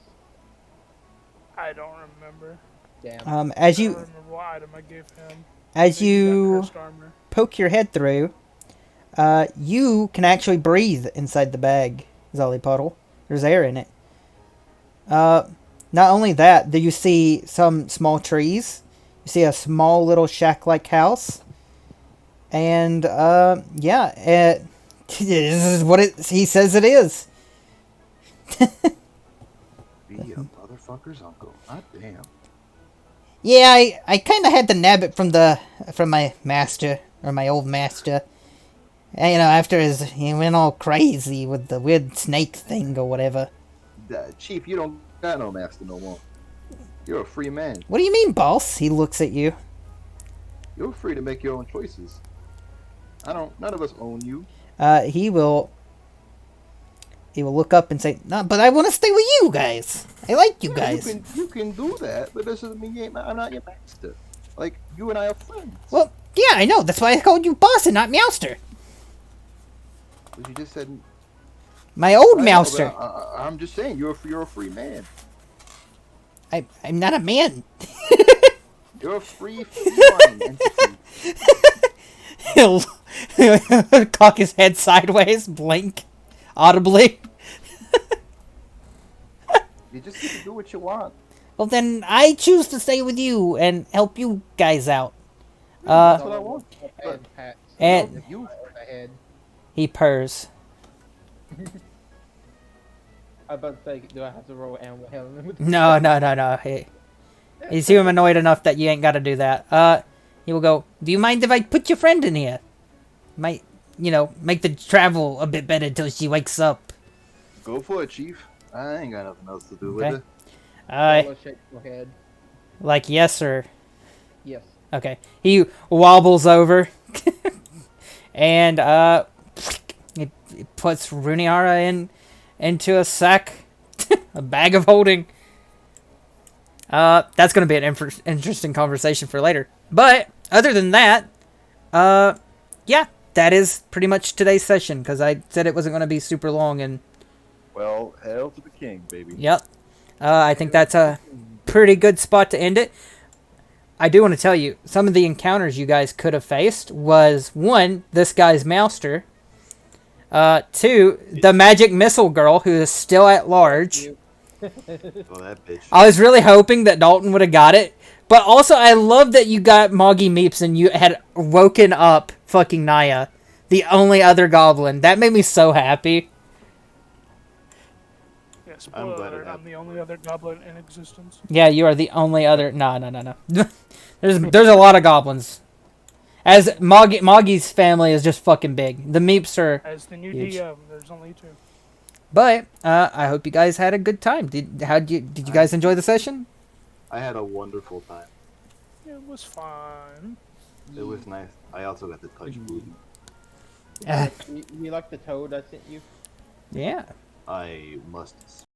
I don't remember. Damn. As you. I don't remember what item I gave him. As you poke your head through, you can actually breathe inside the bag, Zolly Puddle. There's air in it. Not only that, do you see some small trees? You see a small little shack-like house. And, yeah, this is what he says it is. Be a motherfucker's uncle. God damn. Yeah, I kind of had to nab it from my master, or my old master. And, after he went all crazy with the weird snake thing or whatever. Chief, you don't got no master no more. You're a free man. What do you mean, boss? He looks at you. You're free to make your own choices. None of us own you. He will look up and say, "No, but I want to stay with you guys. I like you guys." You can do that, but this doesn't mean I'm not your master. Like, you and I are friends. Well, yeah, I know. That's why I called you boss and not Meowster. But you just said... My old Meowster. I'm just saying, you're a free man. I'm not a man. You're a free feline entity. He'll cock his head sideways, blink audibly. You just get to do what you want. Well, then I choose to stay with you and help you guys out. That's what I want. And you he purrs. I was about to say, do I have to roll animal handling? No. He's humanoid enough that you ain't got to do that. He will go, do you mind if I put your friend in here? Might, make the travel a bit better till she wakes up. Go for it, Chief. I ain't got nothing else to do Okay. with it. Solo shakes my head. Like, yes, sir. Yes. Okay. He wobbles over. And, it puts Runiara into a sack. A bag of holding. That's going to be an interesting conversation for later. But, other than that, yeah, that is pretty much today's session, because I said it wasn't going to be super long, and... Well, hail to the king, baby. Yep. I think that's a pretty good spot to end it. I do want to tell you, some of the encounters you guys could have faced was, 1, this guy's Mouster. 2, the magic missile girl, who is still at large. Oh, that bitch. I was really hoping that Dalton would have got it. But also, I love that you got Moggy Meeps and you had woken up fucking Naya, the only other goblin. That made me so happy. Yeah, spoiler glad it alert, I'm happened. the only other goblin in existence. Yeah, you are the only other... No. There's a lot of goblins. As Moggy's family is just fucking big. The Meeps are As the new huge. DM, there's only 2. But I hope you guys had a good time. Did you guys enjoy the session? I had a wonderful time. It was fun. It was nice. I also got to touch booty. You like the toad I sent you? Yeah. I must